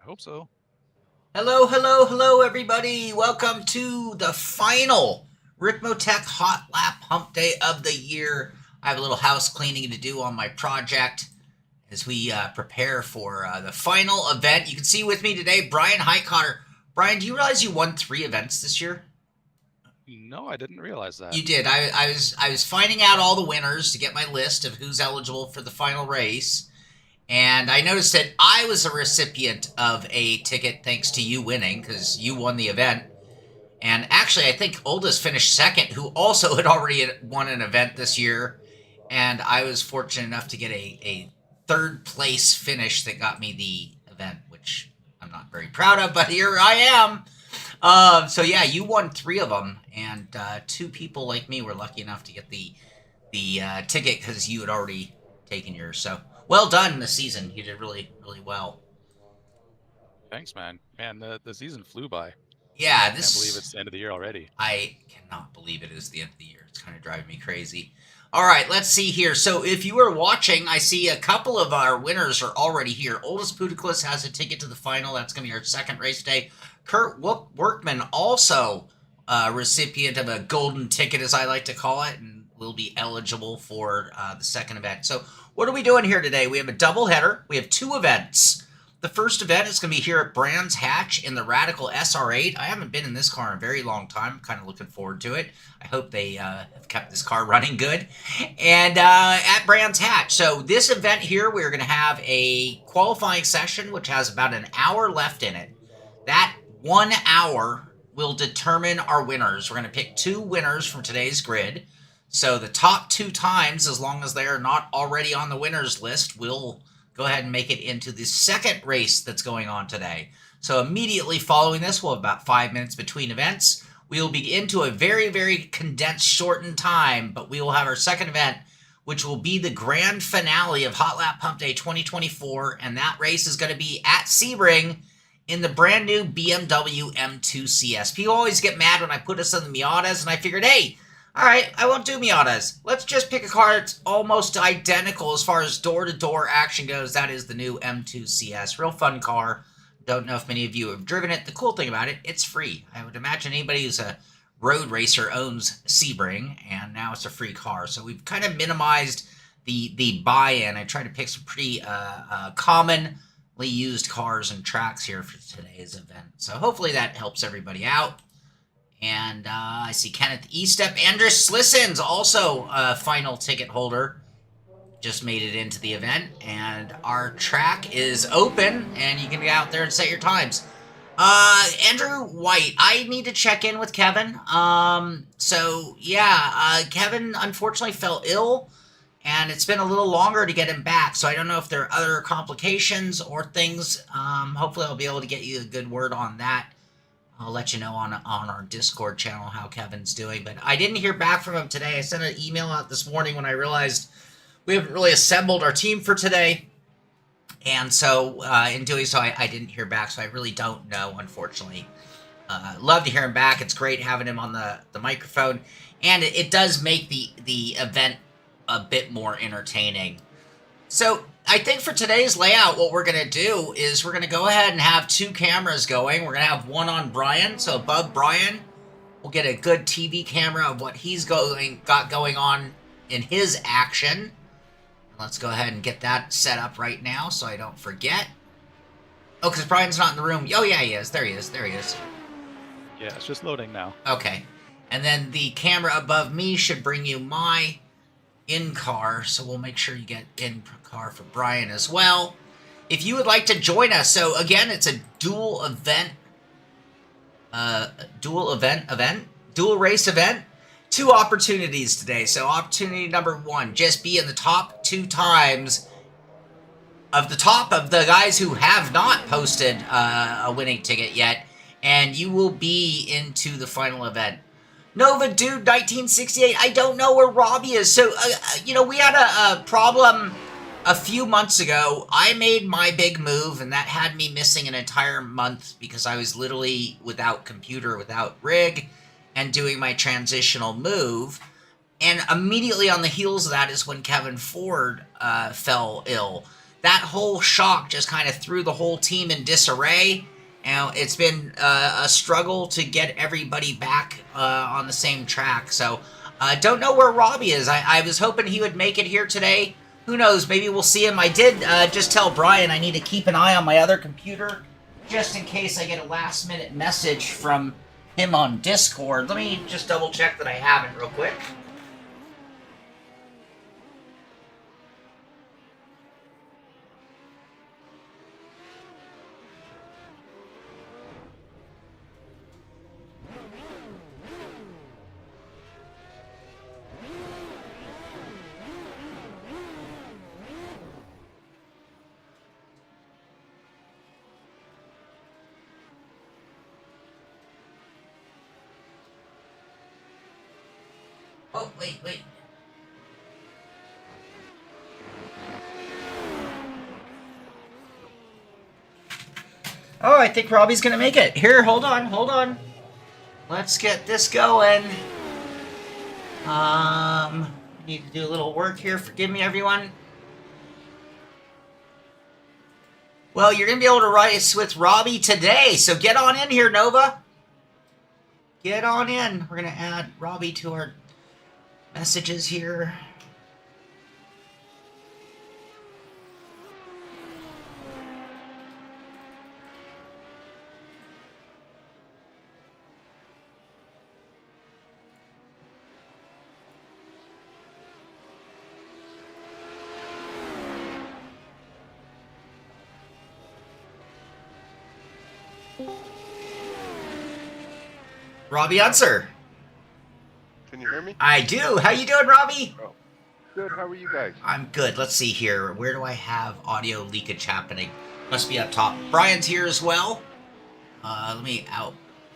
hope so. Hello, hello, hello, everybody. Welcome to the final Ricmotech Hotlap Humpday of the year. I have a little house cleaning to do on my project as we prepare for the final event. You can see with me today, Bryan Heitkotter. Bryan, do you realize you won 3 events this year? No, I didn't realize that. You did. I was finding out all the winners to get my list of who's eligible for the final race. And I noticed that I was a recipient of a ticket thanks to you winning because you won the event. And actually, I think Uldis finished second, who also had already won an event this year. And I was fortunate enough to get a third place finish that got me the event, which I'm not very proud of, but here I am. So yeah, you won 3 of them, and 2 people like me were lucky enough to get the ticket because you had already taken yours. So well done this season. You did really really well. Thanks, man. Man, the season flew by. Yeah, Can't believe this it's the end of the year already. I cannot believe it is the end of the year. It's kind of driving me crazy. All right, let's see here. So if you are watching, I see a couple of our winners are already here. Uldis Puteklis has a ticket to the final. That's going to be our second race day. Kurt Workman also a recipient of a golden ticket, as I like to call it, and will be eligible for the second event. So what are we doing here today? We have a double header. We have 2 events. The first event is going to be here at Brands Hatch in the Radical SR8. I haven't been in this car in a very long time. I'm kind of looking forward to it. I hope they have kept this car running good. And at Brands Hatch. So this event here, we're going to have a qualifying session, which has about an hour left in it. That 1 hour will determine our winners. We're going to pick 2 winners from today's grid. So the top 2 times, as long as they are not already on the winners list, will go ahead and make it into the second race that's going on today. So immediately following this, we'll have about 5 minutes between events. We will be into a very, very condensed, shortened time, but we will have our second event, which will be the grand finale of Hotlap Humpday 2024, and that race is going to be at Sebring in the brand new BMW M2 CS. People always get mad when I put us in the Miatas, and I figured, hey, all right, I won't do Miatas. Let's just pick a car that's almost identical as far as door-to-door action goes. That is the new M2 CS. Real fun car. Don't know if many of you have driven it. The cool thing about it, it's free. I would imagine anybody who's a road racer owns Sebring, and now it's a free car. So we've kind of minimized the buy-in. I tried to pick some pretty commonly used cars and tracks here for today's event. So hopefully that helps everybody out. And I see Kenneth Estep. Adris Slissans, also a final ticket holder, just made it into the event. And our track is open, and you can get out there and set your times. Andrew White, I need to check in with Kevin. Kevin unfortunately fell ill, and it's been a little longer to get him back. So I don't know if there are other complications or things. Hopefully I'll be able to get you a good word on that. I'll let you know on our Discord channel how Kevin's doing. But I didn't hear back from him today. I sent an email out this morning when I realized we haven't really assembled our team for today. And so in doing so, I didn't hear back. So I really don't know, unfortunately. Love to hear him back. It's great having him on the microphone. And it does make the event a bit more entertaining. So I think for today's layout, what we're going to do is we're going to go ahead and have 2 cameras going. We're going to have one on Bryan. So above Bryan, we'll get a good TV camera of what he's got going on in his action. Let's go ahead and get that set up right now so I don't forget. Oh, because Bryan's not in the room. Oh, yeah, he is. There he is. There he is. Yeah, it's just loading now. Okay. And then the camera above me should bring you my in-car, so we'll make sure you get in-car for Bryan as well. If you would like to join us, so again, it's a dual race event. 2 opportunities today. So opportunity number 1, just be in the top 2 times of the guys who have not posted a winning ticket yet, and you will be into the final event. Nova Dude 1968, I don't know where Robbie is. So, we had a problem a few months ago. I made my big move, and that had me missing an entire month because I was literally without computer, without rig, and doing my transitional move. And immediately on the heels of that is when Kevin Ford fell ill. that whole shock just kind of threw the whole team in disarray. And it's been a struggle to get everybody back on the same track. So don't know where Robbie is. I was hoping he would make it here today. Who knows? Maybe we'll see him. I did just tell Brian I need to keep an eye on my other computer just in case I get a last-minute message from him on Discord. Let me just double-check that I haven't real quick. Oh, wait. Oh, I think Robbie's gonna make it. Here, hold on. Let's get this going. Need to do a little work here. Forgive me, everyone. Well, you're gonna be able to race with Robbie today, so get on in here, Nova. Get on in. We're gonna add Robbie to our messages here. Robbie Unser. Can you hear me? I do. How you doing, Robbie? Oh, good. How are you guys? I'm good. Let's see here. Where do I have audio leakage happening? Must be up top. Brian's here as well. Let me out.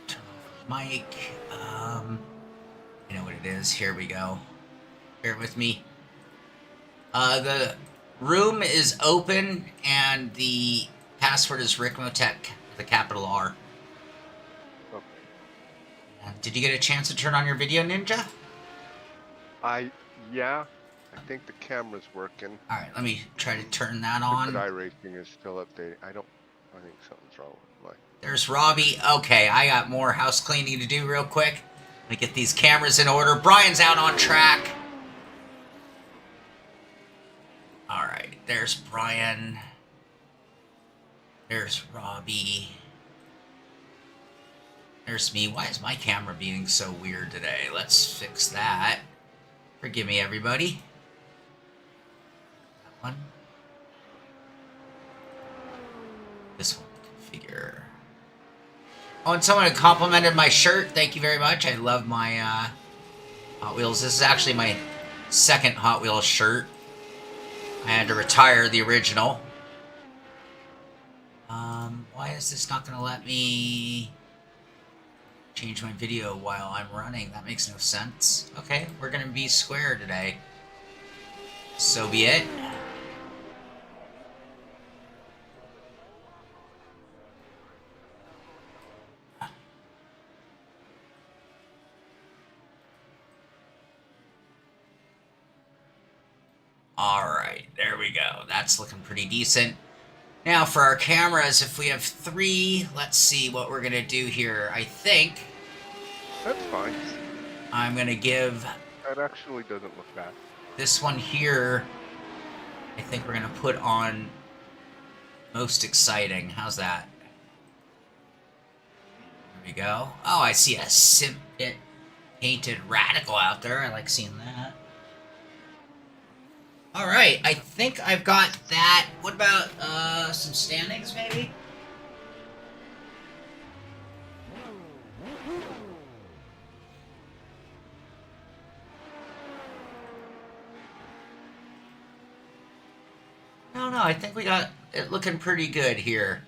Turn off the mic. You know what it is. Here we go. Bear with me. The room is open and the password is Ricmotech, the capital R. Okay. Did you get a chance to turn on your video, Ninja? Yeah. I think the camera's working. All right, let me try to turn that The on. iRacing is still updating. I think something's wrong with my... There's Robbie. Okay, I got more house cleaning to do real quick. Let me get these cameras in order. Brian's out on track. All right, there's Brian. There's Robbie. There's me. Why is my camera being so weird today? Let's fix that. Forgive me, everybody. That one. This one, configure. Oh, and someone had complimented my shirt. Thank you very much. I love my Hot Wheels. This is actually my second Hot Wheels shirt. I had to retire the original. Why is this not going to let me change my video while I'm running? That makes no sense. Okay, we're going to be square today. So be it. Alright, there we go. That's looking pretty decent. Now for our cameras, if we have 3, let's see what we're going to do here. I think That's fine. I'm going to give That actually doesn't look bad. this one here, I think we're going to put on most exciting. How's that? There we go. Oh, I see a Simpit painted radical out there. I like seeing that. Alright, I think I've got that. What about some standings, maybe? No, I think we got it looking pretty good here.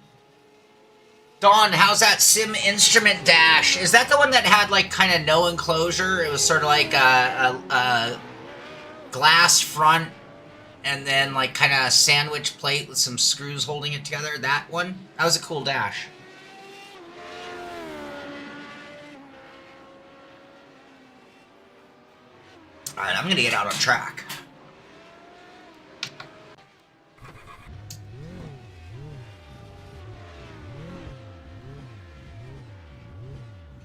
Dawn, how's that Sim Instrument Dash? Is that the one that had, like, kind of no enclosure? It was sort of like a glass front and then, like, kind of a sandwich plate with some screws holding it together. That one? That was a cool dash. Alright, I'm gonna get out on track.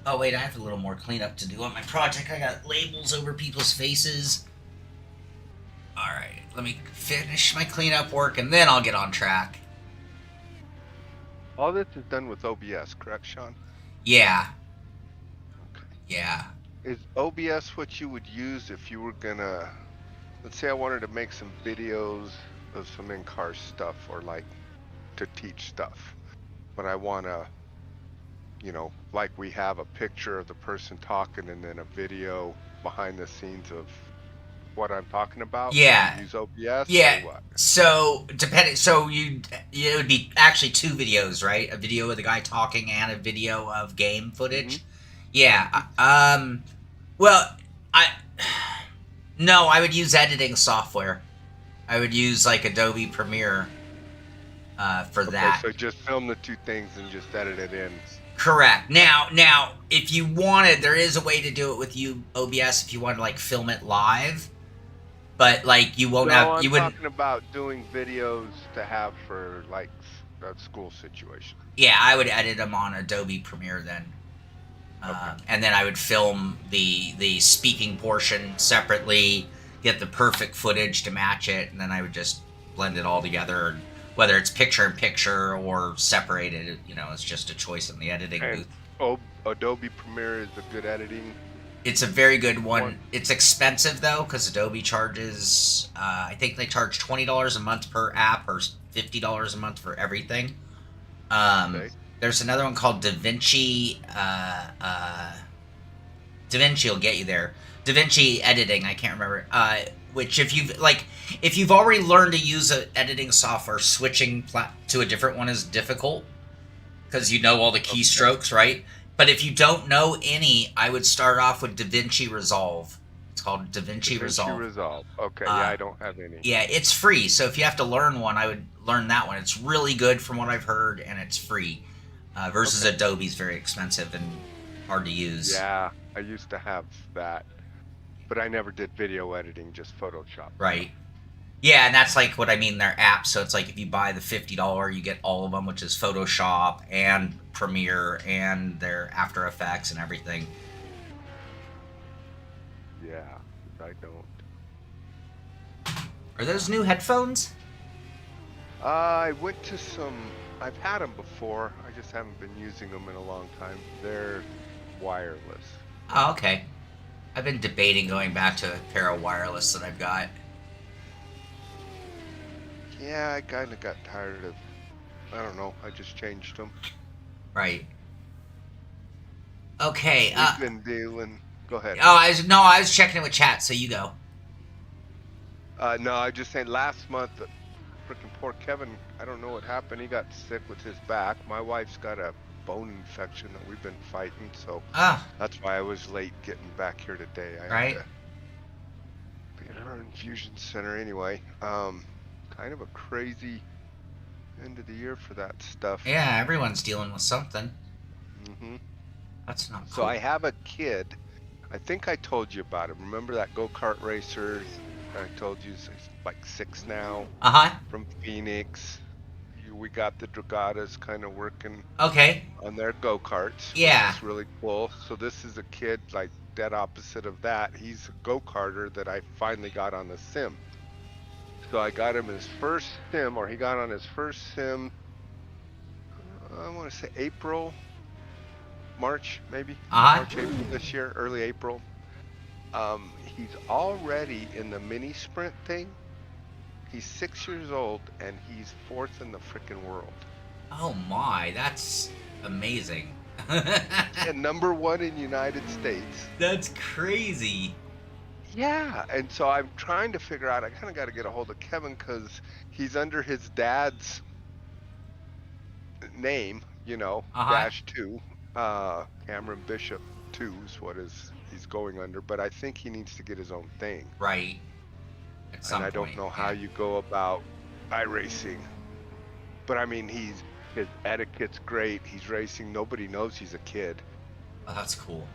Oh wait, I have a little more cleanup to do on my project. I got labels over people's faces. Alright, let me finish my cleanup work and then I'll get on track. All this is done with OBS, correct, Shaun? Yeah. Okay. Yeah. Is OBS what you would use if you were gonna, let's say I wanted to make some videos of some in-car stuff or like to teach stuff, but I wanna, you know, like we have a picture of the person talking and then a video behind the scenes of what I'm talking about? Yeah. Use OBS Yeah. or what? So depending, so it would be actually 2 videos, right? A video of the guy talking and a video of game footage. Yeah. Well, no, I would use editing software. I would use like Adobe Premiere for that. So just film the 2 things and just edit it in. Correct. Now, if you wanted, there is a way to do it with OBS if you want to like film it live. But like you won't have, you I'm wouldn't. talking about doing videos to have for like a school situation. Yeah, I would edit them on Adobe Premiere then, and then I would film the speaking portion separately, get the perfect footage to match it, and then I would just blend it all together. Whether it's picture-in-picture or separated, you know, it's just a choice in the editing booth. Adobe Premiere is a good editing. It's a very good one. It's expensive though, because Adobe charges. I think they charge $20 a month per app, or $50 a month for everything. Okay. There's another one called DaVinci. DaVinci will get you there. DaVinci editing. I can't remember. Which if you've already learned to use an editing software, switching to a different one is difficult because you know all the keystrokes, right? But if you don't know any, I would start off with DaVinci Resolve. It's called DaVinci Resolve. Okay, yeah, I don't have any. Yeah, it's free. So if you have to learn one, I would learn that one. It's really good from what I've heard, and it's free. Versus Adobe's very expensive and hard to use. Yeah, I used to have that, but I never did video editing, just Photoshop. Right. Yeah, and that's like what I mean, they're apps. So it's like if you buy the $50, you get all of them, which is Photoshop and Premiere and their After Effects and everything. Yeah, I don't. Are those new headphones? I went to some, I've had them before, I just haven't been using them in a long time. They're wireless. Oh, okay. I've been debating going back to a pair of wireless that I've got. Yeah, I kind of got tired of, I don't know, I just changed them. Right. Okay. We've been dealing, go ahead. Oh, I was checking in with chat, so you go. No, I just saying last month, freaking poor Kevin, I don't know what happened. He got sick with his back. My wife's got a bone infection that we've been fighting, so that's why I was late getting back here today. I had to be at our infusion center anyway. Kind of a crazy end of the year for that stuff. Yeah, everyone's dealing with something. Mm-hmm. That's not cool. So I have a kid. I think I told you about him. Remember that go-kart racer? I told you he's like 6 now. From Phoenix. We got the Dragottas kind of working on their go-karts. Yeah. It's really cool. So this is a kid like dead opposite of that. He's a go-karter that I finally got on the sim. So I got him his first sim, or he got on his first sim, I want to say March maybe? March, April this year, early April. He's already in the mini sprint thing. He's 6 years old, and he's 4th in the frickin' world. Oh my, that's amazing. And #1 in United States. That's crazy. Yeah, and so I'm trying to figure out, I kind of got to get a hold of Kevin because he's under his dad's name, you know, -2. Cameron Bishop 2 is what he's going under, but I think he needs to get his own thing. Right. And I don't know how you go about iRacing. But I mean, his etiquette's great. He's racing. Nobody knows he's a kid. Oh, that's cool.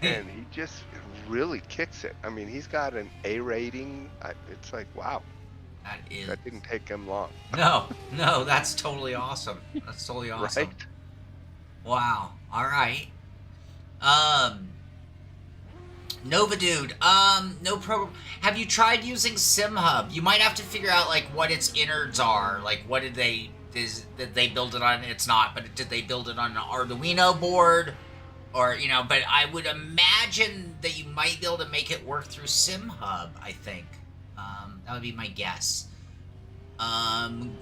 And he just really kicks it. I mean, he's got an A rating. It's like, wow. That didn't take him long. No, that's totally awesome. That's totally awesome. Right? Wow. All right. Nova Dude, no problem. Have you tried using SimHub? You might have to figure out, like, what its innards are. Like, what did they build it on? It's not, but did they build it on an Arduino board? Or, you know, but I would imagine that you might be able to make it work through SimHub, I think. That would be my guess. Callum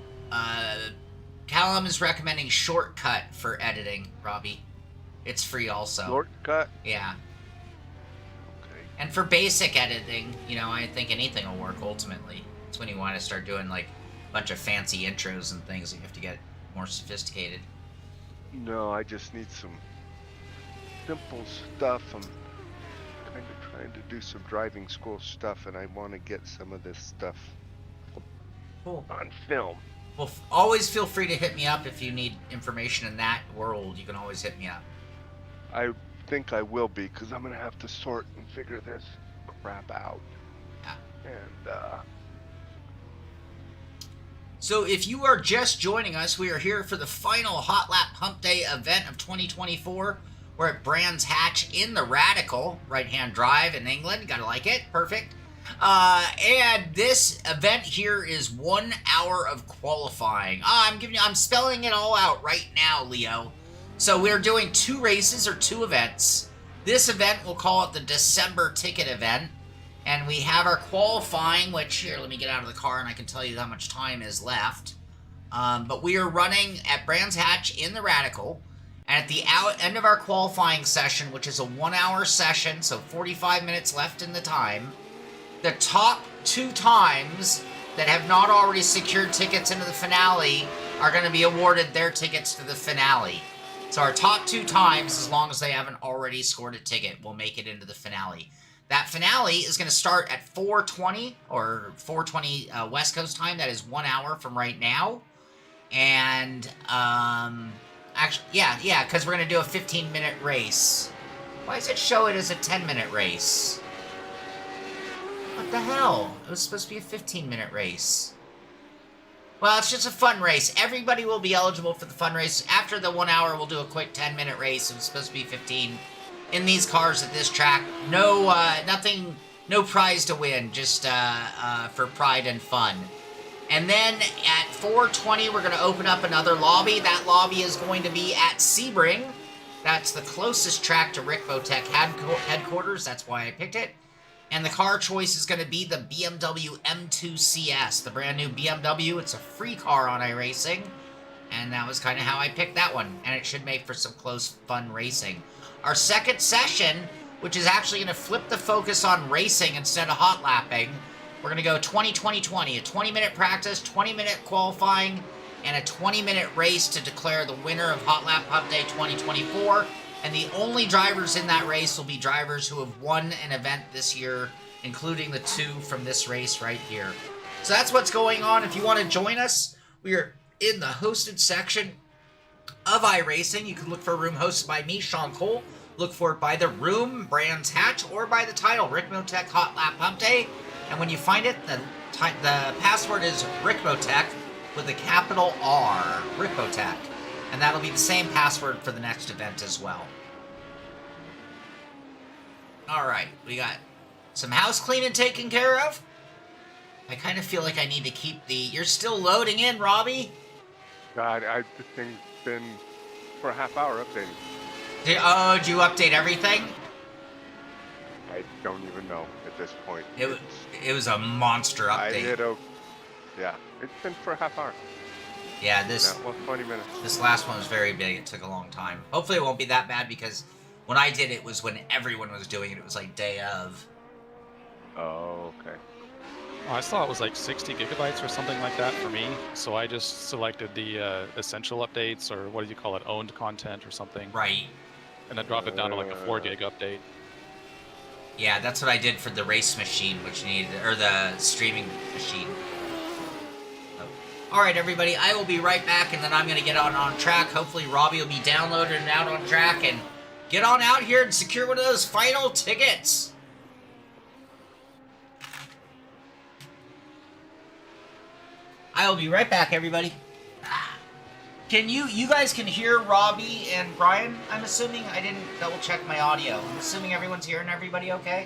is recommending Shortcut for editing, Robbie. It's free also. Shortcut? Yeah. Okay. And for basic editing, you know, I think anything will work ultimately. It's when you want to start doing, like, a bunch of fancy intros and things that you have to get more sophisticated. No, I just need some simple stuff. I'm kind of trying to do some driving school stuff, and I want to get some of this stuff on film. Well, always feel free to hit me up if you need information in that world. You can always hit me up. I think I will be, because I'm going to have to sort and figure this crap out. Yeah. And, So if you are just joining us, we are here for the final Hotlap Humpday event of 2024. We're at Brands Hatch in the Radical, right-hand drive in England. Gotta like it. Perfect. And this event here is 1 hour of qualifying. I'm spelling it all out right now, Leo. So we're doing 2 races or 2 events. This event, we'll call it the December ticket event. And we have our qualifying, which, here, let me get out of the car and I can tell you how much time is left. But we are running at Brands Hatch in the Radical. And at the end of our qualifying session, which is a 1 hour session, so 45 minutes left in the time, the top 2 times that have not already secured tickets into the finale are going to be awarded their tickets to the finale. So our top 2 times, as long as they haven't already scored a ticket, will make it into the finale. That finale is going to start at 4:20 or 4:20 West Coast time. That is 1 hour from right now. And, actually, yeah, because we're going to do a 15-minute race. Why does it show it as a 10-minute race? What the hell? It was supposed to be a 15-minute race. Well, it's just a fun race. Everybody will be eligible for the fun race. After the 1 hour, we'll do a quick 10-minute race. It was supposed to be 15 in these cars at this track. No, nothing, no prize to win, just for pride and fun. And then at 4:20, we're going to open up another lobby. That lobby is going to be at Sebring. That's the closest track to Ricmotech headquarters. That's why I picked it. And the car choice is going to be the BMW M2 CS, the brand new BMW. It's a free car on iRacing. And that was kind of how I picked that one. And it should make for some close, fun racing. Our second session, which is actually going to flip the focus on racing instead of hot lapping, we're going to go 20-20-20, a 20-minute practice, 20-minute qualifying, and a 20-minute race to declare the winner of Hotlap Humpday 2024. And the only drivers in that race will be drivers who have won an event this year, including the 2 from this race right here. So that's what's going on. If you want to join us, we are in the hosted section of iRacing. You can look for a room hosted by me, Shaun Cole. Look for it by the room, Brands Hatch, or by the title, Ricmotech Hotlap Humpday. And when you find it, the password is Ricmotech with a capital R, Ricmotech. And that'll be the same password for the next event as well. Alright, we got some house cleaning taken care of. I kind of feel like I need to keep the... You're still loading in, Robbie? God, this thing's been for a half hour updating. Did you update everything? I don't even know at this point. It was a monster update. Yeah, it's been for a half hour. Yeah, 20 minutes. This last one was very big. It took a long time. Hopefully it won't be that bad, because when I did it was when everyone was doing it. It was like day of. Oh, okay. I saw it was like 60 gigabytes or something like that for me, so I just selected the essential updates, or what do you call it, owned content or something. Right. And then dropped it down to like a 4 gig update. Yeah, that's what I did for the race machine, which needed, or the streaming machine. Oh. Alright, everybody, I will be right back, and then I'm going to get on track. Hopefully Robbie will be downloaded and out on track, and get on out here and secure one of those final tickets. I will be right back, everybody. Can you guys can hear Robbie and Brian, I'm assuming? I didn't double check my audio. I'm assuming everyone's hearing everybody okay?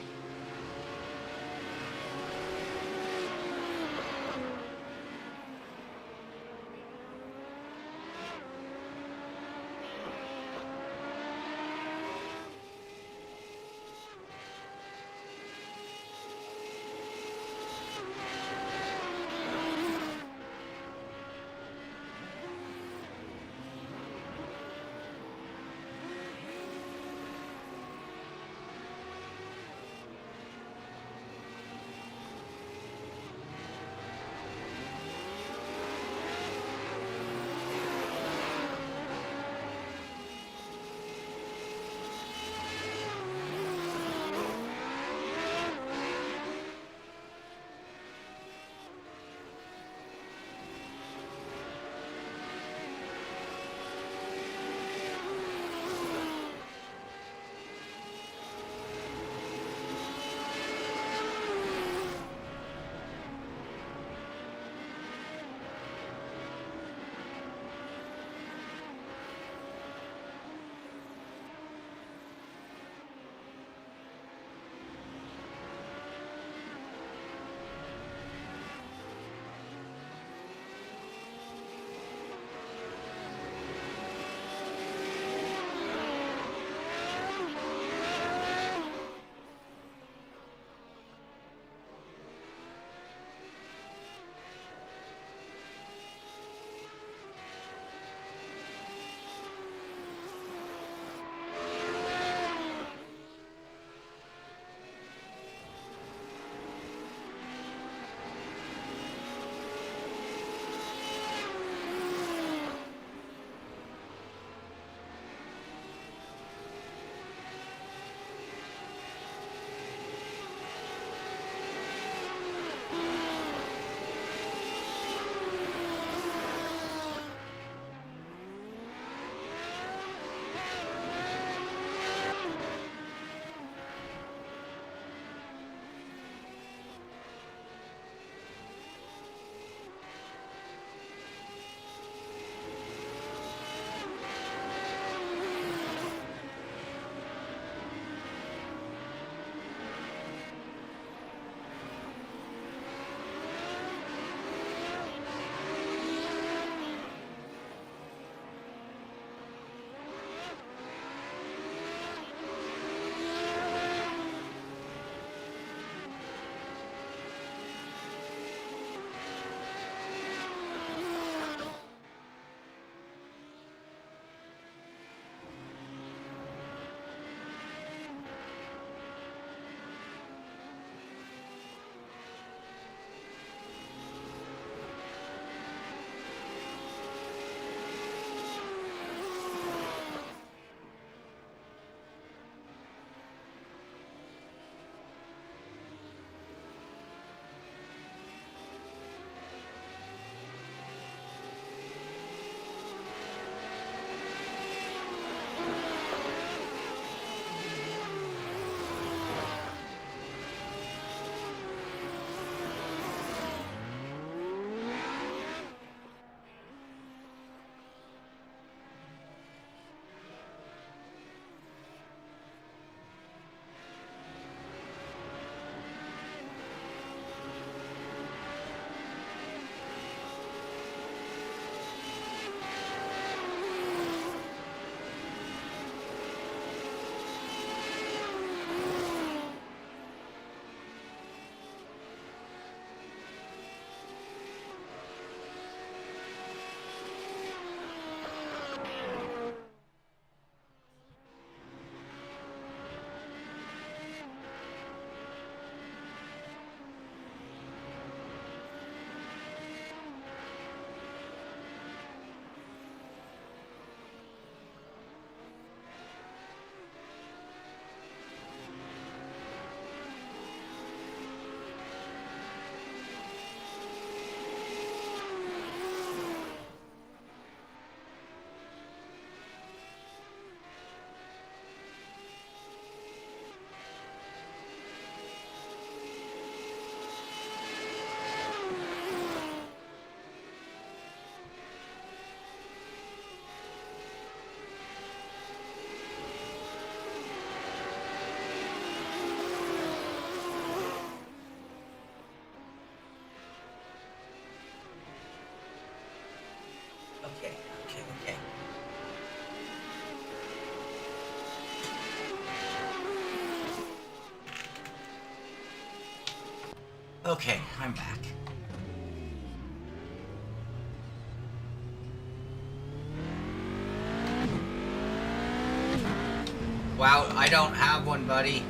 Okay, I'm back. Wow, I don't have one, buddy.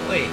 Wait.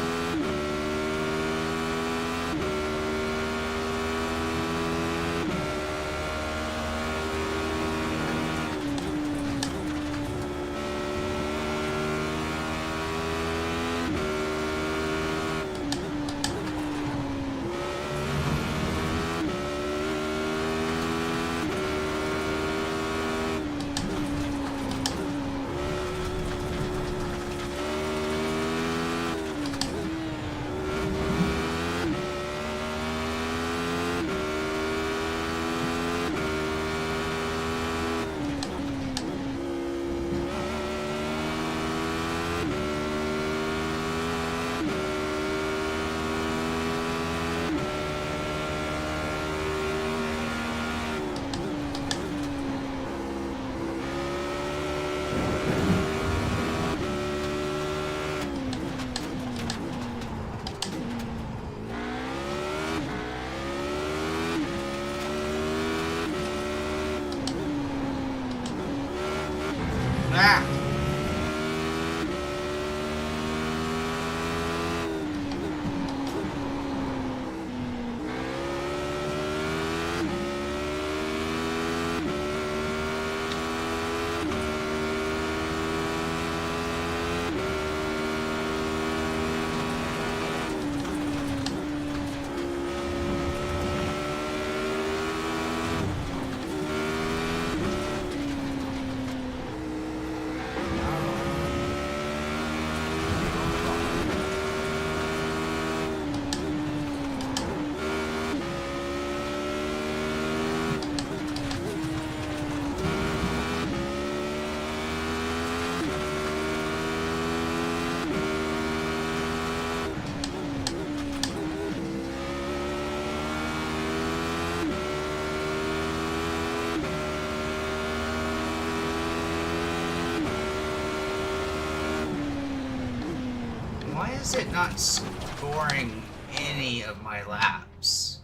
is it not scoring any of my laps?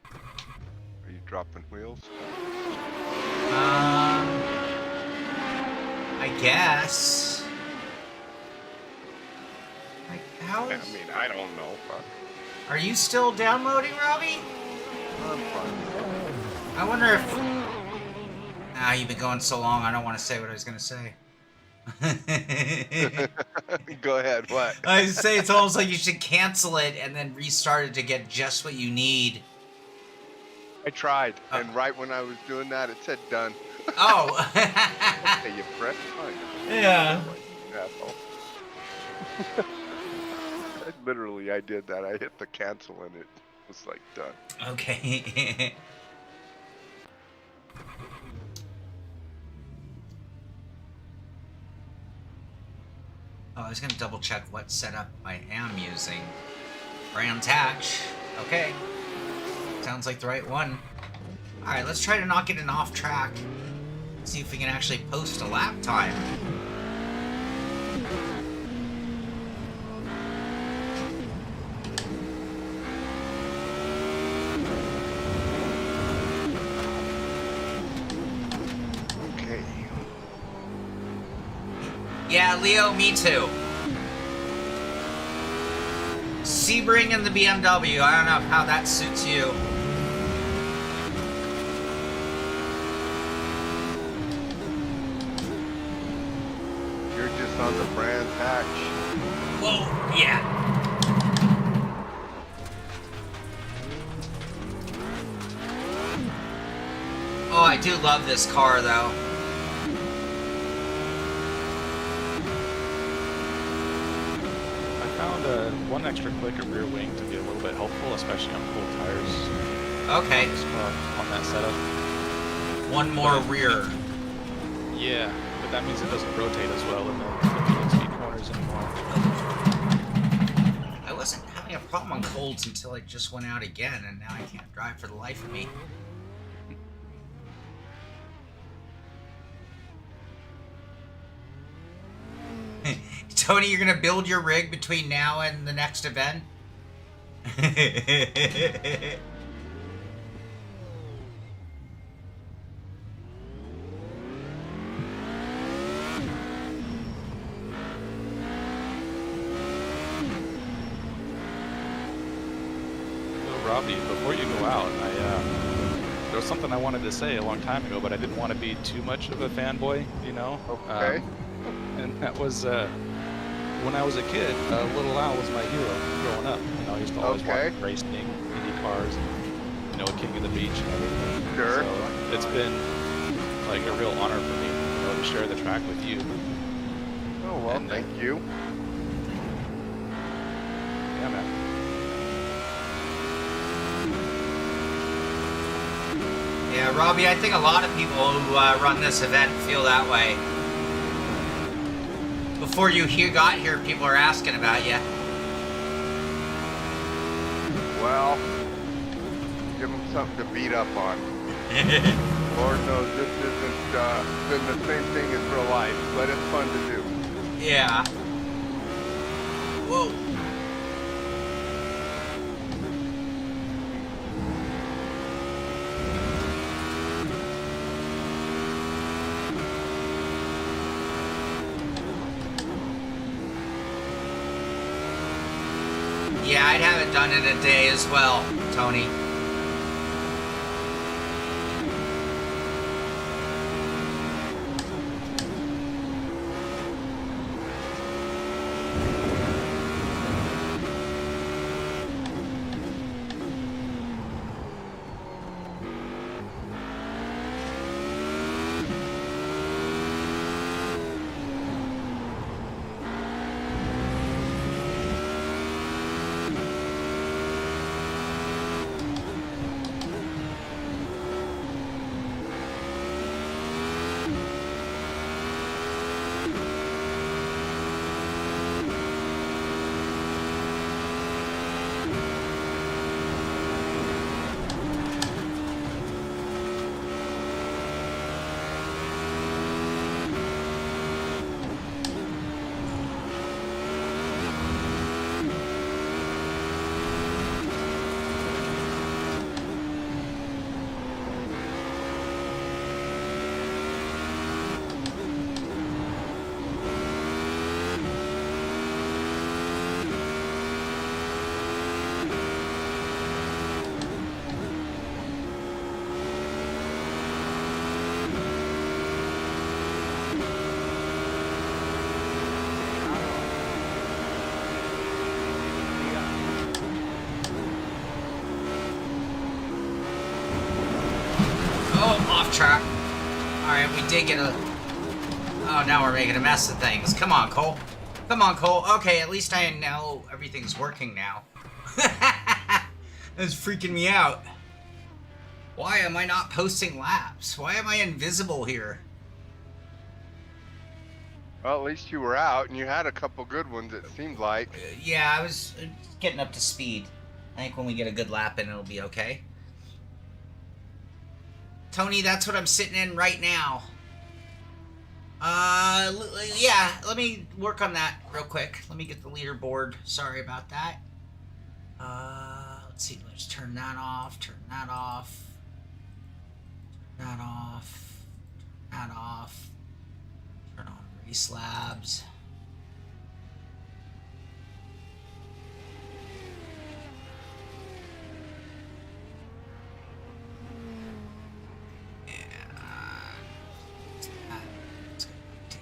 Are you dropping wheels? I guess. Like, how is... I mean, I don't know. Are you still downloading, Robbie? I'm fine. I wonder if... Ah, you've been going so long, I don't want to say what I was going to say. Go ahead, what? I say it's almost like you should cancel it and then restart it to get just what you need. I tried, and right when I was doing that, it said done. Oh. Hey, you pressed fine. Yeah. Asshole. I did that. I hit the cancel, and it was like done. Okay. Oh, I was gonna double check what setup I am using. Brands hatch. Okay. Sounds like the right one. Alright, let's try to not get an off track. See if we can actually post a lap time. Okay. Yeah, Leo, me too. Sebring and the BMW. I don't know how that suits you. You're just on the brand hatch. Whoa, yeah. Oh, I do love this car, though. I found one extra click of rear wing to be a little bit helpful, especially on cold tires. Okay. On that setup. One more rear. Yeah, but that means it doesn't rotate as well in the medium speed corners anymore. I wasn't having a problem on colds until I just went out again, and now I can't drive for the life of me. Tony, you're gonna build your rig between now and the next event? Robbie, before you go out, there was something I wanted to say a long time ago, but I didn't want to be too much of a fanboy, you know? Okay. And that was when I was a kid, Little Al was my hero growing up. You know, I used to always watch racing, Indy cars, and, you know, King of the Beach and everything. Sure. So it's been like a real honor for me, you know, to share the track with you. Oh, well, And, thank you. Yeah, man. Yeah, Robbie, I think a lot of people who run this event feel that way. Before you got here, people are asking about you. Well, give them something to beat up on. Lord knows this isn't been the same thing as real life, but it's fun to do. Yeah. Whoa. Yeah, I'd have it done in a day as well, Tony. track. Alright, we did get a... Oh, now we're making a mess of things. Come on, Cole. Come on, Cole. Okay, at least I know everything's working now. That's freaking me out. Why am I not posting laps? Why am I invisible here? Well, at least you were out, and you had a couple good ones, it seemed like. Yeah, I was getting up to speed. I think when we get a good lap in, it'll be okay. Tony, that's what I'm sitting in right now. Yeah, let me work on that real quick. Let me get the leaderboard. Sorry about that. Let's see, let's turn that off, turn that off. Turn that off. Turn that off. Turn on race labs.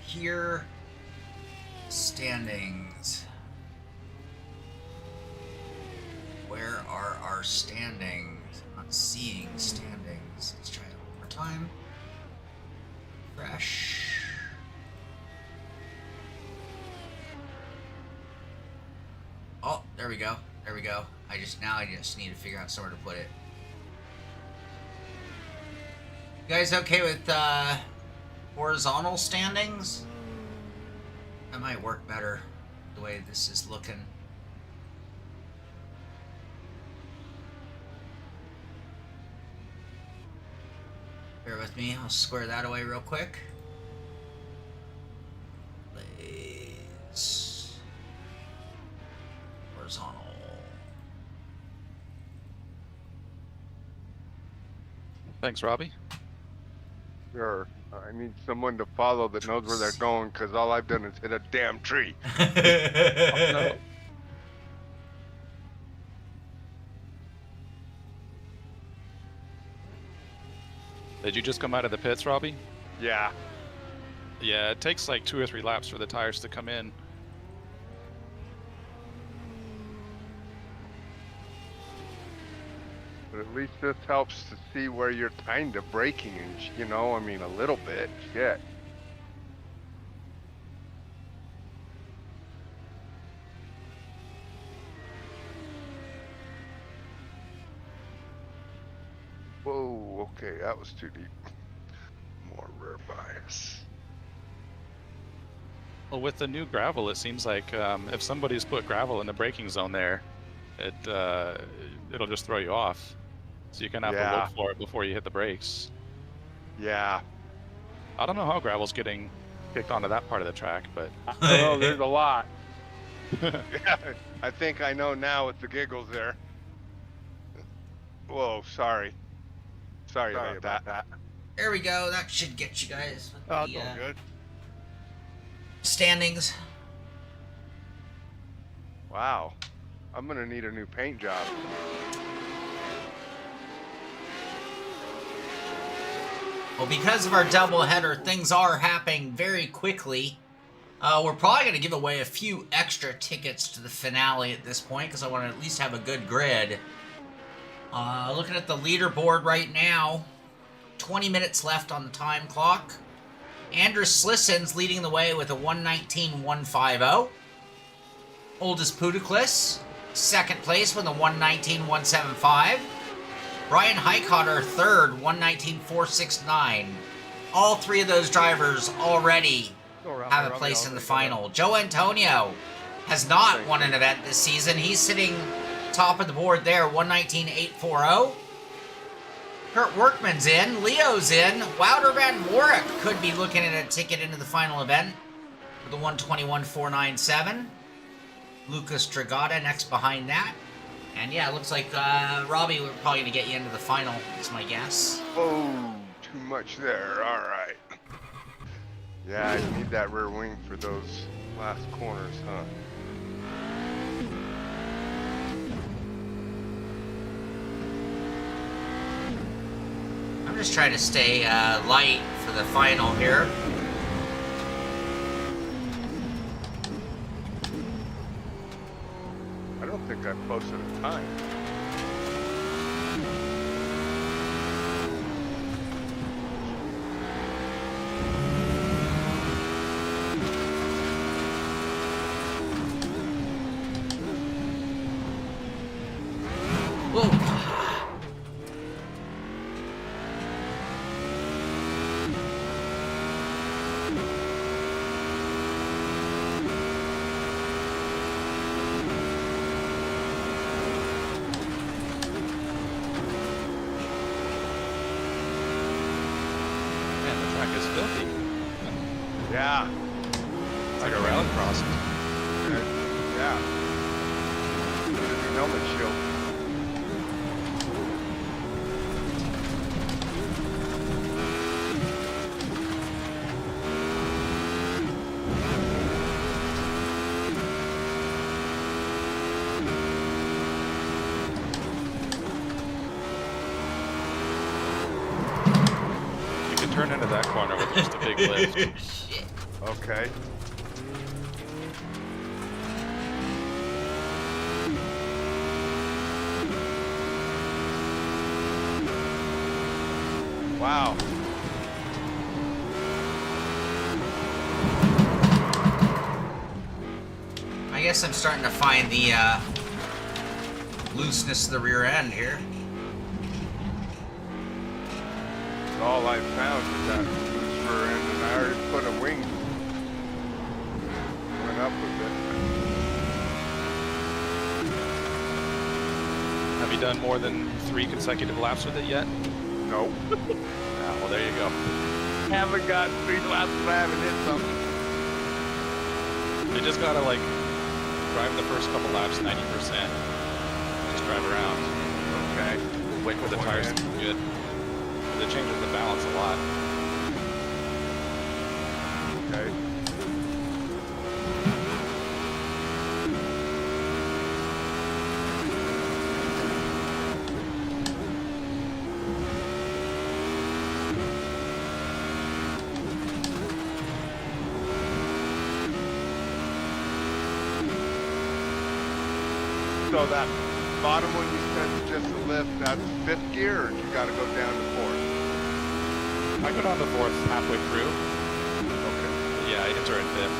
Here, standings. Where are our standings? I'm not seeing standings. Let's try it one more time. Fresh. Oh, there we go. There we go. I just need to figure out somewhere to put it. You guys okay with horizontal standings? That might work better the way this is looking. Bear with me, I'll square that away real quick. Please. Horizontal. Thanks, Robbie. Sure. I need someone to follow that knows where they're going, because all I've done is hit a damn tree. Oh, no. Did you just come out of the pits, Robbie? Yeah. Yeah, it takes like 2 or 3 laps for the tires to come in. But at least this helps to see where you're kind of braking, and you know, I mean, a little bit. Shit. Whoa, okay, that was too deep. More rear bias. Well, with the new gravel, it seems like if somebody's put gravel in the braking zone there, it'll just throw you off. So you kind of have to look for it before you hit the brakes. Yeah. I don't know how gravel's getting kicked onto that part of the track, but... Oh, there's a lot. Yeah, I think I know now with the giggles there. Whoa, sorry. Sorry about that. There we go. That should get you guys with Oh, the it's all good. standings. Wow. I'm gonna need a new paint job. Well, because of our doubleheader, things are happening very quickly. We're probably going to give away a few extra tickets to the finale at this point, because I want to at least have a good grid. Looking at the leaderboard right now, 20 minutes left on the time clock. Adris Slissans leading the way with a 1:19.150. Uldis Puteklis, second place with a 1:19.175. Bryan Heitkotter, third, 1:19.469. All 3 of those drivers already have a place in the final. Joe Antonio has not won an event this season. He's sitting top of the board there, 1:19.840. Kurt Workman's in. Leo's in. Wouter Van Warwick could be looking at a ticket into the final event with a 1:21.497. Lucas Dragotta next behind that. And yeah, it looks like Robbie, we're probably going to get you into the final, is my guess. Oh, too much there. All right. Yeah, I need that rear wing for those last corners, huh? I'm just trying to stay light for the final here. I don't think I posted a time. The track is filthy. Yeah. It's like a rallycross. Yeah. Helmet shield. You can turn into that corner with just a big lift. Shit. Okay. Wow. I guess I'm starting to find the looseness of the rear end here. All I found is that loose rear end, and I already put a wing. Went up a bit. Have you done more than 3 consecutive laps with it yet? Nope. Ah, well, there you go. Haven't got 3 laps, but I haven't hit something. You just gotta like drive the first couple laps 90%. Just drive around. Okay. Wait for the tires to be good. It changes the balance a lot. Okay. So that bottom one you said is just a lift, that's 5th gear, or you gotta go down to 4th? I go down to 4th halfway through. Okay. Yeah, I enter at 5th.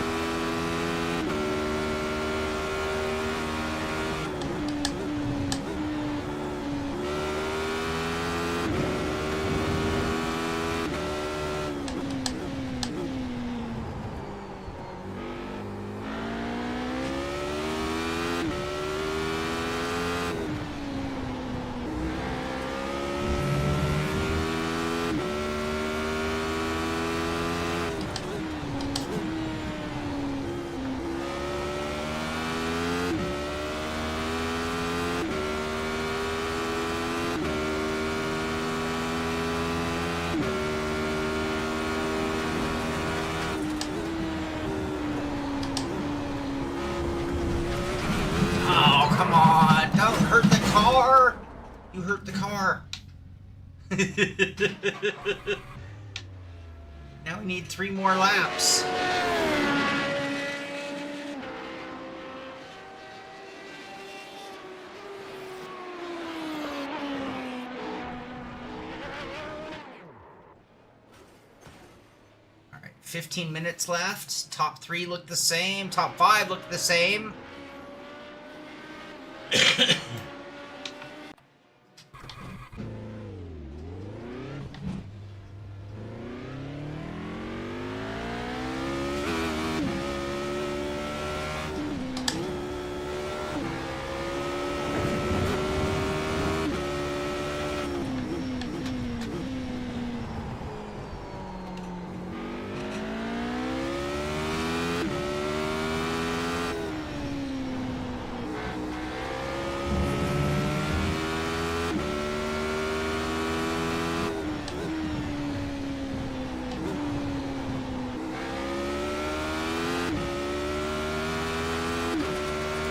You hurt the car. Now we need 3 more laps. All right, 15 minutes left. Top 3 look the same. Top 5 look the same.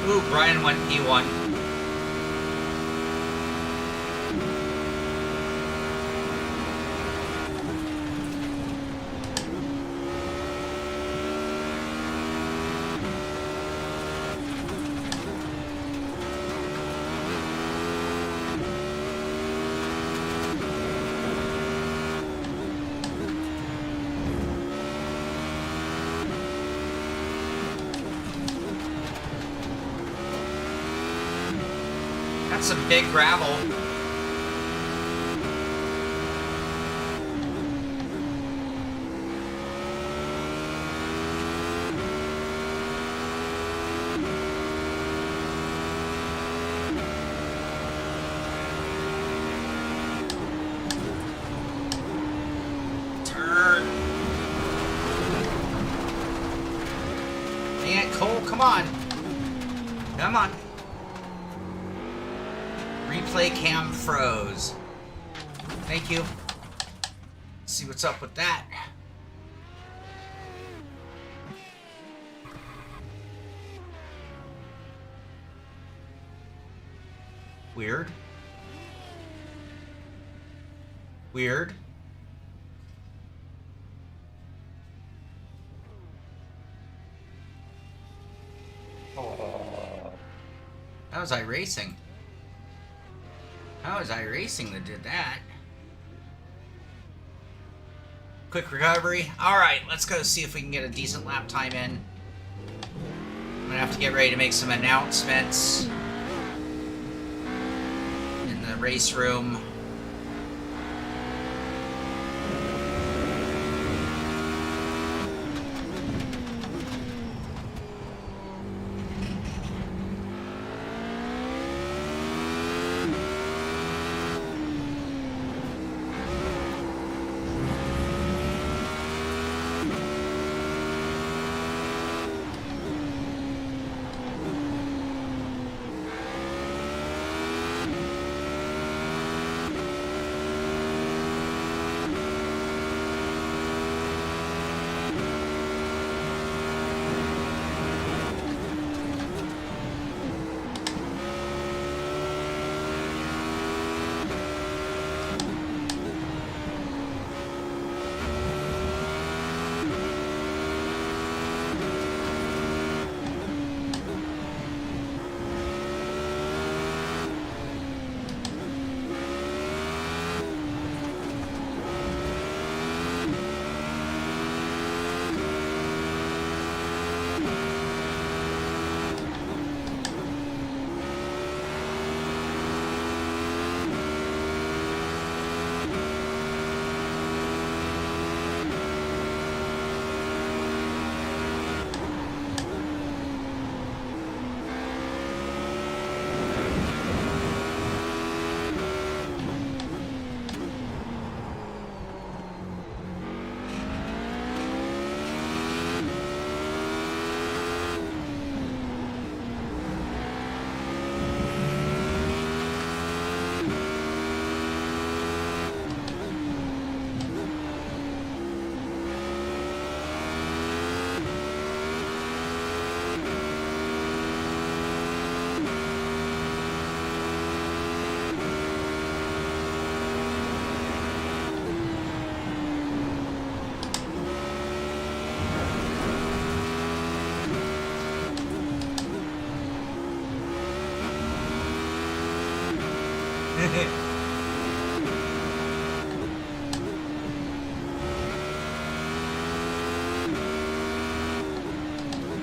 Ooh, Bryan went P1. That's some big gravel. Turn. Come on. Come on. Replay cam froze. Thank you. Let's see what's up with that. Weird. Weird. How was iRacing? How was iRacing that did that? Quick recovery. Alright, let's go see if we can get a decent lap time in. I'm gonna have to get ready to make some announcements in the race room.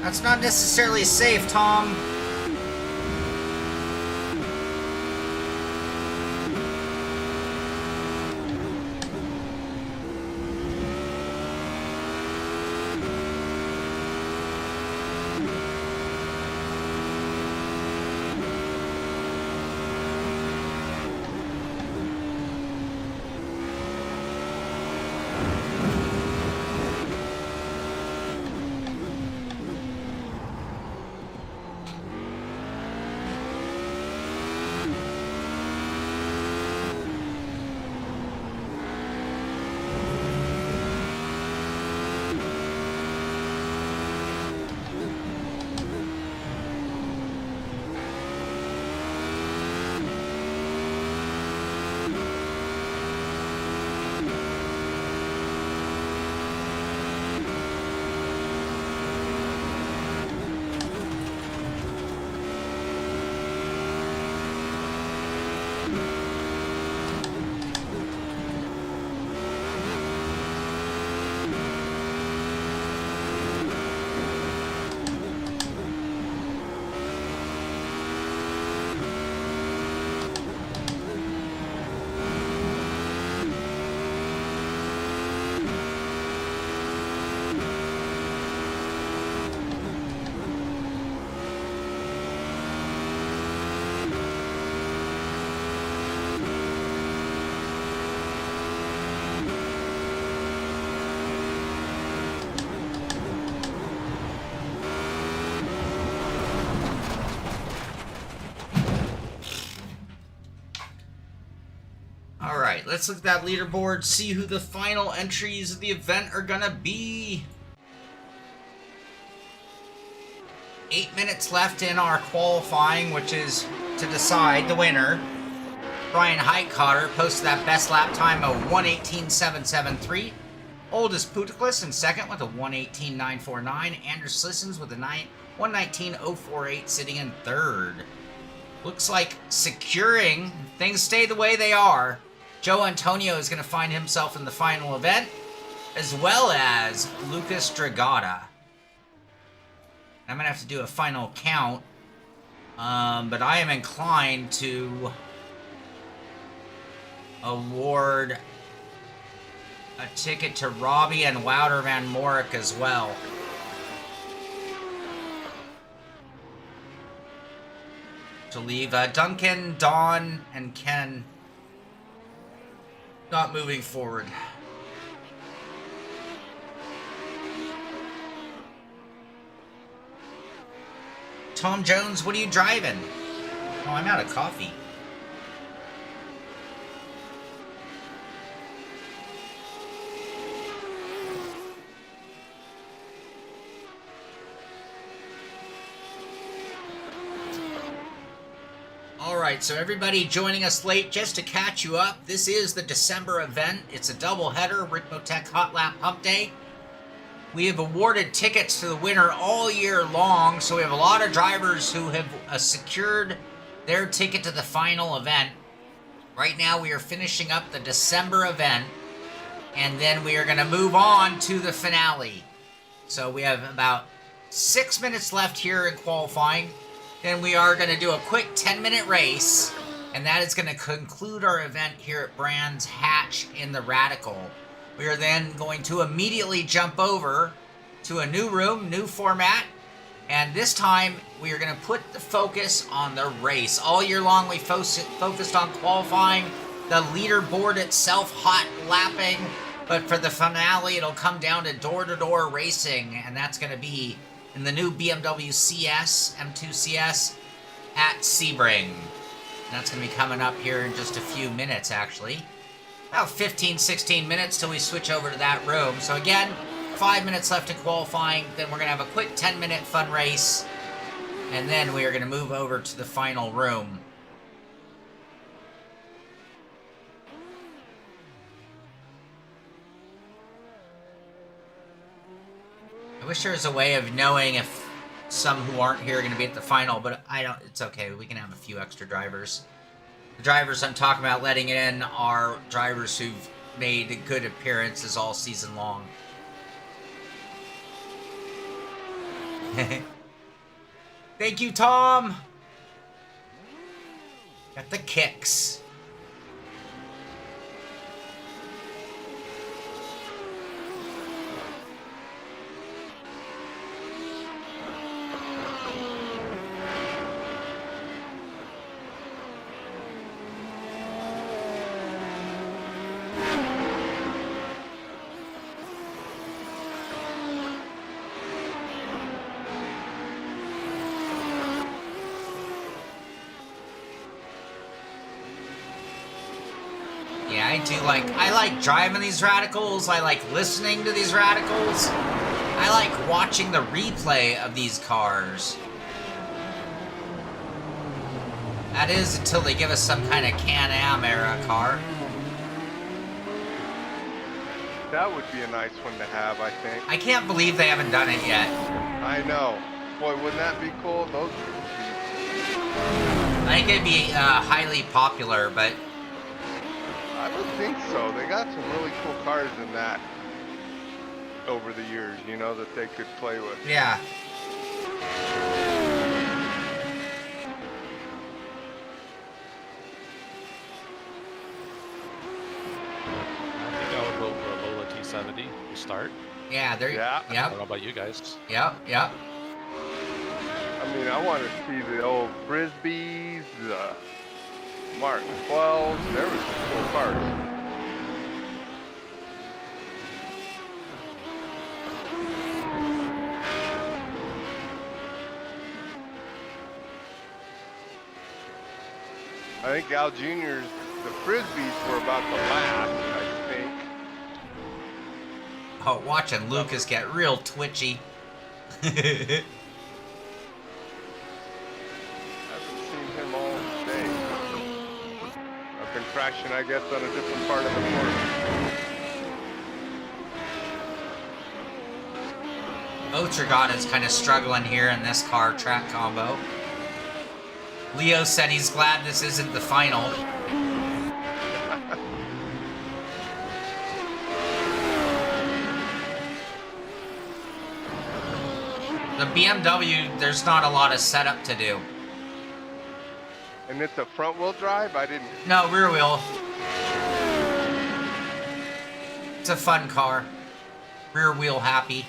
That's not necessarily safe, Tom. right, let's look at that leaderboard, see who the final entries of the event are gonna be. 8 minutes left in our qualifying, which is to decide the winner. Bryan Heitkotter posted that best lap time of 1:18.773. Uldis Puteklis in second with a 1:18.949. Adris Slissans with a 1:19.048 sitting in third. Looks like securing, things stay the way they are, Joe Antonio is going to find himself in the final event, as well as Leonardo Dragotta. I'm going to have to do a final count, but I am inclined to award a ticket to Robbie and Wouter Van Morik as well. To leave Duncan, Don, and Ken not moving forward. Tom Jones, what are you driving? Oh, I'm out of coffee. Alright, so everybody joining us late, just to catch you up, this is the December event. It's a doubleheader, Ricmotech Hotlap Humpday. We have awarded tickets to the winner all year long, so we have a lot of drivers who have secured their ticket to the final event. Right now we are finishing up the December event, and then we are going to move on to the finale. So we have about 6 minutes left here in qualifying. Then we are going to do a quick 10-minute race, and that is going to conclude our event here at Brands Hatch in the Radical. We are then going to immediately jump over to a new room, new format, and this time we are going to put the focus on the race. All year long we focused on qualifying, the leaderboard itself, hot lapping, but for the finale it'll come down to door-to-door racing, and that's going to be in the new BMW CS, M2 CS, at Sebring. That's going to be coming up here in just a few minutes, actually. About 15, 16 minutes till we switch over to that room. So again, 5 minutes left in qualifying, then we're going to have a quick 10-minute fun race, and then we are going to move over to the final room. I wish there was a way of knowing if some who aren't here are going to be at the final, but I don't. It's okay. We can have a few extra drivers. The drivers I'm talking about letting in are drivers who've made good appearances all season long. Thank you, Tom. Got the kicks. Yeah, I like driving these radicals, I like listening to these radicals, I like watching the replay of these cars. That is until they give us some kind of Can-Am era car. That would be a nice one to have, I think. I can't believe they haven't done it yet. I know. Boy, wouldn't that be cool? Those. I think it'd be highly popular, but I would think so. They got some really cool cars in that over the years, you know, that they could play with. yeah. I think I would vote for a Lola T70 to start. Yeah, there. Yeah. I Yep. don't know about you guys. Yep. Yep. I mean, I want to see the old Frisbees, the Mark 12s. There was some cool cars. I think Al Jr.'s The Frisbees were about the last, I think. Oh, watching Lucas get real twitchy. Haven't seen him all day. I've been crashing, I guess, on a different part of the course. Dragotta's kind of struggling here in this car track combo. Leo said he's glad this isn't the final. The BMW, there's not a lot of setup to do. And it's a front-wheel drive? I didn't... No, rear wheel. It's a fun car. Rear wheel happy.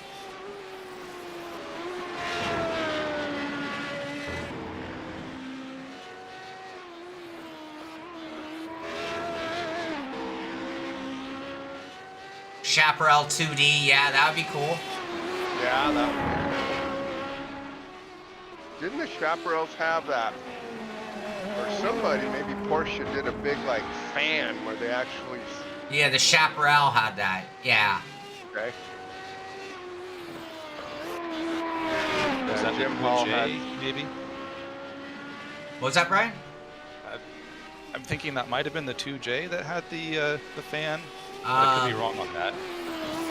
Chaparral 2D, yeah, that would be cool. Yeah, that would be cool. Didn't the Chaparrals have that? Or somebody, maybe Porsche did a big, like, fan where they actually... Yeah, the Chaparral had that, yeah. Okay. Was that Jim Hall had... maybe? What was that, Brian? I'm thinking that might have been the 2J that had the fan. I could be wrong on that.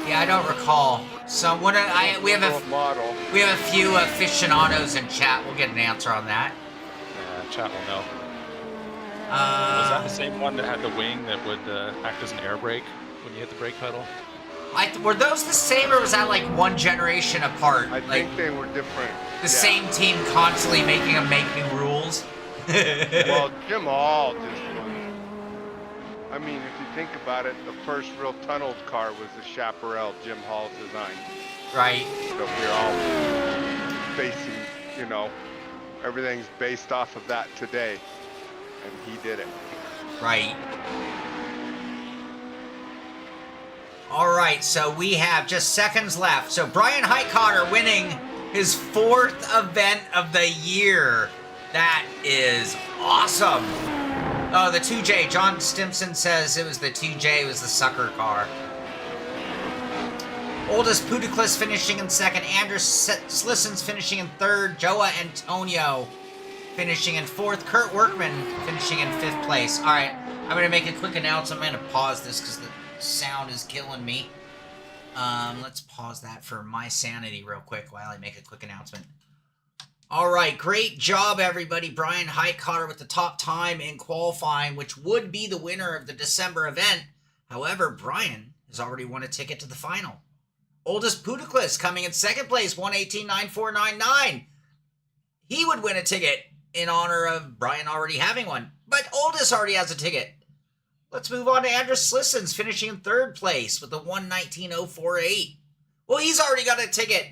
Yeah, I don't recall. So what? We have a few aficionados in chat. We'll get an answer on that. Yeah, chat will know. Was that the same one that had the wing that would act as an air brake when you hit the brake pedal? Were those the same, or was that like one generation apart? I think they were different. The same team constantly making them make new rules. Well, Jim Hall just was. I mean, if you think about it, the first real tunneled car was the Chaparral Jim Hall's design. Right. So we're all basing, you know, everything's based off of that today. And he did it. Right. All right, so we have just seconds left. So Bryan Heitkotter winning his 4th event of the year. That is awesome. Oh, the 2J. John Stimson says it was the 2J. It was the sucker car. Uldis Puteklis finishing in 2nd. Adris Slissans finishing in 3rd. Joa Antonio finishing in 4th. Kurt Workman finishing in 5th place. All right, I'm going to make a quick announcement. I'm going to pause this because the sound is killing me. Let's pause that for my sanity real quick while I make a quick announcement. All right, great job, everybody. Bryan Heitkotter with the top time in qualifying, which would be the winner of the December event. However, Bryan has already won a ticket to the final. Uldis Puteklis coming in 2nd place, 118.9499. He would win a ticket in honor of Bryan already having one, but Uldis already has a ticket. Let's move on to Adris Slissans, finishing in 3rd place with a 119.048. Well, he's already got a ticket.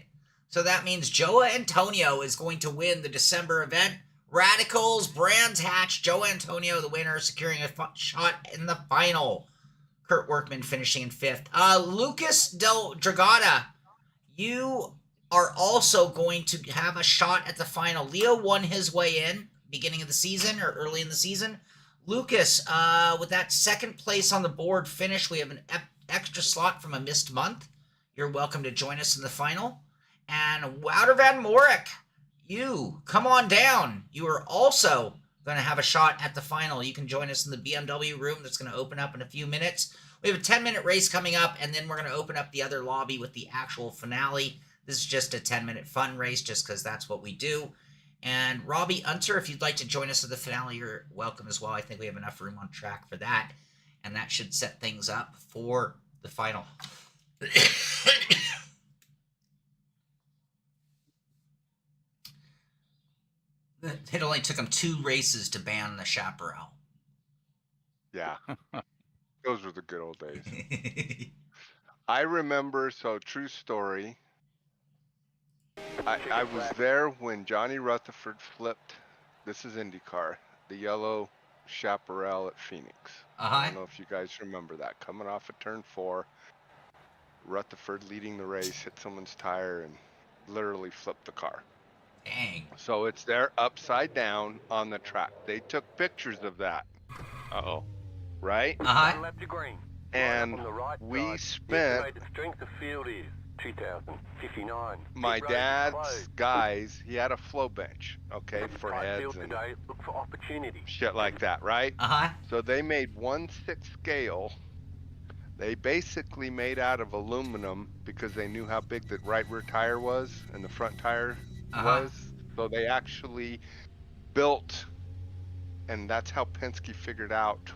So that means Joa Antonio is going to win the December event. Radicals, Brands Hatch, Joa Antonio, the winner, securing a shot in the final. Kurt Workman finishing in 5th. Lucas Dragotta, you are also going to have a shot at the final. Leo won his way in beginning of the season or early in the season. Lucas, with that 2nd place on the board finish, we have an extra slot from a missed month. You're welcome to join us in the final. And Wouter Van Morik, you come on down. You are also going to have a shot at the final. You can join us in the BMW room that's going to open up in a few minutes. We have a 10-minute race coming up, and then we're going to open up the other lobby with the actual finale. This is just a 10-minute fun race just because that's what we do. And Robbie Unter, if you'd like to join us at the finale, you're welcome as well. I think we have enough room on track for that. And that should set things up for the final. It only took them 2 races to ban the Chaparral. Yeah. Those were the good old days. I remember, so true story. I was there when Johnny Rutherford flipped, this is IndyCar, the yellow Chaparral at Phoenix. I don't know if you guys remember that. Coming off of turn 4, Rutherford leading the race, hit someone's tire and literally flipped the car. Dang. So it's there upside down on the track. They took pictures of that. Uh-oh. right? Uh-huh. Lap to green. And Right on the right we side. spent The estimated strength of field is 2,059. my Pit road is dad's closed. guys. He had a flow bench, okay, for heads Chatfield and today, look for opportunity. shit like that, right? Uh-huh. So they made 1/6 scale. They basically made out of aluminum because they knew how big the right rear tire was and the front tire was. So they actually built, and that's how Penske figured out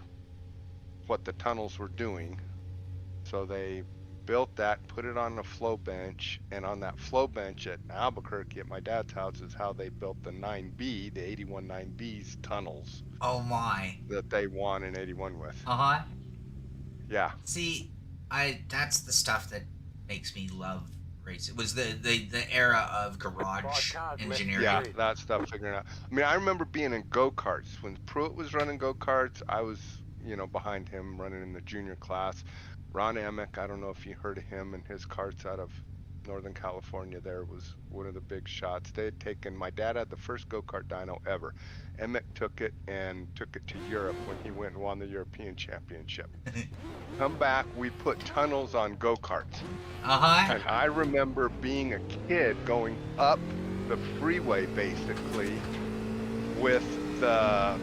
what the tunnels were doing. So they built that, put it on the flow bench, and on that flow bench at Albuquerque at my dad's house is how they built the 9B, the 81 9B's tunnels. Oh my. That they won in 81 with. Uh-huh. Yeah. See, that's the stuff that makes me love racing. It was the era of garage engineering. Yeah, that stuff figuring out. I mean, I remember being in go-karts. When Pruitt was running go-karts, I was, behind him running in the junior class. Ron Emick, I don't know if you heard of him and his karts out of Northern California there was one of the big shots. They had taken, my dad had the first go-kart dyno ever. Emick took it to Europe when he went and won the European Championship. Come back, we put tunnels on go-karts. Uh-huh. And I remember being a kid going up the freeway basically with the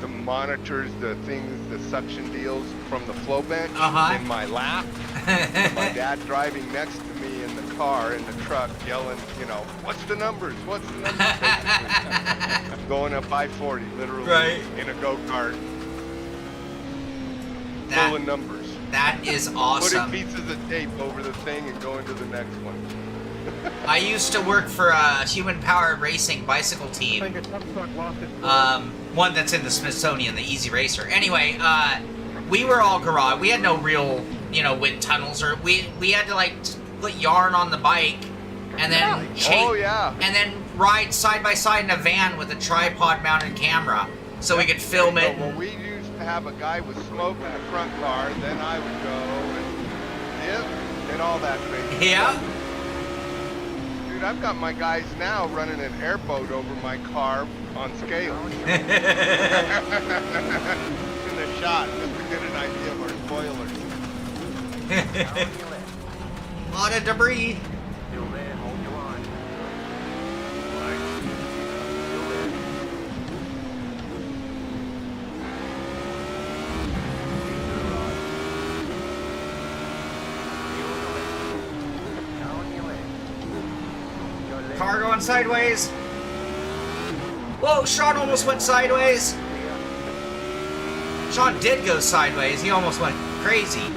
monitors, the things, the suction deals from the flow bench in my lap. My dad driving next to me in the car, in the truck, yelling, what's the numbers? What's the numbers? Going up I-40, literally, in a go-kart. Full of numbers. That is awesome. Putting pieces of tape over the thing and going to the next one. I used to work for a human-powered racing bicycle team. One that's in the Smithsonian, the Easy Racer. Anyway, we were all garage. We had no real, wind tunnels, or we had to put yarn on the bike and then and then ride side by side in a van with a tripod-mounted camera so we could film it. Well, we used to have a guy with smoke in the front car, and then I would go and all that thing. Yeah. Dude, I've got my guys now running an airboat over my car on scale. In the shot, just to get an idea of our spoilers. A lot of debris. Still there, hold your line. Car going sideways. Whoa, Shaun almost went sideways. Shaun did go sideways. He almost went crazy. Yeah,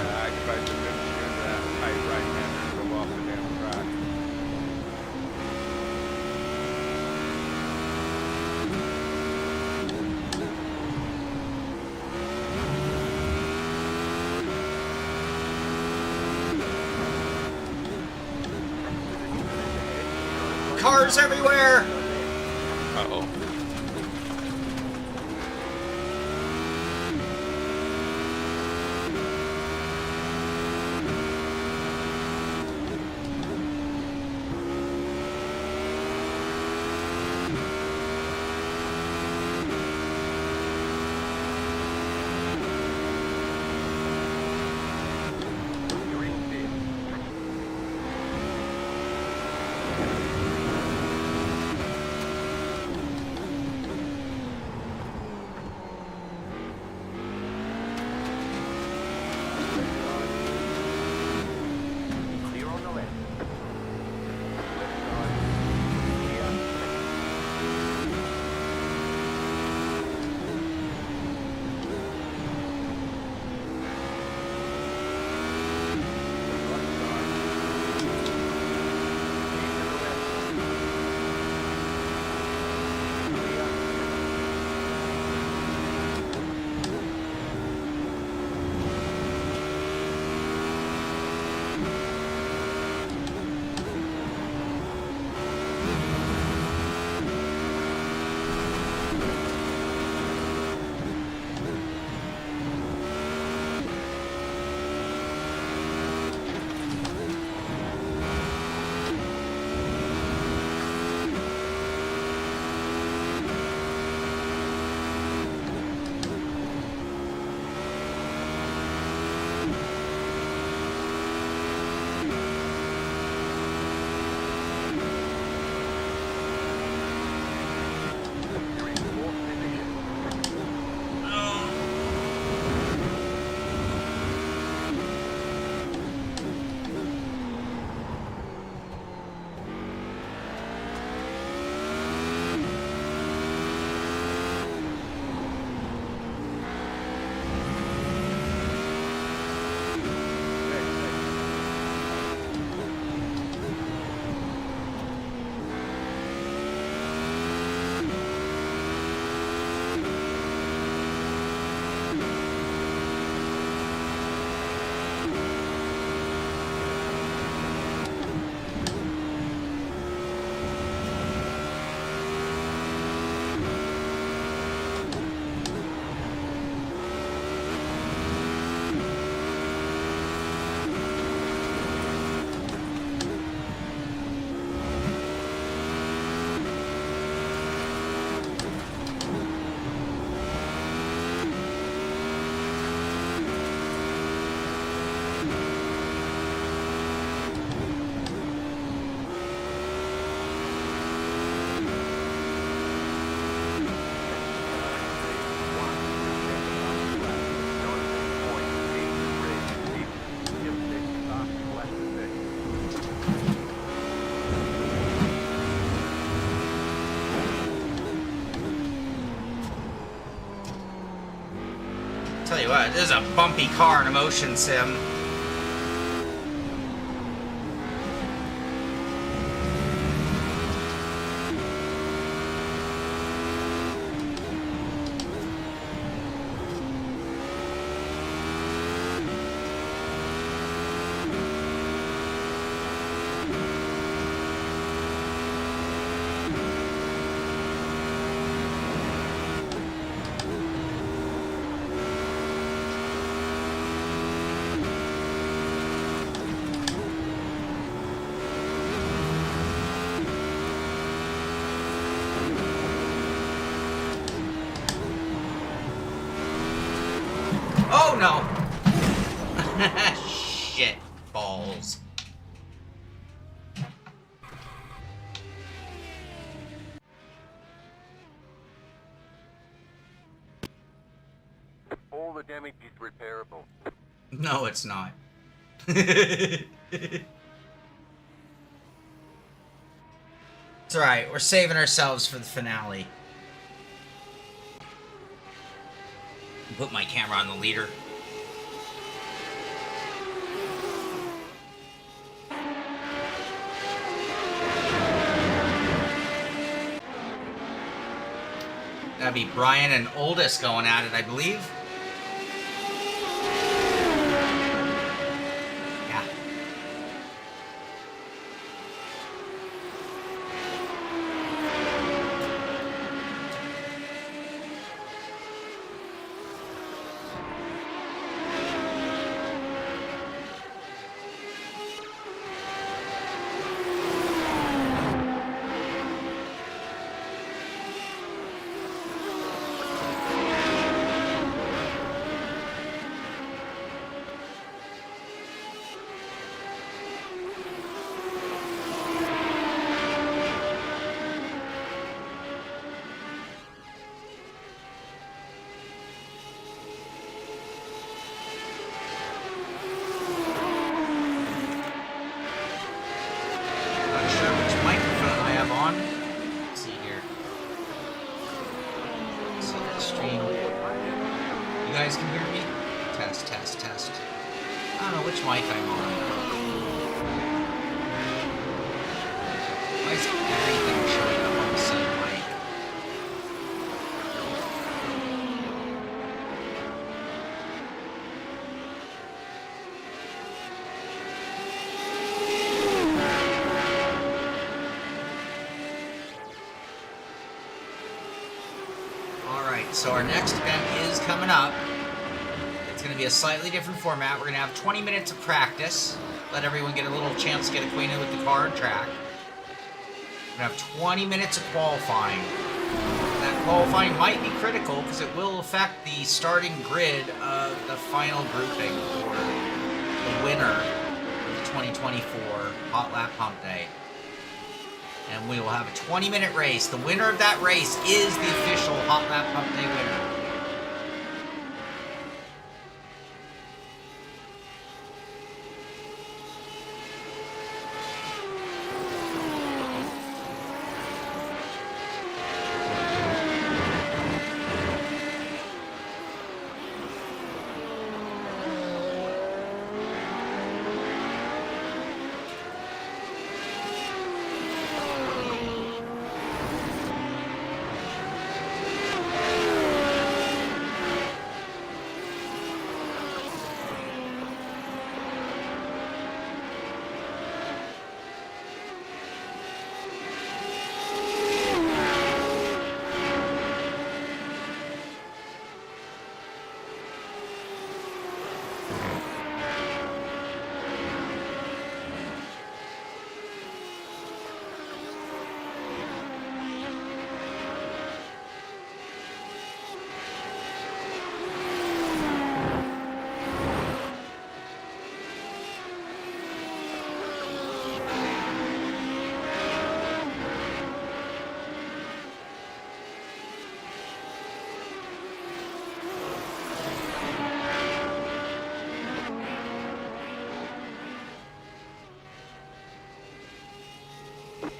I tried to finish in that tight right-hander and go off the damn track. Cars everywhere. Uh-oh. this is a bumpy car in a motion sim. Oh no! Shit balls. All the damage is repairable. No, it's not. It's alright, we're saving ourselves for the finale. Put my camera on the leader. That'd be Bryan and Uldis going at it, I believe. Yeah. So our next event is coming up. It's going to be a slightly different format. We're going to have 20 minutes of practice. Let everyone get a little chance to get acquainted with the car and track. We're going to have 20 minutes of qualifying. That qualifying might be critical because it will affect the starting grid of the final grouping for the winner of the 2024 Hotlap Humpday. And we will have a 20-minute race. The winner of that race is the official Hotlap Humpday winner.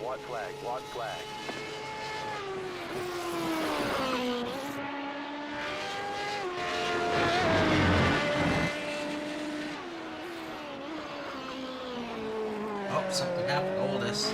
White flag, white flag. something happened to Uldis.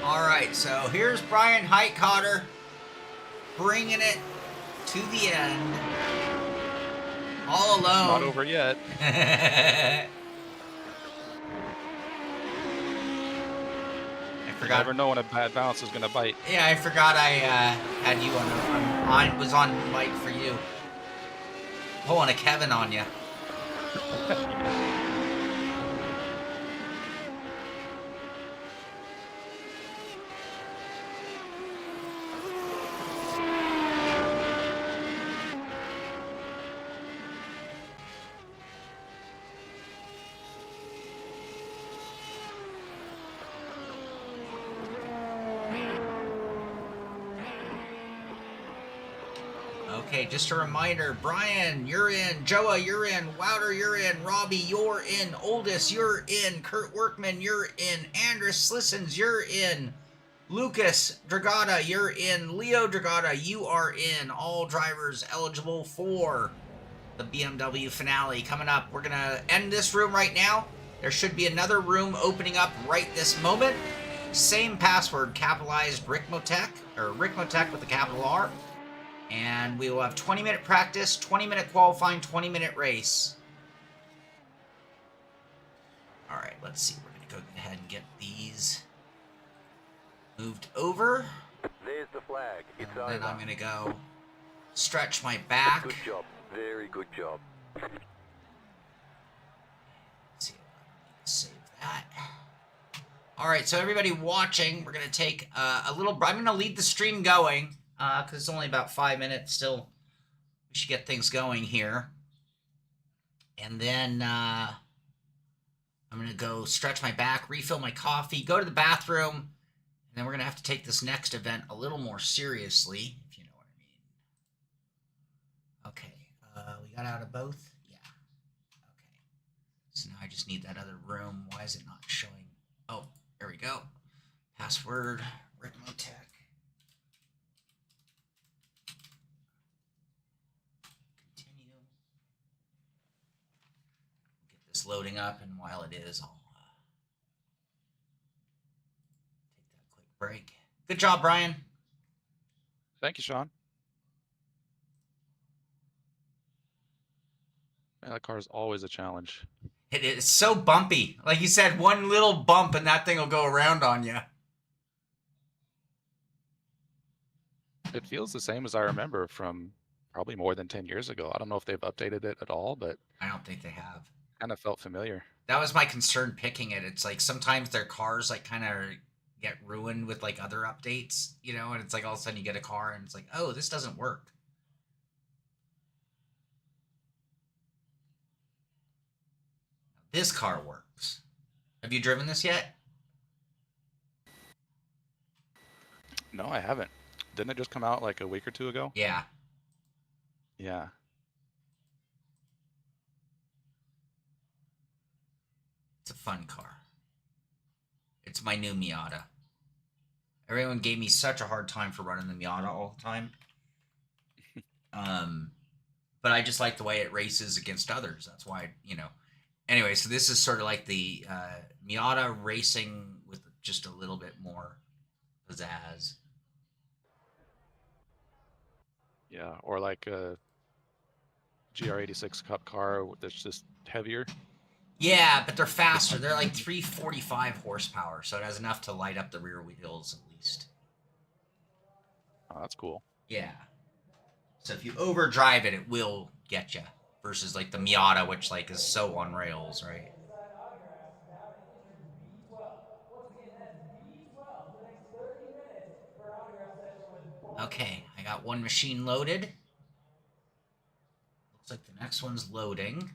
Alright, so here's Bryan Heitkotter bringing it to the end. All alone. Not over yet. I forgot. You never know when a bad bounce is going to bite. Yeah, I forgot I had you on. I was on mic for you. Pulling a Kevin on you. Okay, just a reminder, Brian, you're in. Joa, you're in. Wouter, you're in. Robbie, you're in. Uldis, you're in. Kurt Workman, you're in. Adris Slissans, you're in. Lucas Dragotta, you're in. Leo Dragotta, you are in. All drivers eligible for the BMW finale coming up. We're going to end this room right now. There should be another room opening up right this moment. Same password, capitalized Ricmotech, or Ricmotech with a capital R. And we will have 20-minute practice, 20-minute qualifying, 20-minute race. All right, let's see. We're going to go ahead and get these moved over. There's the flag. It's and over. then I'm going to go stretch my back. Good job. Very good job. Let's see if I can save that. All right, so everybody watching, we're going to take a little... I'm going to lead the stream going. Because it's only about 5 minutes still. We should get things going here. And then I'm going to go stretch my back, refill my coffee, go to the bathroom, and then we're going to have to take this next event a little more seriously, if you know what I mean. Okay, we got out of both? Yeah. Okay. So now I just need that other room. Why is it not showing? Oh, there we go. Password, Ricmotech. Loading up, and while it is, I'll take that quick break. Good job, Brian. Thank you, Shaun. Man, that car is always a challenge. It is so bumpy. Like you said, one little bump and that thing will go around on you. It feels the same as I remember from probably more than 10 years ago. I don't know if they've updated it at all, but I don't think they have. Kind of felt familiar. That was my concern picking it. It's like sometimes their cars like kind of get ruined with like other updates, you know, and it's like all of a sudden you get a car and it's like, oh, this doesn't work. This car works. Have you driven this yet? No, I haven't. Didn't it just come out like a week or two ago? Yeah. Yeah. It's a fun car. It's my new Miata. Everyone gave me such a hard time for running the Miata all the time. But I just like the way it races against others. That's why, you know. Anyway, so this is sort of like the Miata racing with just a little bit more pizzazz. Yeah, or like a GR86 Cup car that's just heavier. Yeah, but they're faster. They're like 345 horsepower, so it has enough to light up the rear wheels at least. Oh, that's cool. Yeah. So if you overdrive it, it will get you. Versus like the Miata, which like is so on rails, right? Okay, I got one machine loaded. Looks like the next one's loading. I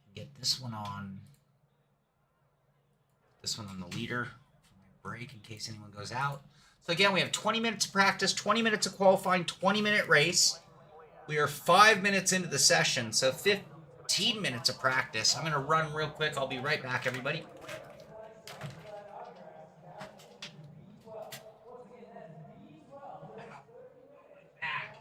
can get this one on. This one on the leader for my brake in case anyone goes out. So again, we have 20 minutes of practice, 20 minutes of qualifying, 20-minute race. We are 5 minutes into the session, so 15 minutes of practice. I'm going to run real quick. I'll be right back, everybody. Back.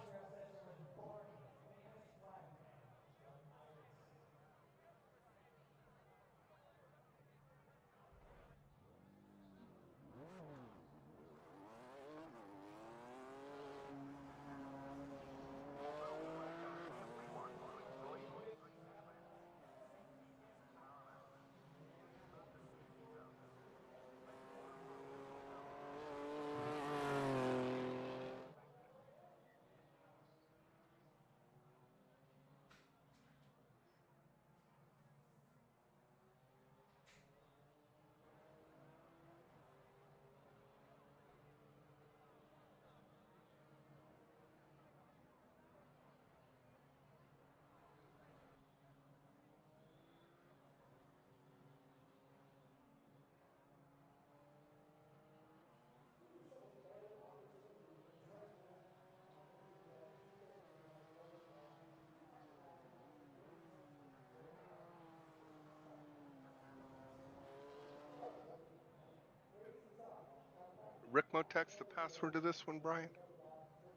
Ricmotech's the password to this one, Brian?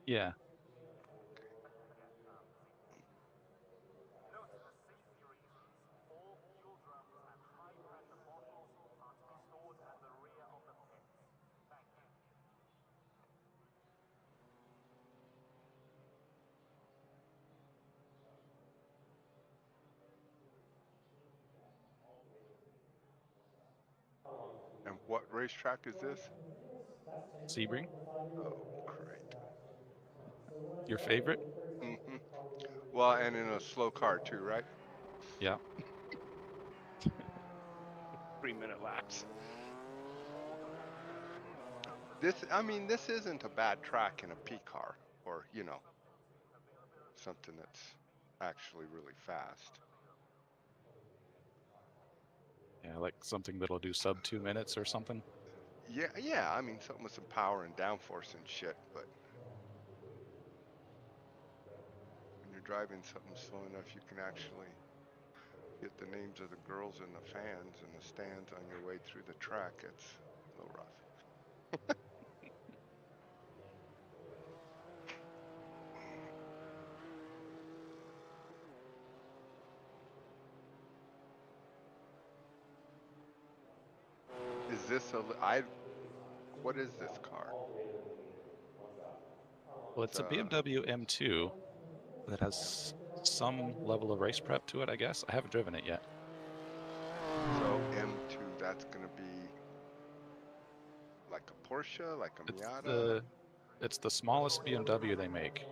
Yeah. And what racetrack is this? Sebring, Oh, great. your favorite? Mm-hmm. Well, and in a slow car too, right? Yeah. 3-minute laps. This isn't a bad track in a P car, or, you know, something that's actually really fast. Yeah, like something that'll do sub 2 minutes or something. Yeah, I mean, something with some power and downforce and shit, but when you're driving something slow enough, you can actually get the names of the girls and the fans and the stands on your way through the track. It's a little rough. Is this what is this car? Well, it's a BMW M2 that has some level of race prep to it, I guess. I haven't driven it yet. So M2, that's gonna be like a Porsche, like a Miata? It's the smallest BMW they make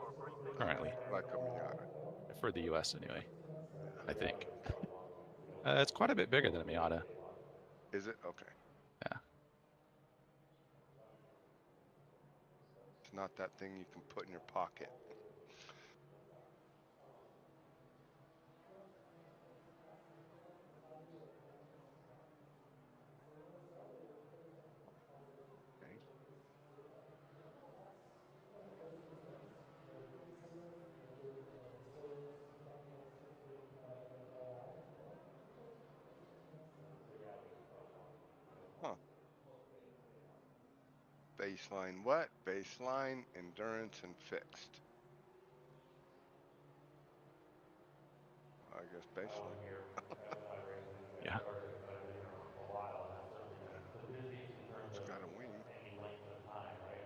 currently, Like a Miata. for the US anyway, I think. It's quite a bit bigger than a Miata. Is it? Okay. Yeah. It's not that thing you can put in your pocket. Okay. Huh. Baseline what? Baseline, endurance, and fixed. I guess baseline. Yeah. It's got a wing. Okay.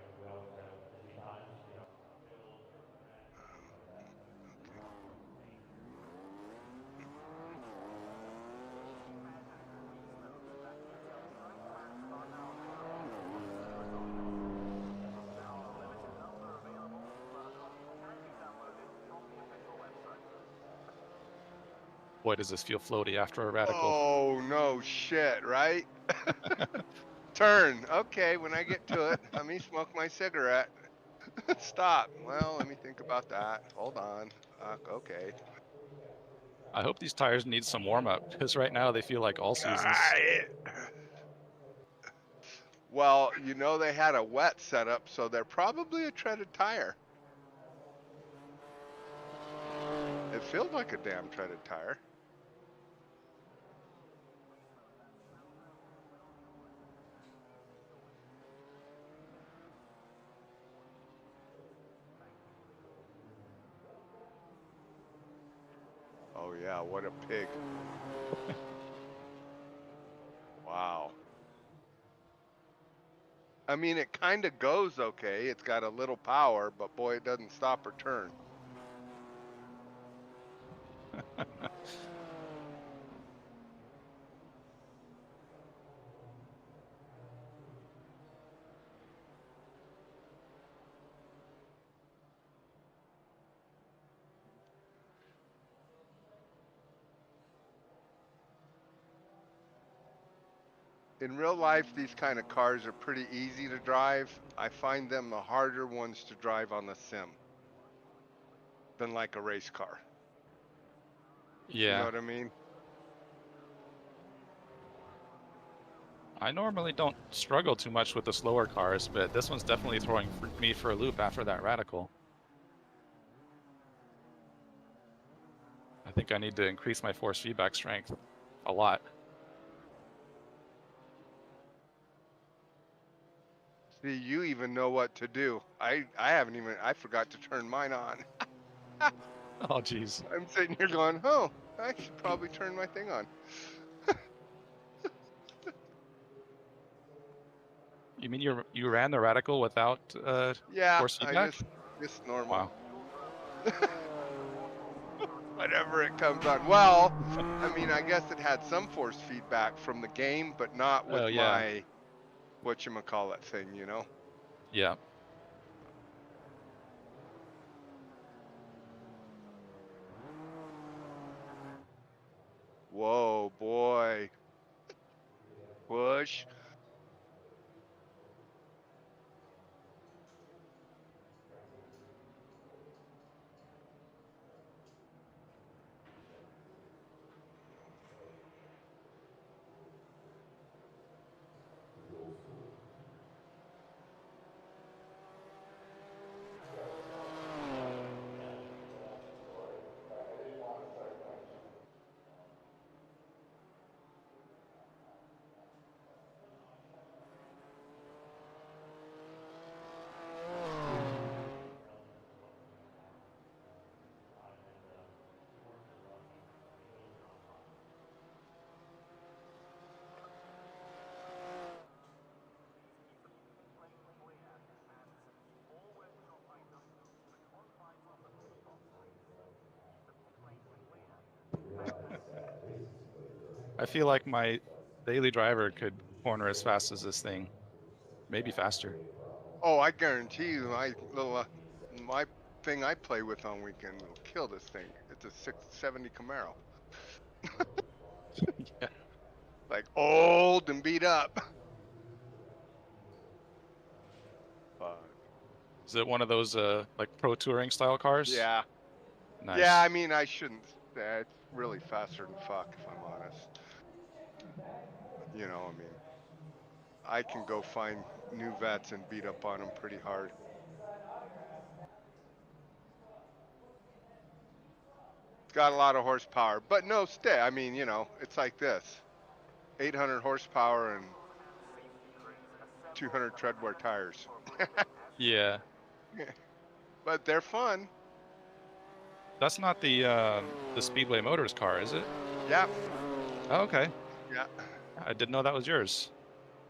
Boy, does this feel floaty after a radical. Oh, no shit, right? Turn. Okay, when I get to it, let me smoke my cigarette. Stop. Well, let me think about that. Hold on. Okay. I hope these tires need some warm up because right now they feel like all seasons. Well, you know they had a wet setup, so they're probably a treaded tire. It feels like a damn treaded tire. Oh yeah, what a pig. Wow. I mean, it kind of goes okay. It's got a little power, but boy, it doesn't stop or turn. In real life, these kind of cars are pretty easy to drive. I find them the harder ones to drive on the sim than like a race car. Yeah. You know what I mean? I normally don't struggle too much with the slower cars, but this one's definitely throwing me for a loop after that radical. I think I need to increase my force feedback strength a lot. See, you even know what to do. I haven't even, I forgot to turn mine on. Oh, jeez. I'm sitting here going, oh, I should probably turn my thing on. You mean you ran the radical without Yeah, force I feedback? just normal. Wow. Whatever it comes on. Well, I mean, I guess it had some force feedback from the game, but not with Oh, yeah. my whatchamacallit thing, you know? Yeah. Whoa, boy. Push. I feel like my daily driver could corner as fast as this thing. Maybe faster. Oh, I guarantee you, my little, my thing I play with on weekend will kill this thing. It's a 670 Camaro. Yeah. Like old and beat up. Is it one of those like pro touring style cars? Yeah. Nice. Yeah, I mean, I shouldn't. It's really faster than fuck, if I'm honest. You know, I mean, I can go find new vets and beat up on them pretty hard. It's got a lot of horsepower, but no stay. I mean, you know, it's like this. 800 horsepower and 200 treadwear tires. Yeah. But they're fun. That's not the Speedway Motors car, is it? Yeah. Oh, okay. Yeah. I didn't know that was yours.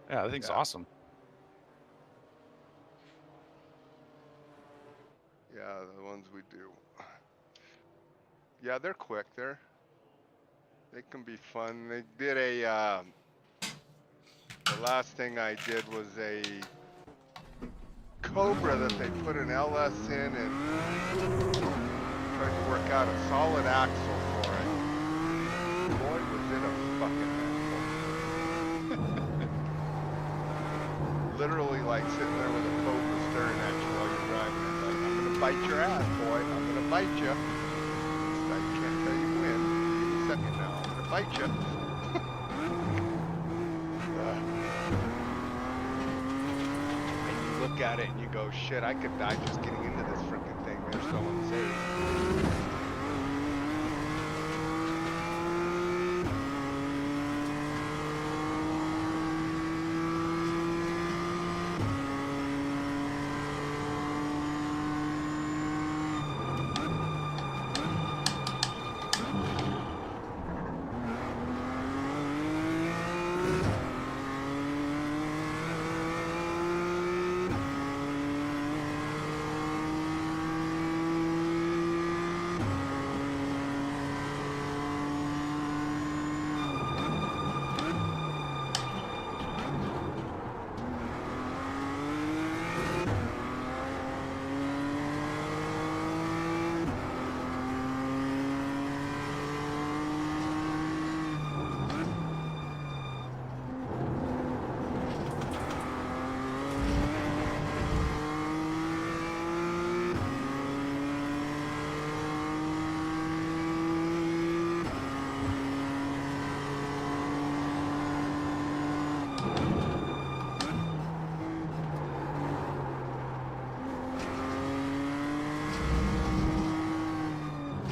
Yeah, that thing's awesome. Yeah, the ones we do. Yeah, they're quick. They can be fun. They did a, the last thing I did was a Cobra that they put an LS in and tried to work out a solid axle for it. Boy, was it a fucking handful. Literally like sitting there with a Cobra staring at you while you're driving it. Like, I'm gonna bite your ass, boy. I'm gonna bite you. I can't tell you when. Give me a second now. I'm gonna bite you. And you look at it and you go, shit, I could die just getting into this freaking thing. They're so unsafe.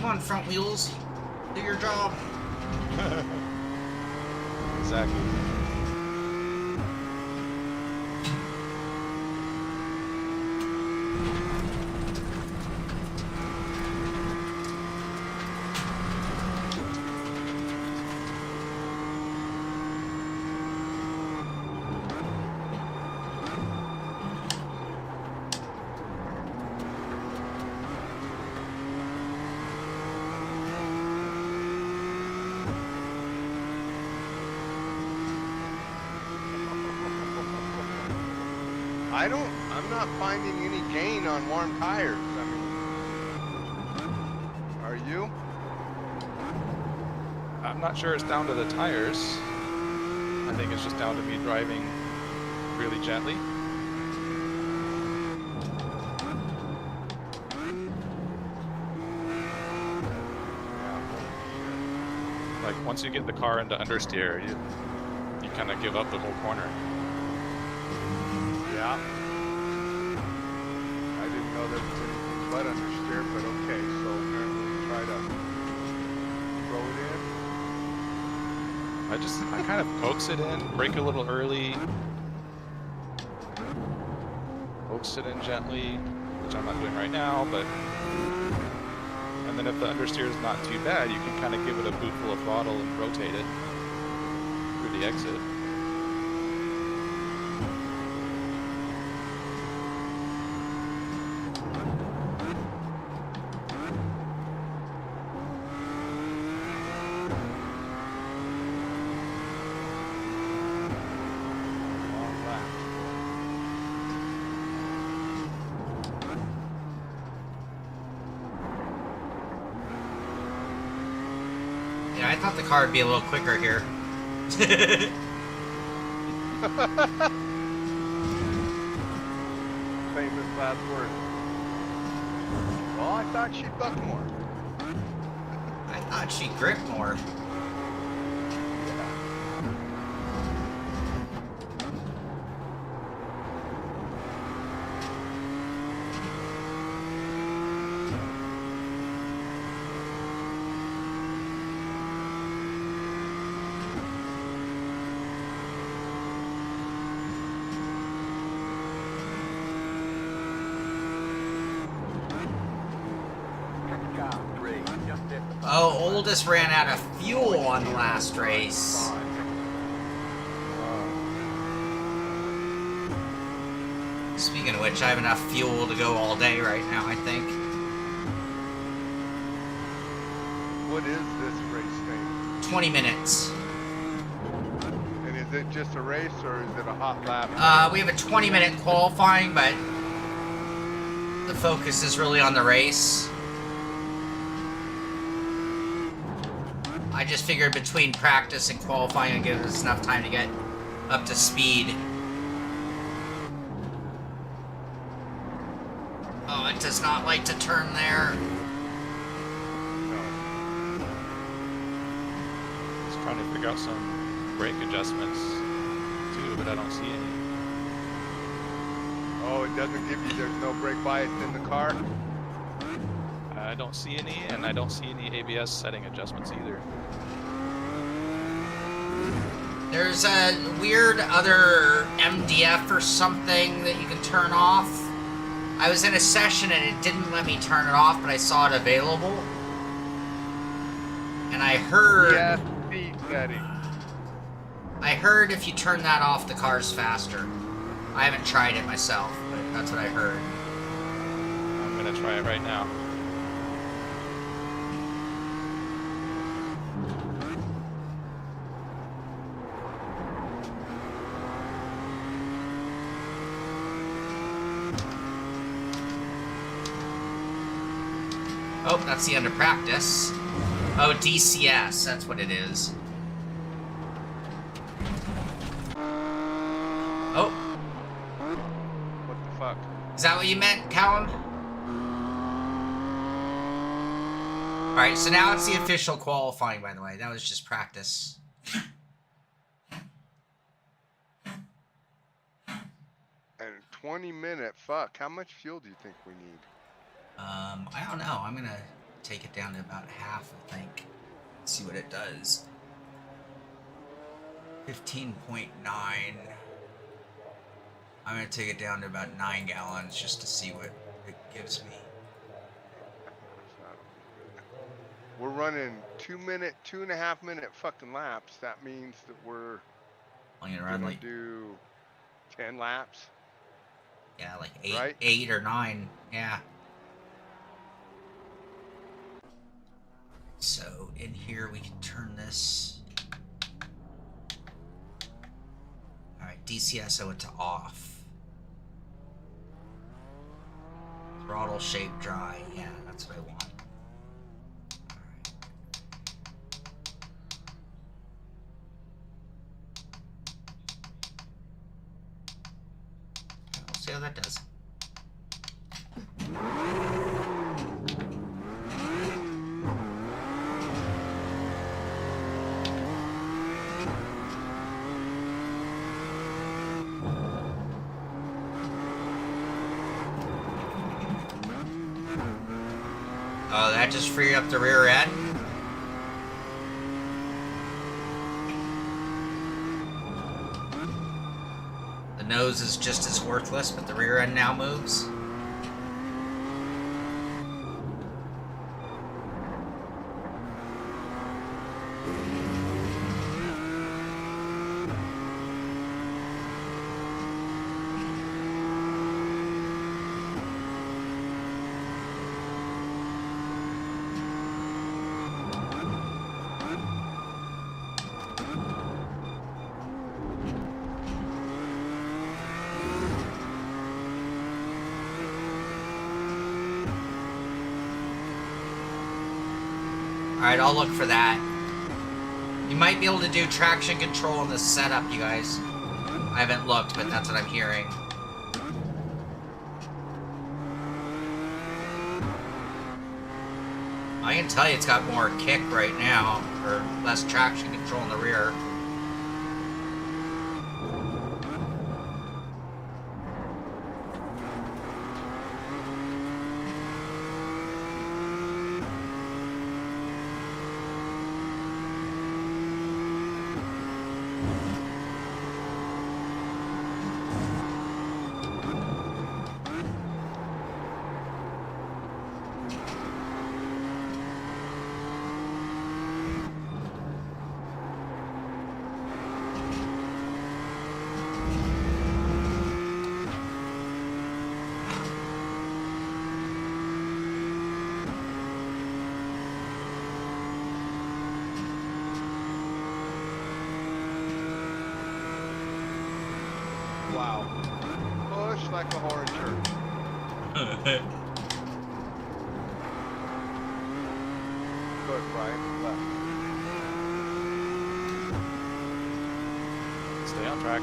Come on, front wheels. Do your job. Exactly. I'm not finding any gain on warm tires. I mean, are you? I'm not sure it's down to the tires. I think it's just down to me driving really gently. Like once you get the car into understeer, you kind of give up the whole corner. Yeah. I didn't know there was anything but understeer, but okay, so apparently try to throw it in. I kind of coax it in, brake a little early, coax it in gently, which I'm not doing right now, but, and then if the understeer is not too bad, you can kind of give it a boot full of throttle and rotate it through the exit. Yeah, I thought the car would be a little quicker here. Famous last word. Well, I thought she'd buck more. I thought she'd grip more. Oh, Uldis ran out of fuel on the last race. Speaking of which, I have enough fuel to go all day right now, I think. What is this race thing? 20 minutes. And is it just a race or is it a hot lap? We have a 20-minute qualifying, but the focus is really on the race. I just figured between practice and qualifying, it'd give us enough time to get up to speed. Oh, it does not like to turn there. No. Just trying to figure out some brake adjustments too, but I don't see any. Oh, it doesn't give you, there's no brake bias in the car? I don't see any, and I don't see any ABS setting adjustments either. There's a weird other MDF or something that you can turn off. I was in a session and it didn't let me turn it off, but I saw it available. And I heard... Yes, speed setting. I heard if you turn that off, the car's faster. I haven't tried it myself, but that's what I heard. I'm gonna try it right now. Oh, that's the end of practice. Oh, DCS, that's what it is. Oh. What the fuck? Is that what you meant, Callum? Alright, so now it's the official qualifying, by the way. That was just practice. And 20-minute, fuck, how much fuel do you think we need? I don't know. I'm gonna take it down to about half, I think. Let's see what it does. 15.9. I'm going to take it down to about 9 gallons just to see what it gives me. We're running 2.5 minute fucking laps. That means that we're I'm gonna run like do 10 laps. Yeah, like 8 or 9. Yeah. So in here we can turn this. All right, DCS I went to off. Throttle shape dry. Yeah, that's what I want. See how that does. Oh, that just freed up the rear end? The nose is just as worthless, but the rear end now moves. Alright, I'll look for that. You might be able to do traction control in this setup, you guys. I haven't looked, but that's what I'm hearing. I can tell you it's got more kick right now, or less traction control in the rear. Wow. Push like a horn church. Good, Brian. Left. Stay on track.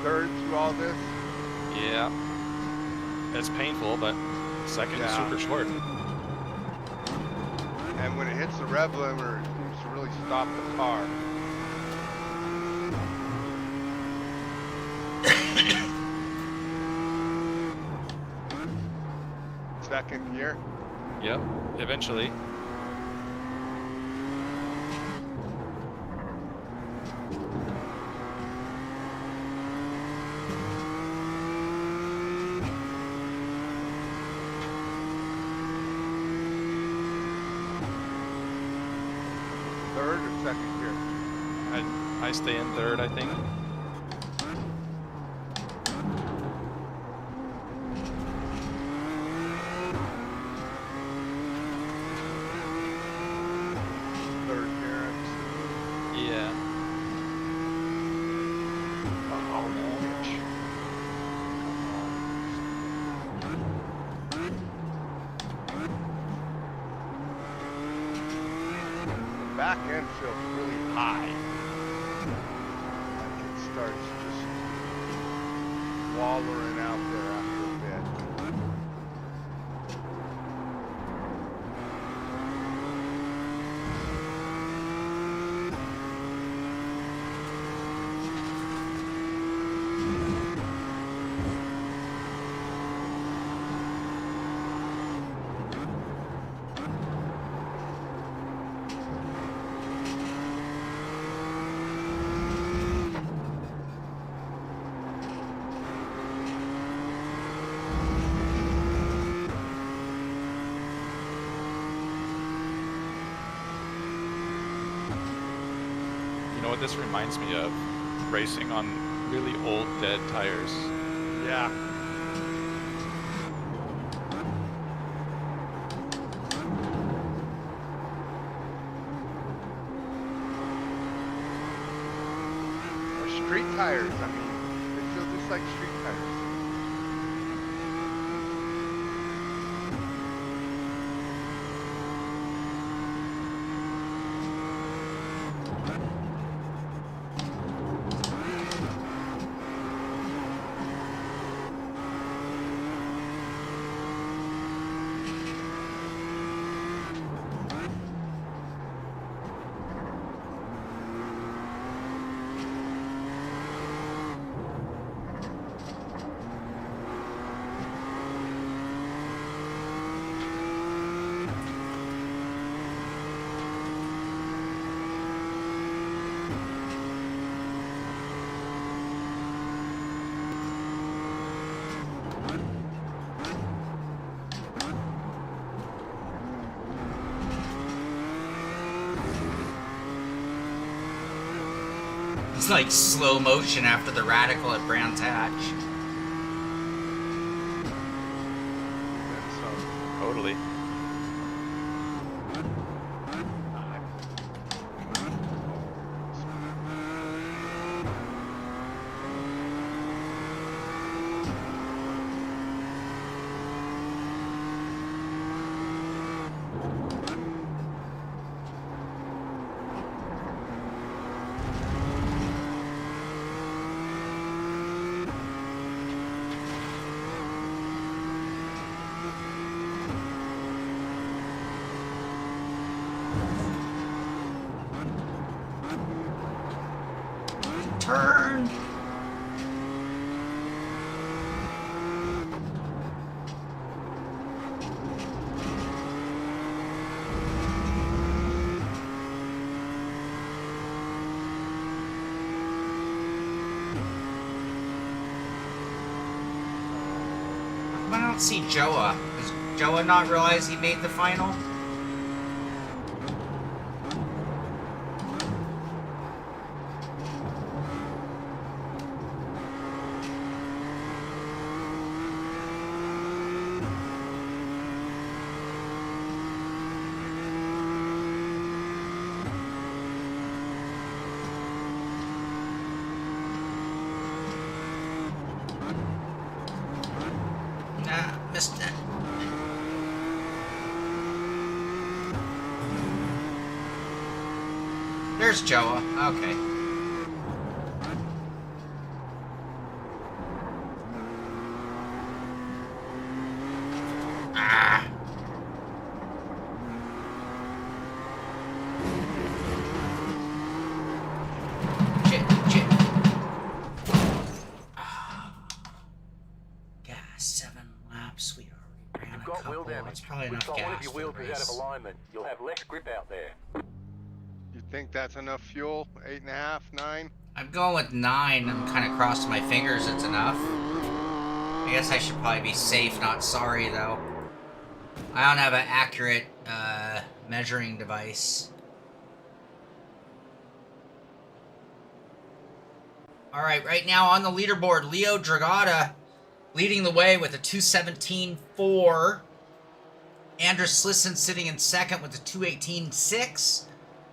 Third through all this? Yeah. It's painful, but second is super short. And when it hits the rev limiter, it seems to really stop the car. Second gear? Yep, eventually. Third or second gear? I stay in third, I think. Back end feels really high. Like it starts just wallowing out there after a bit. what this reminds me of? Racing on really old, dead tires. Yeah. Or street tires. I mean, they feel just like street tires. It's like slow motion after the radical at Brands Hatch. Totally. Turn! I don't see Joa. Does Joa not realize he made the final? Nah, missed it. There's Joa. Okay. Ah. Shit. Gas 7 laps. We already ran You've a got wheel couple. damage. That's probably We've enough got gas one of your for the wheels is out of race. alignment. You'll have less grip out there. You think that's enough fuel? 8.5, 9? I'm going with 9. I'm kind of crossing my fingers it's enough. I guess I should probably be safe, not sorry, though. I don't have an accurate measuring device. Alright, right now on the leaderboard, Leo Dragotta leading the way with a 2:17.4. Adris Slissans sitting in second with a 2:18.6.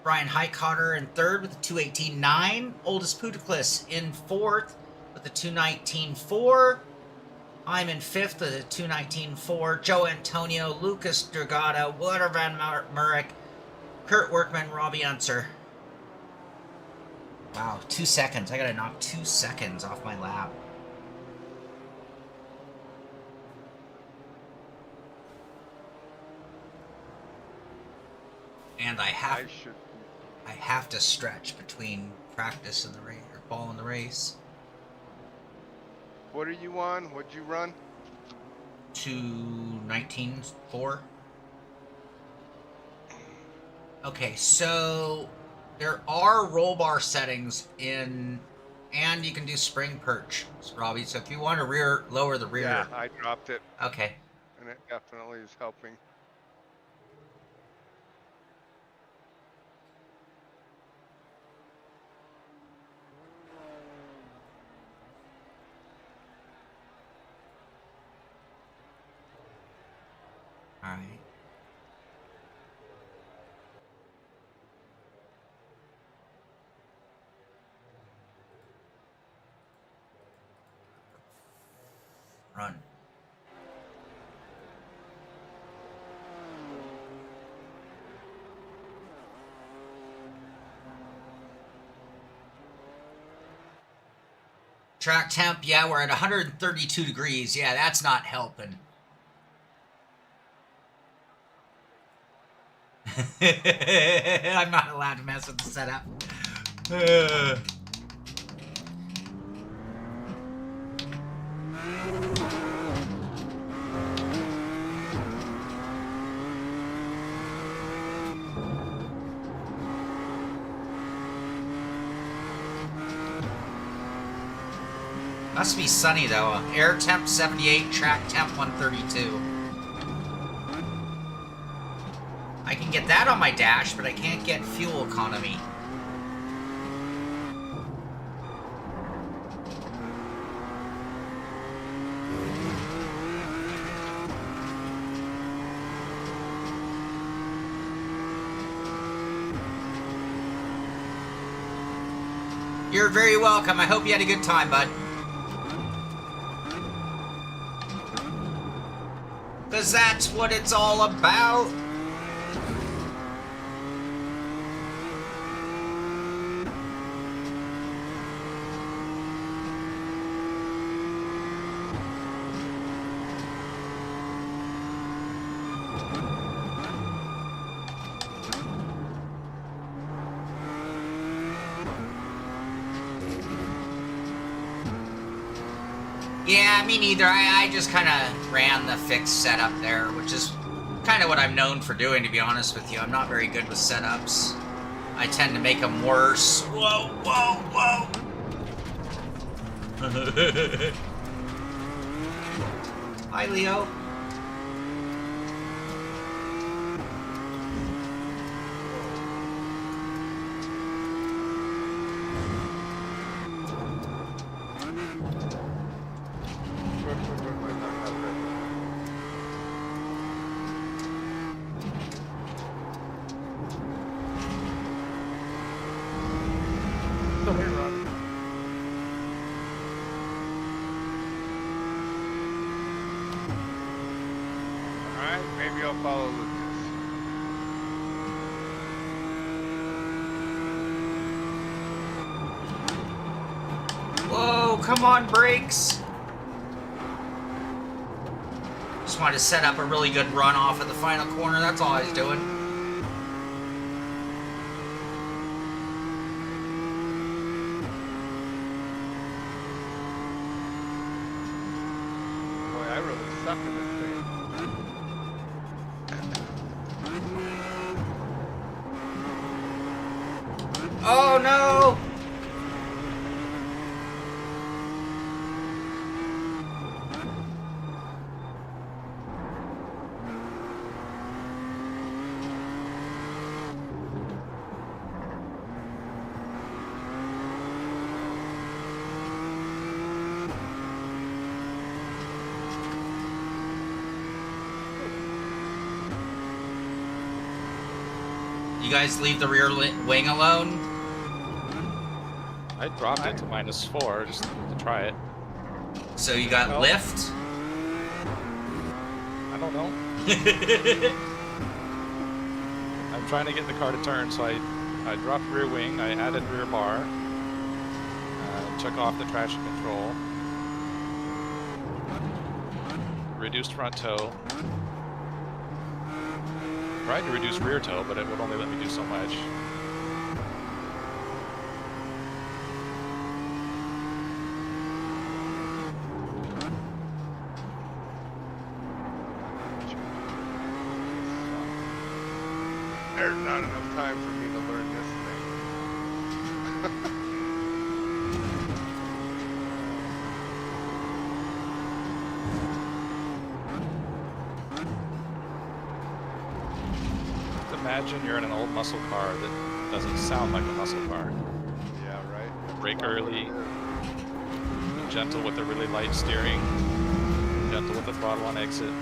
Bryan Heitkotter in third with a 2:18.9. Uldis Puteklis in fourth with a 2:19.4. I'm in fifth with a 2:19.4. Joe Antonio, Lucas Dragotta, Wouter van Murek, Kurt Workman, Robbie Unser. Wow, 2 seconds. I gotta knock 2 seconds off my lap. And I have to stretch between practice and the race, or ball and the race. What are you on? What'd you run? 2:19.4. Okay, so there are roll bar settings in, and you can do spring perch, Robbie. So if you want to lower the rear. Yeah, I dropped it, Okay. and it definitely is helping. right. Run. Track temp, yeah, we're at 132 degrees. Yeah, that's not helping. I'm not allowed to mess with the setup. Must be sunny though. Air temp 78, track temp 132. I can get that on my dash, but I can't get fuel economy. You're very welcome. I hope you had a good time, bud. 'Cause that's what it's all about. Yeah, me neither. I just kind of ran the fixed setup there, which is kind of what I'm known for doing, to be honest with you. I'm not very good with setups. I tend to make them worse. Whoa, whoa, whoa! Hi, Leo. Come on, brakes. Just wanted to set up a really good run off at the final corner. That's all I was doing. Boy, I really suck at this thing. Oh no! You guys leave the rear wing alone? I dropped it to -4 just to try it. So you got lift? I don't know. I'm trying to get the car to turn, so I dropped rear wing, I added rear bar, took off the traction control, reduced front toe, tried to reduce rear toe, but it would only let me do so much. There's not enough time for me to learn this thing. Imagine you're in an old muscle car that doesn't sound like a muscle car. Yeah, right. Brake early, gentle with the really light steering, gentle with the throttle on exit.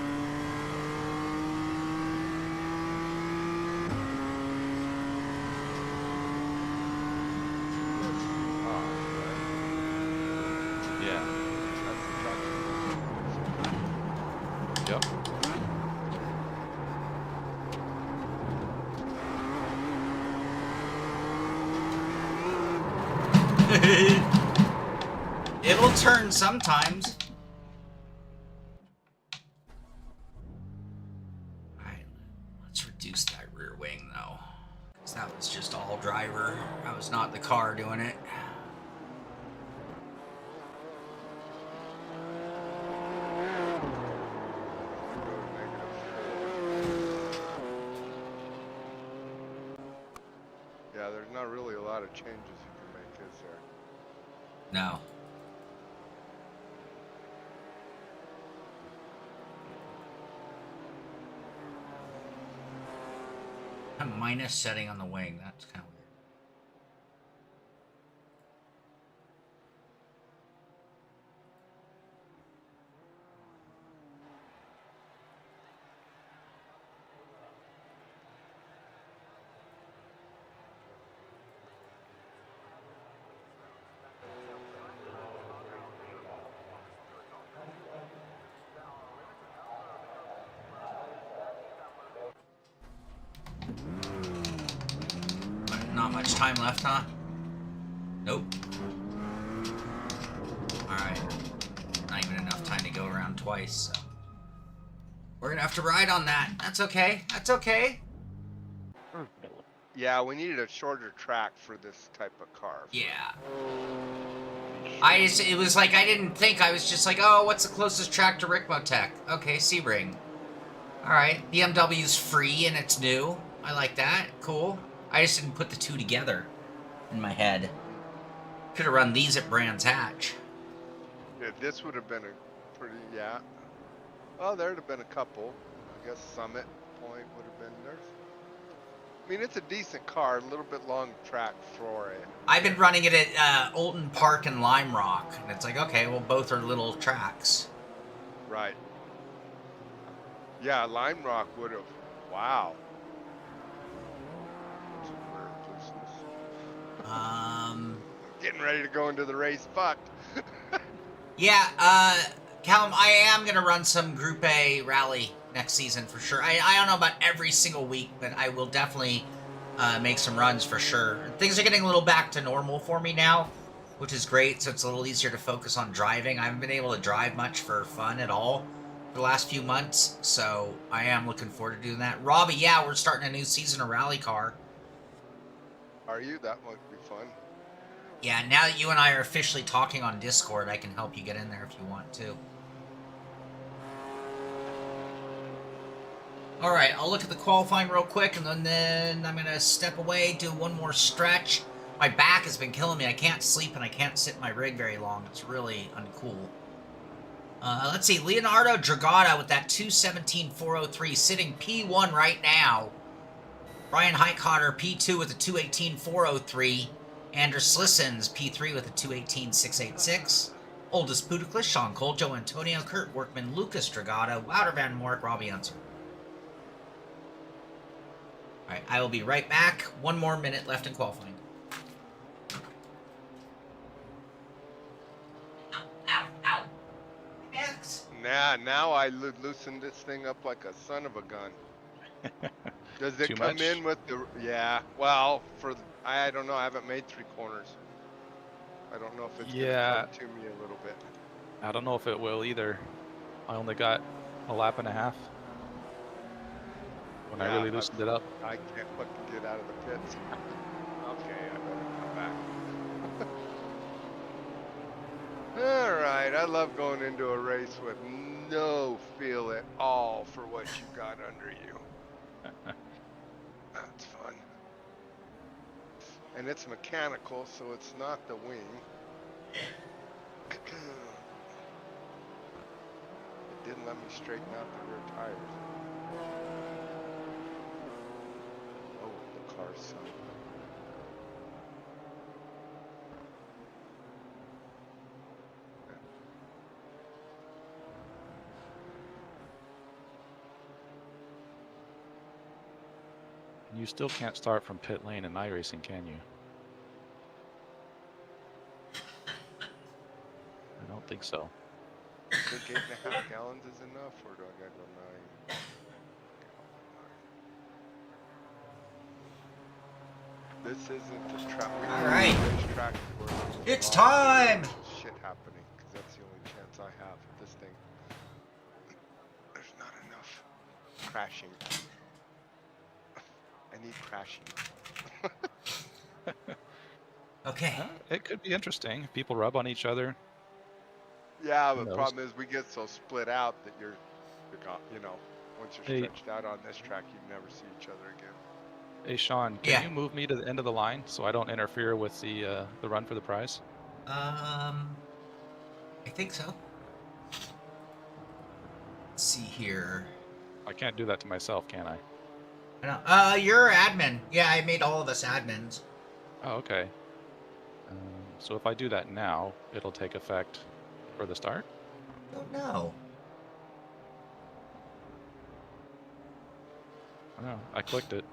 Yep. It'll turn sometimes. Alright, let's reduce that rear wing though. Because that was just all driver. That was not the car doing it. Yeah, there's not really a lot of changes you can make, is there? No. A minus setting on the wing. That's kind of weird. Not much time left, huh? Nope. Alright. Not even enough time to go around twice, so. We're gonna have to ride on that. That's okay. That's okay. Yeah, we needed a shorter track for this type of car. Yeah. It was like, I didn't think, I was just like, oh, what's the closest track to Ricmotech? Okay, Sebring. Alright, BMW's free and it's new. I like that. Cool. I just didn't put the two together in my head. Could have run these at Brands Hatch. Yeah, this would have been a pretty, yeah. Well, there'd have been a couple. I guess Summit Point would have been there. I mean, it's a decent car, a little bit long track for it. I've been running it at Olton Park and Lime Rock, and it's like, okay, well, both are little tracks. Right. Yeah, Lime Rock would have, wow. Getting ready to go into the race, fucked. Yeah, Callum, I am going to run some Group A rally next season for sure. I don't know about every single week, but I will definitely make some runs for sure. Things are getting a little back to normal for me now, which is great, so it's a little easier to focus on driving. I haven't been able to drive much for fun at all for the last few months, so I am looking forward to doing that. Robbie, yeah, we're starting a new season of Rally Car. Are you? That might be fun. Yeah, now that you and I are officially talking on Discord, I can help you get in there if you want to. Alright, I'll look at the qualifying real quick, and then I'm going to step away, do one more stretch. My back has been killing me. I can't sleep, and I can't sit in my rig very long. It's really uncool. Let's see, Leonardo Dragotta with that 217.403, sitting P1 right now. Bryan Heitkotter, P2 with a 218.403. Adris Slissans, P3 with a 218.686. Uldis Puteklis, Shaun Cole, Joe Antonio, Kurt Workman, Lucas Dragotta, Wouter Van Morik, Robbie Unser. Alright, I will be right back. One more minute left in qualifying. Ow, ow, ow. Max. Nah, now I loosened this thing up like a son of a gun. Does it come in with the, yeah, well, I don't know, I haven't made 3 corners. I don't know if it's gonna come to me a little bit. I don't know if it will either. I only got a lap and a half when I really loosened it up. I can't fucking get out of the pits. Okay, I better come back. Alright, I love going into a race with no feel at all for what you got under you. That's fun. And it's mechanical, so it's not the wing. It didn't let me straighten out the rear tires. Oh, the car's sunk. You still can't start from pit lane in iRacing, can you? I don't think so. I think 8.5 gallons is enough, or do I gotta go 9? This isn't a track. All right. Track where It's time. Shit happening, because that's the only chance I have with this thing. There's not enough crashing. I need crashing. Okay. It could be interesting if people rub on each other. Yeah, Who but the knows? problem is we get so split out that you're gone. You know, once you're Hey. stretched out on this track, you never see each other again. Hey, Sean, can Yeah. you move me to the end of the line so I don't interfere with the run for the prize? I think so. Let's see here. I can't do that to myself, can I? I know. You're admin. Yeah, I made all of us admins. Oh, okay. So if I do that now, it'll take effect for the start? Don't know. I know. I clicked it.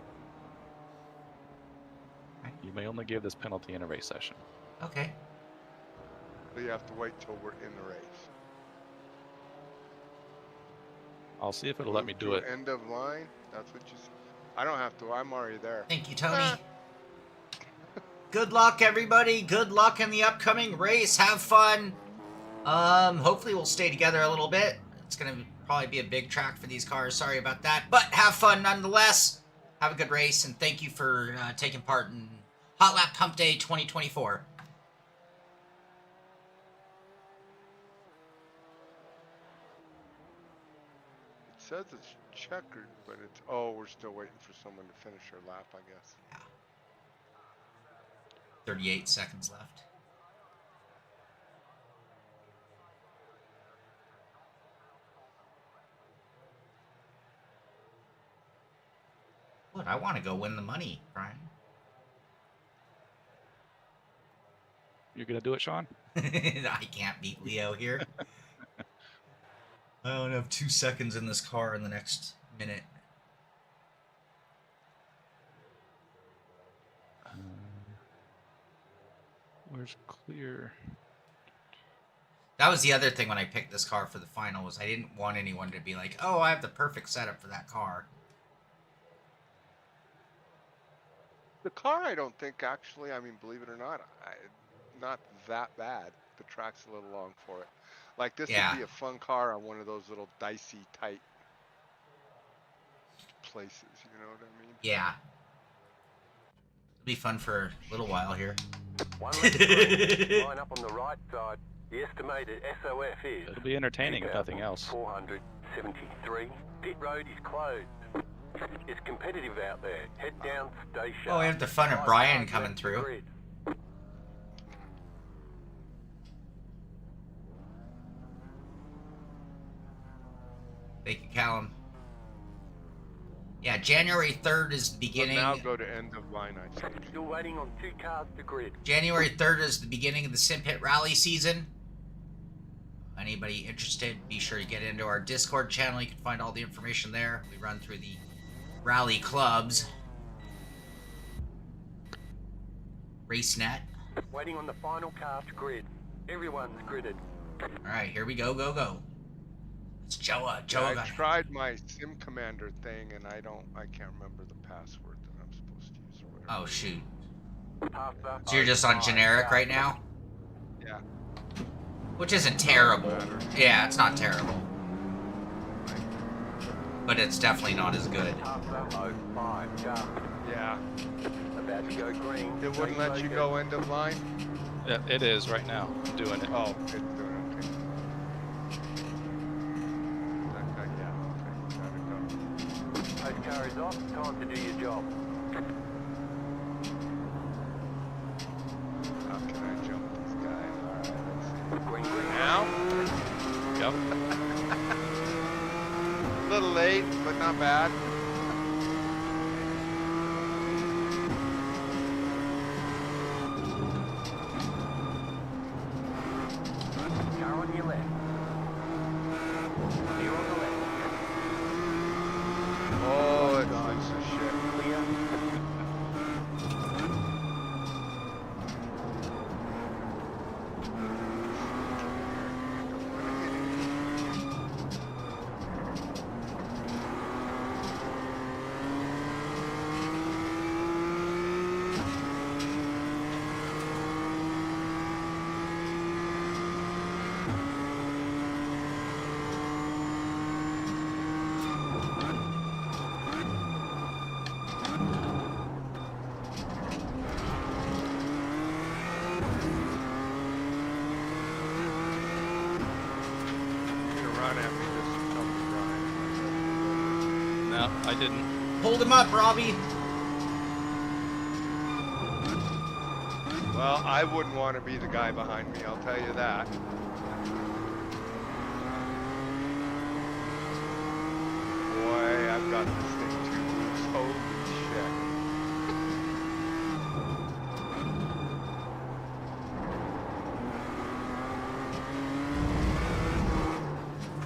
You may only give this penalty in a race session. Okay. So you have to wait till we're in the race. I'll see if it'll let me Move do to it. End of line. That's what you said. I don't have to. I'm already there. Thank you, Tony. Good luck, everybody. Good luck in the upcoming race. Have fun. Hopefully we'll stay together a little bit. It's gonna probably be a big track for these cars. Sorry about that, but have fun nonetheless. Have a good race, and thank you for taking part in Hotlap Humpday 2024. It says it's checkered, but it's... Oh, we're still waiting for someone to finish their lap, I guess. Yeah. 38 seconds left. What? I want to go win the money, Brian. You're going to do it, Sean? I can't beat Leo here. I only have 2 seconds in this car in the next minute. Where's clear? That was the other thing when I picked this car for the final, was I didn't want anyone to be like, oh, I have the perfect setup for that car. The car, I don't think, actually, I mean, believe it or not, not that bad. The track's a little long for it. Like, this Yeah. would be a fun car on one of those little dicey, tight places, you know what I mean? Yeah. It'll be fun for a little while here. One left to line up on the right side. The estimated SOF is It'll be entertaining if nothing else. 473. Pit road is closed. It's competitive out there. Head down, stay sharp. Oh, we have the fun of Brian coming through. Thank you, Callum. Yeah, January 3rd is the beginning. But now go to end of line, I think. Still waiting on 2 cars to grid. January 3rd is the beginning of the Sim Pit Rally season. Anybody interested, be sure to get into our Discord channel. You can find all the information there. We run through the rally clubs. RaceNet. Waiting on the final car to grid. Everyone's gridded. Alright, here we go, go, go. It's Joa. Yeah, Joa I got it. tried my Sim Commander thing, and I can't remember the password that I'm supposed to use or whatever. Oh, shoot. Pasta. So you're just on generic right now? Yeah. Which isn't terrible. Yeah, it's not terrible. But it's definitely not as good. Pasta 05 car. Yeah. About to go green. It wouldn't let you go end of line? Yeah, it is right now. I'm doing it. Oh, it's doing it, okay. Okay, yeah, okay, gotta go. Post car is off. Time to do your job. How can I jump this guy? Alright, let's see. Green, green. Now? Yep. A little late, but not bad. Car on your left. You're on the left. Oh, it's loose as shit. Clear. run at me, just tell me, Brian. No, I didn't. Hold him up, Robbie. Well, I wouldn't want to be the guy behind me, I'll tell you that. Boy, I've got this thing too loose. Holy shit.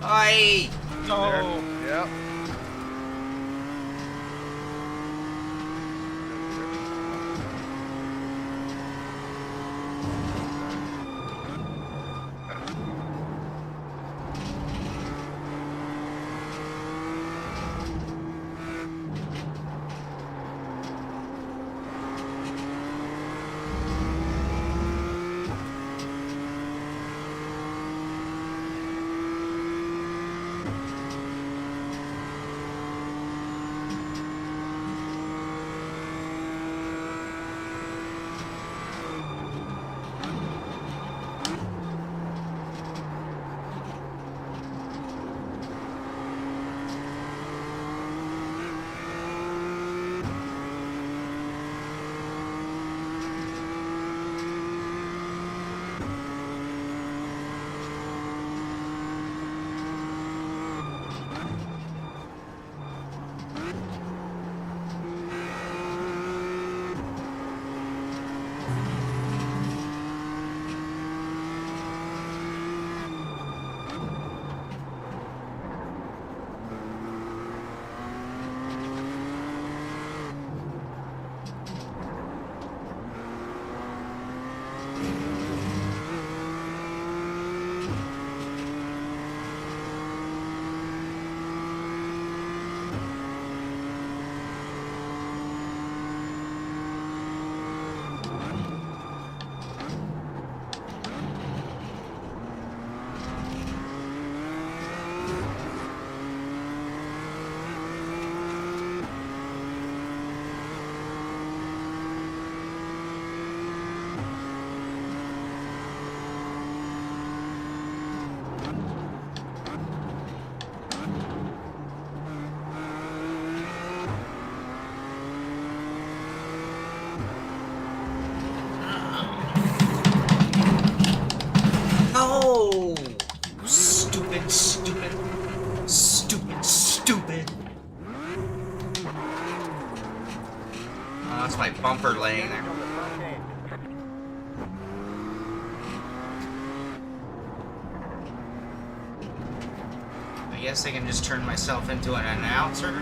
Aye. No. There. Yep. No! Stupid, stupid, stupid, stupid. Oh, that's my bumper laying there. On the front end. I guess I can just turn myself into an announcer.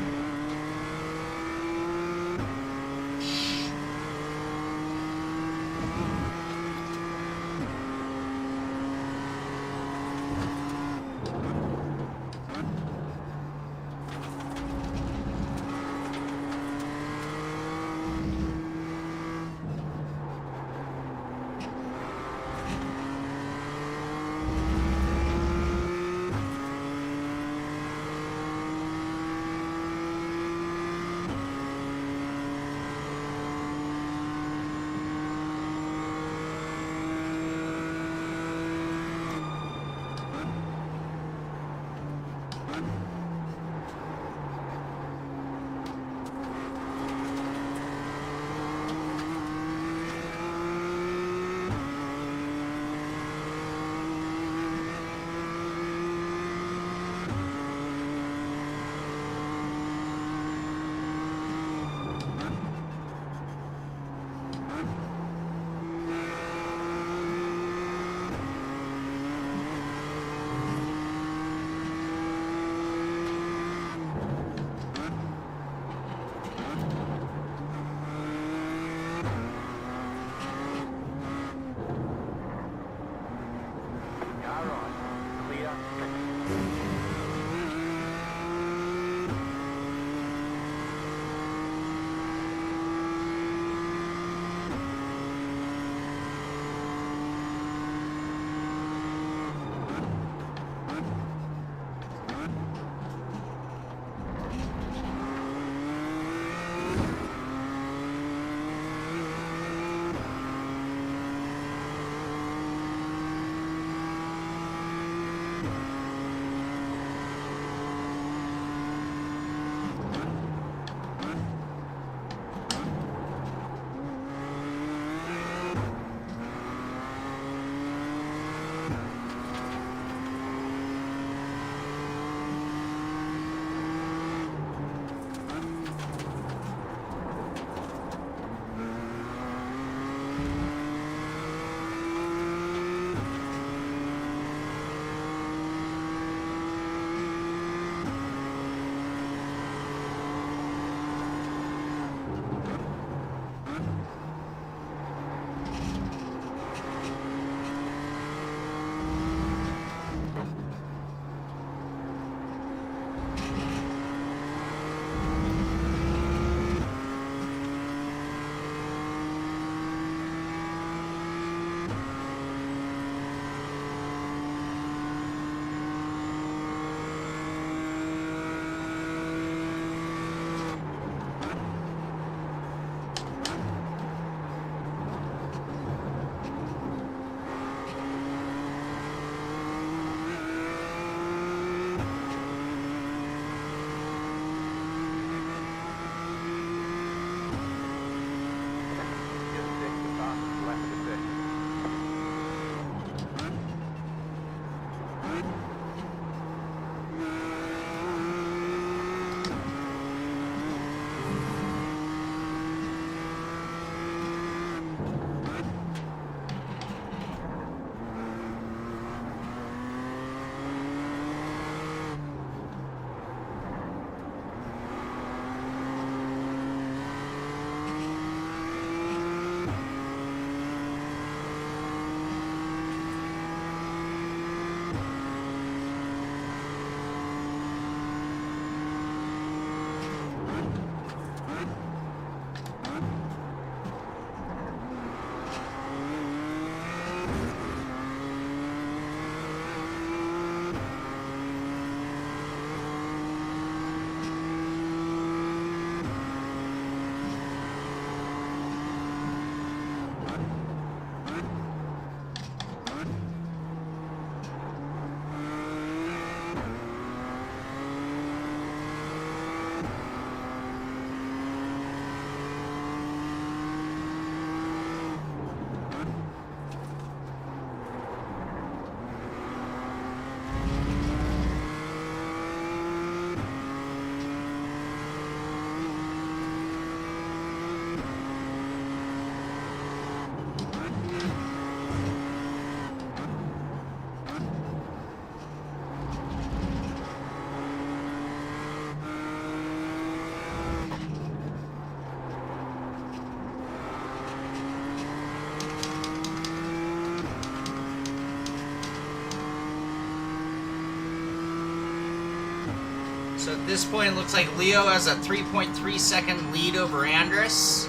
So at this point, it looks like Leo has a 3.3 second lead over Adris.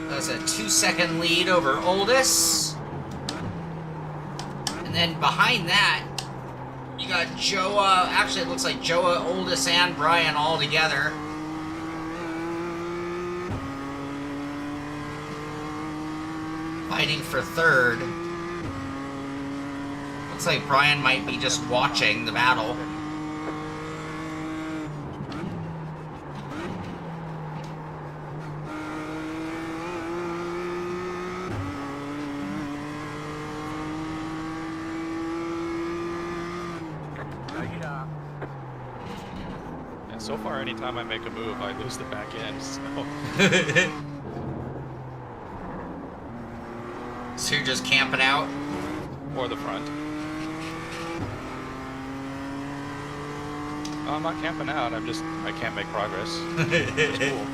Has a 2-second lead over Uldis. And then behind that, you got Joa. Actually, it looks like Joa, Uldis, and Bryan all together. Fighting for third. Looks like Bryan might be just watching the battle. And so far, anytime I make a move, I lose the back end. So. So you're just camping out? Or the front. No, I'm not camping out. I can't make progress. It's cool.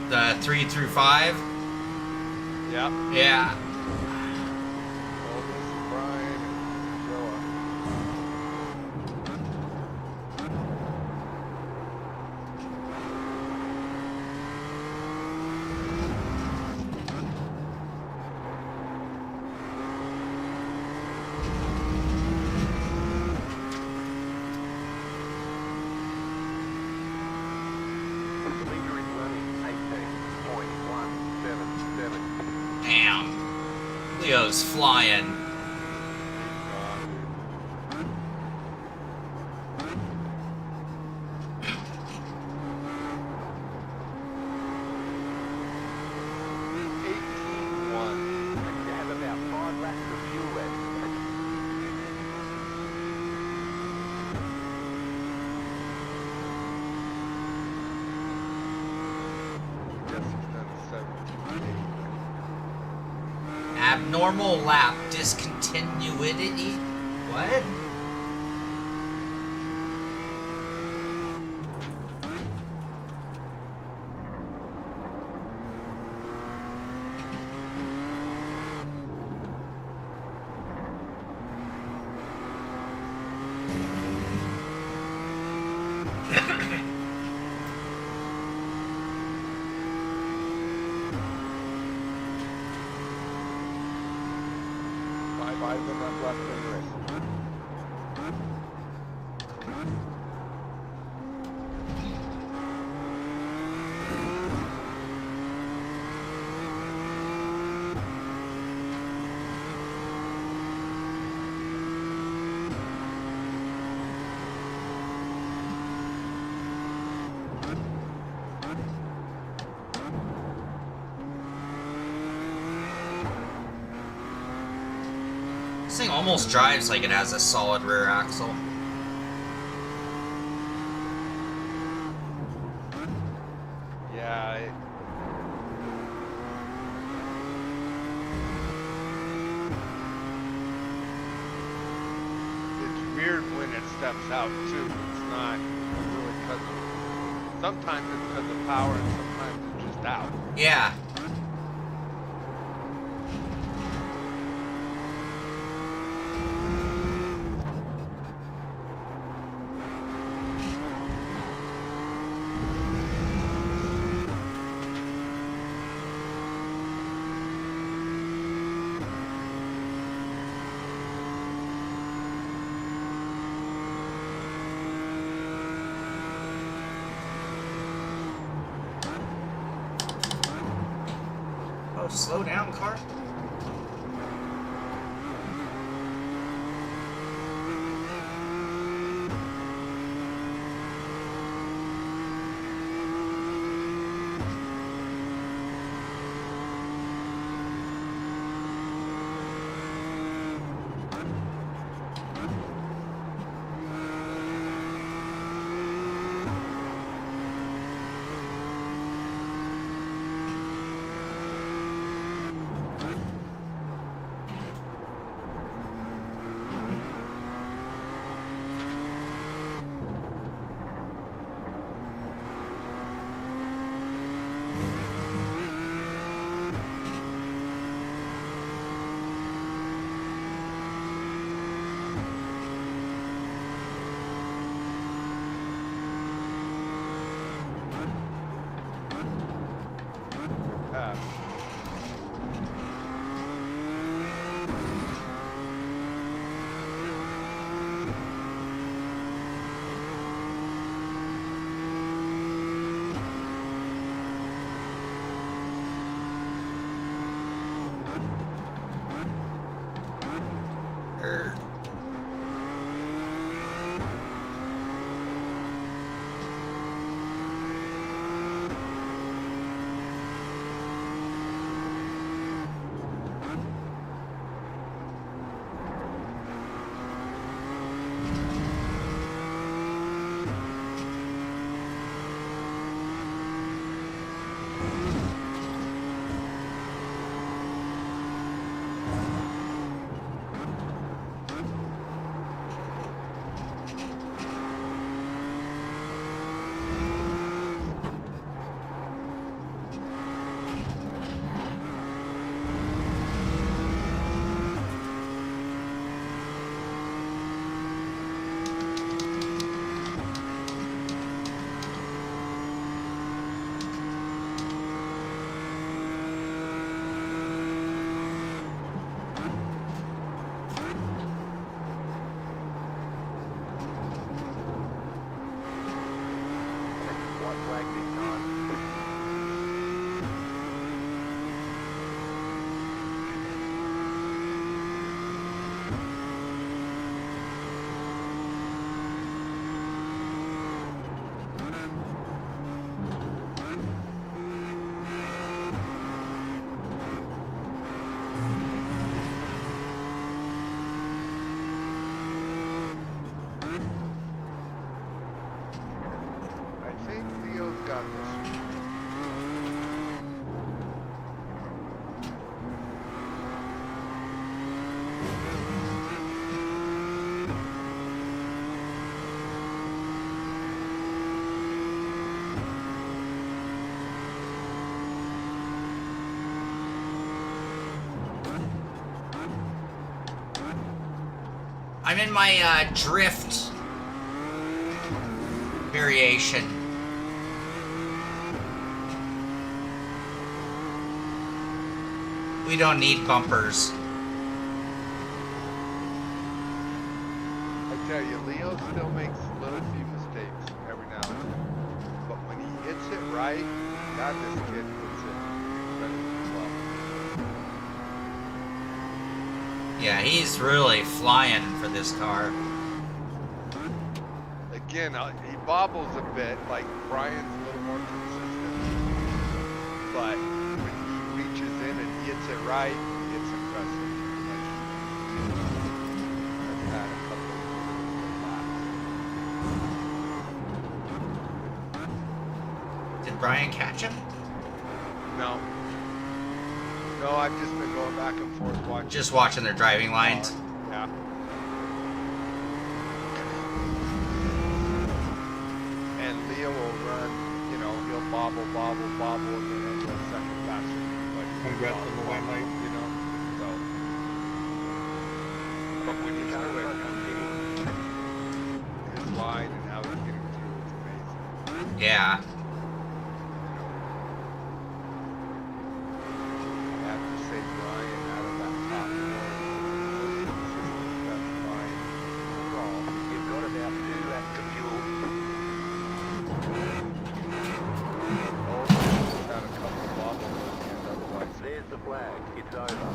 The 3 through 5? Yeah. Yeah. Uldis, Bryan, and Joa. Damn. Leo's flying. abnormal lap discontinuity. What? Five of them left in the race. This thing almost drives like it has a solid rear axle. Yeah. It's weird when it steps out too. It's not really because of. Sometimes it's because of power, and sometimes it's just out. Yeah. Oh, slow down, car. I'm in my drift variation. We don't need bumpers. I tell you, Leo still makes little few mistakes every now and then. But when he hits it right, God, this kid hits it incredibly well. Yeah, he's really flying for this car. Again, he bobbles a bit, like Brian's a little more consistent. But when he reaches in and hits it right, it's impressive. Like, I've had a couple of laps. Did Bryan catch him? No. No, I've just been going back and forth watching. Just watching their driving lines. Yeah. And Leo will run, you know, he'll bobble, and then he'll go a second faster. But Congrats on the white light. you know, so. But when you start his line and how he's getting through, it's amazing. Yeah. I have to say, Brian, out of that top four, that's Brian. Overall, You've got about 2 laps of fuel. Had a couple of bobbles and otherwise. There's the flag. It's over.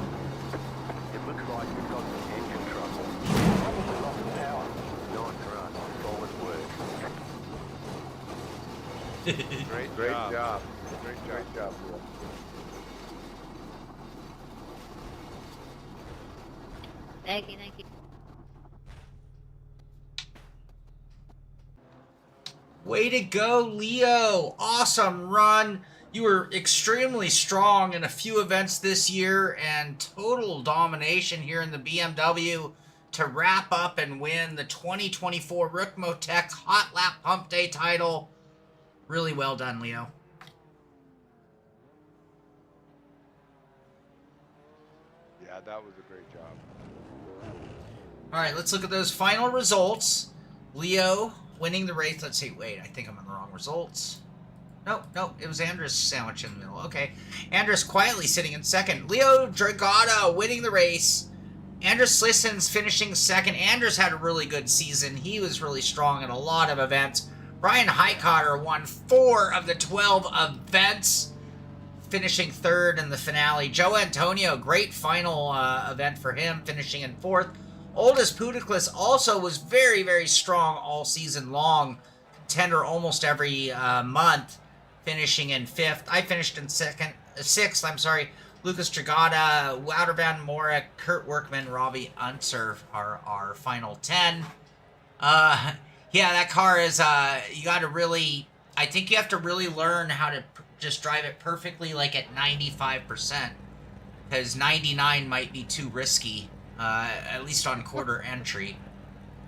It looks like we've got some engine trouble. Probably lost power. Nice run. Solid work. Great job. Great job, Will. Thank you. Way to go, Leo. Awesome run. You were extremely strong in a few events this year and total domination here in the BMW to wrap up and win the 2024 Ricmotech Hotlap Humpday title. Really well done, Leo. Yeah, that was a great job. All right, let's look at those final results. Leo winning the race. Let's see. Wait, I think I'm on the wrong results. Nope, it was Adris sandwich in the middle. Okay. Adris quietly sitting in second. Leo Dragotta winning the race. Adris Slissans finishing second. Adris had a really good season. He was really strong in a lot of events. Bryan Heitkotter won 4 of the 12 events, finishing third in the finale. Joe Antonio, great final event for him, finishing in 4th. Uldis Puteklis also was very, very strong all season long. Contender almost every month, finishing in 5th. I finished in 6th. Lucas Dragotta, Wouter Van Morik, Kurt Workman, Robbie Unser are our final 10. Yeah, that car is, you got to really, I think you have to really learn how to just drive it perfectly, like at 95%. Because 99 might be too risky. At least on quarter entry.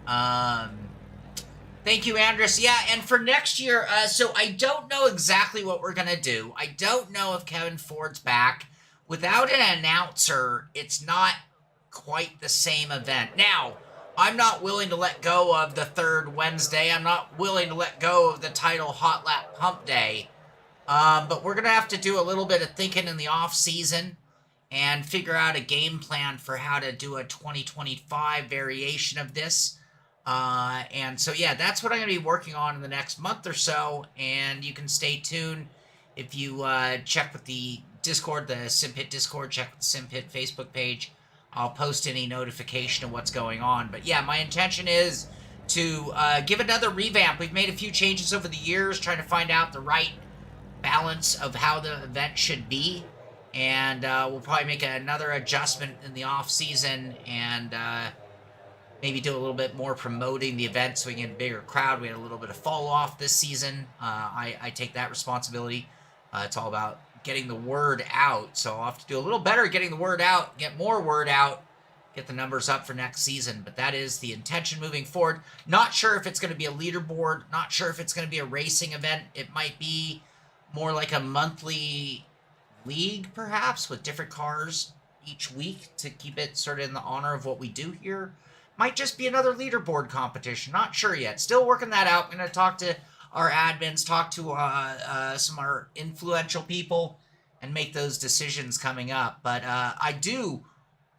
Thank you, Adris. Yeah, and for next year, so I don't know exactly what we're going to do. I don't know if Kevin Ford's back. Without an announcer, it's not quite the same event. Now, I'm not willing to let go of the 3rd Wednesday. I'm not willing to let go of the title Hotlap Humpday. But we're going to have to do a little bit of thinking in the off season and figure out a game plan for how to do a 2025 variation of this. And so, yeah, that's what I'm going to be working on in the next month or so. And you can stay tuned if you check with the Discord, the SimPit Discord, check with the SimPit Facebook page. I'll post any notification of what's going on. But, yeah, my intention is to give another revamp. We've made a few changes over the years, trying to find out the right balance of how the event should be. And we'll probably make another adjustment in the off season and maybe do a little bit more promoting the event so we can get a bigger crowd. We had a little bit of fall off this season. I take that responsibility. It's all about getting the word out. So I'll have to do a little better getting the word out, get more word out, get the numbers up for next season. But that is the intention moving forward. Not sure if it's going to be a leaderboard. Not sure if it's going to be a racing event. It might be more like a monthly league, perhaps, with different cars each week to keep it sort of in the honor of what we do here. Might just be another leaderboard competition. Not sure yet. Still working that out. I'm going to talk to our admins, talk to some of our influential people, and make those decisions coming up. But I do.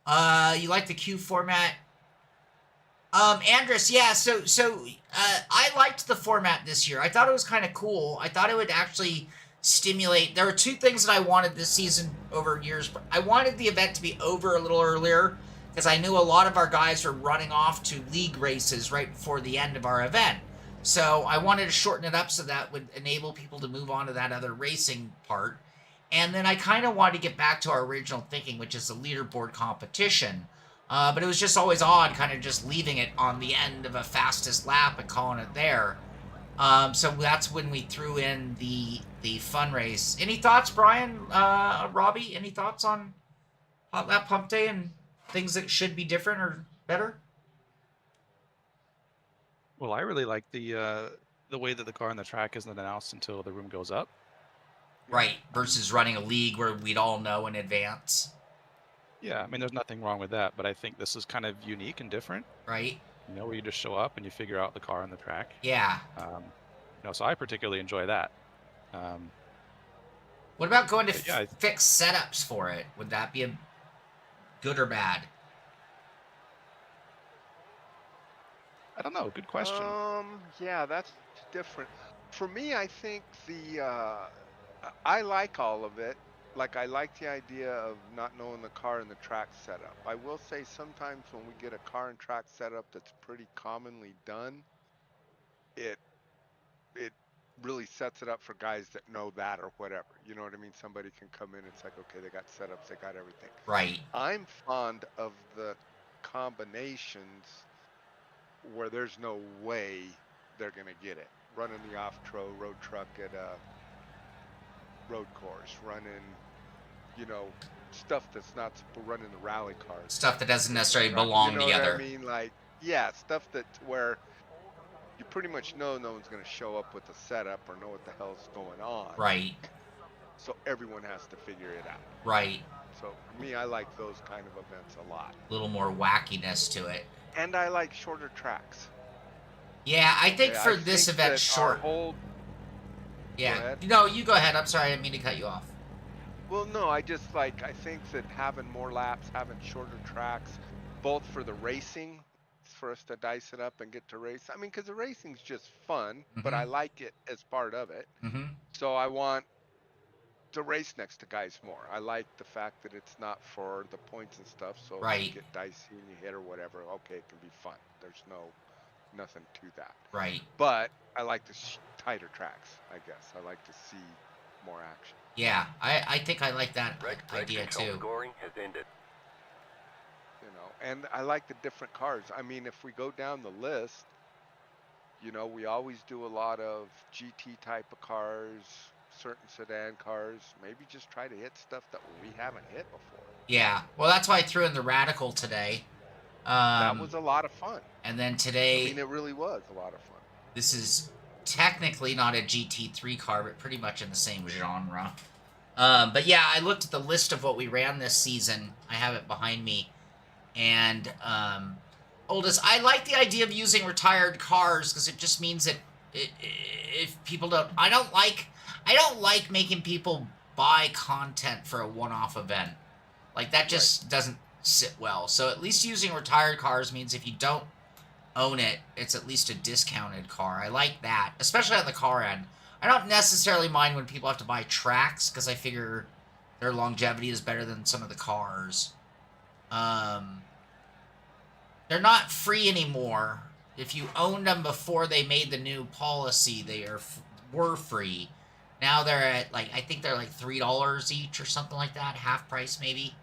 You like the queue format? Andres, yeah, so I liked the format this year. I thought it was kind of cool. I thought it would actually stimulate. There were two things that I wanted this season over years. I wanted the event to be over a little earlier because I knew a lot of our guys were running off to league races right before the end of our event. So I wanted to shorten it up so that would enable people to move on to that other racing part. And then I kind of wanted to get back to our original thinking, which is the leaderboard competition. But it was just always odd kind of just leaving it on the end of a fastest lap and calling it there. So that's when we threw in the fun race. Any thoughts, Brian, Robbie? Any thoughts on Hotlap Humpday and things that should be different or better? Well, I really like the way that the car on the track isn't announced until the room goes up. Right, versus running a league where we'd all know in advance. Yeah, I mean, there's nothing wrong with that, but I think this is kind of unique and different. Right. You know, where you just show up and you figure out the car on the track. Yeah. You know, so I particularly enjoy that. What about going to fix setups for it? Would that be a good or bad? I don't know. Good question. Yeah, that's different. For me, I think I like all of it. Like, I like the idea of not knowing the car and the track setup. I will say sometimes when we get a car and track setup that's pretty commonly done, it really sets it up for guys that know that or whatever. You know what I mean? Somebody can come in, it's like, okay, they got setups, they got everything. Right. I'm fond of the combinations where there's no way they're going to get it. Running the off-road road truck at a road course, running, you know, stuff that's not running the rally cars. Stuff that doesn't necessarily belong together. What I mean? Like, yeah, stuff that where you pretty much know no one's going to show up with a setup or know what the hell's going on. Right. So everyone has to figure it out. Right. So for me, I like those kind of events a lot. A little more wackiness to it. And I like shorter tracks. Yeah, I think for this event, short. Yeah. No, you go ahead. I'm sorry, I didn't mean to cut you off. Well, no, I think that having more laps, having shorter tracks, both for the racing, for us to dice it up and get to race. I mean, because the racing's just fun, but I like it as part of it. So I want to race next to guys more. I like the fact that it's not for the points and stuff. So if you get dicey and you hit or whatever, okay, it can be fun. There's nothing to that. Right. But I like the tighter tracks, I guess. I like to see more action. Yeah, I think I like that idea too. Scoring has ended. You know, and I like the different cars. I mean, if we go down the list, you know, we always do a lot of GT type of cars, certain sedan cars. Maybe just try to hit stuff that we haven't hit before. Yeah, well, that's why I threw in the Radical today. That was a lot of fun. And then today... I mean, it really was a lot of fun. This is technically not a GT3 car, but pretty much in the same genre. But yeah, I looked at the list of what we ran this season. I have it behind me. And, Uldis, I like the idea of using retired cars because it just means that if people don't... I don't like making people buy content for a one-off event. Like, that just doesn't sit well. So at least using retired cars means if you don't own it, it's at least a discounted car. I like that, especially on the car end. I don't necessarily mind when people have to buy tracks because I figure their longevity is better than some of the cars. They're not free anymore. If you owned them before they made the new policy, they were free. Now they're at, like, I think they're like $3 each or something like that, half price maybe.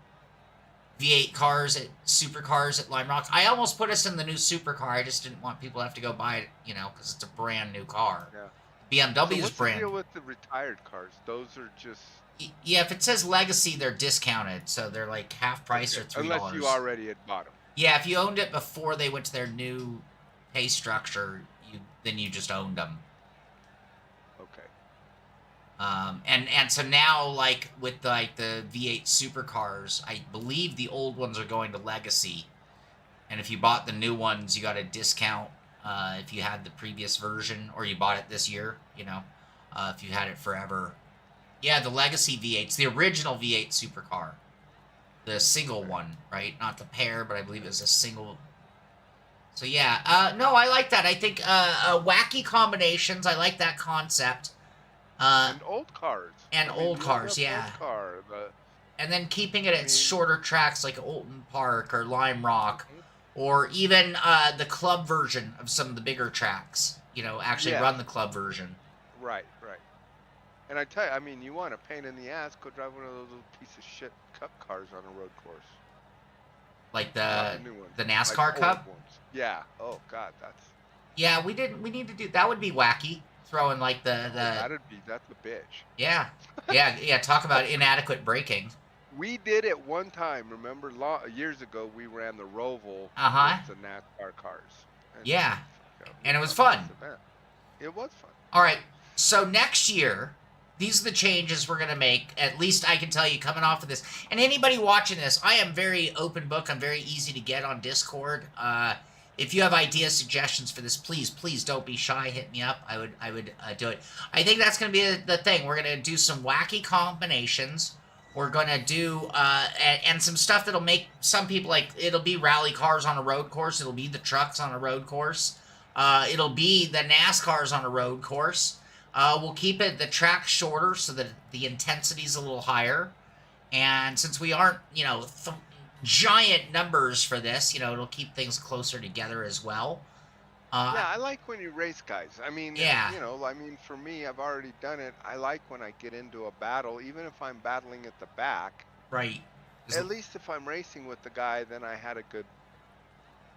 V8 cars at supercars at Lime Rock. I almost put us in the new supercar. I just didn't want people to have to go buy it, you know, because it's a brand new car. Yeah. BMW is what's brand. the deal with the retired cars? Those are just... Yeah, if it says Legacy, they're discounted, so they're like half price or $3. Unless you already had bought them. Yeah, if you owned it before they went to their new pay structure, then you just owned them. And so now, like, with, like, the V8 supercars, I believe the old ones are going to Legacy. And if you bought the new ones, you got a discount if you had the previous version or you bought it this year, if you had it forever. Yeah, the Legacy V8s, the original V8 supercar. The single one, right? Not the pair, but I believe it was a single. So yeah, no, I like that. I think wacky combinations. I like that concept. And old cars. And old cars, yeah. Old car, and then keeping it at shorter tracks like Alton Park or Lime Rock, or even the club version of some of the bigger tracks. Actually run the club version. Right. And I tell you, I mean, you want a pain in the ass, go drive one of those little piece of shit cup cars on a road course. Like the NASCAR Cup? Ones. Yeah. Oh God, that's. Yeah, we need to do that. Would be wacky. Throwing like that's a bitch. Yeah. Talk about inadequate braking. We did it one time. Remember, years ago, we ran the Roval with the NASCAR cars. And it was fun. It was fun. All right. So next year, these are the changes we're going to make. At least I can tell you coming off of this. And anybody watching this, I am very open book. I'm very easy to get on Discord. If you have ideas, suggestions for this, please don't be shy. Hit me up. I would do it. I think that's going to be the thing. We're going to do some wacky combinations. We're going to do and some stuff that'll make some people like, it'll be rally cars on a road course. It'll be the trucks on a road course. It'll be the NASCARs on a road course. We'll keep the track shorter so that the intensity's a little higher. And since we aren't, giant numbers for this, it'll keep things closer together as well. I like when you race guys. I mean, for me, I've already done it. I like when I get into a battle, even if I'm battling at the back. Right. At least if I'm racing with the guy, then I had a good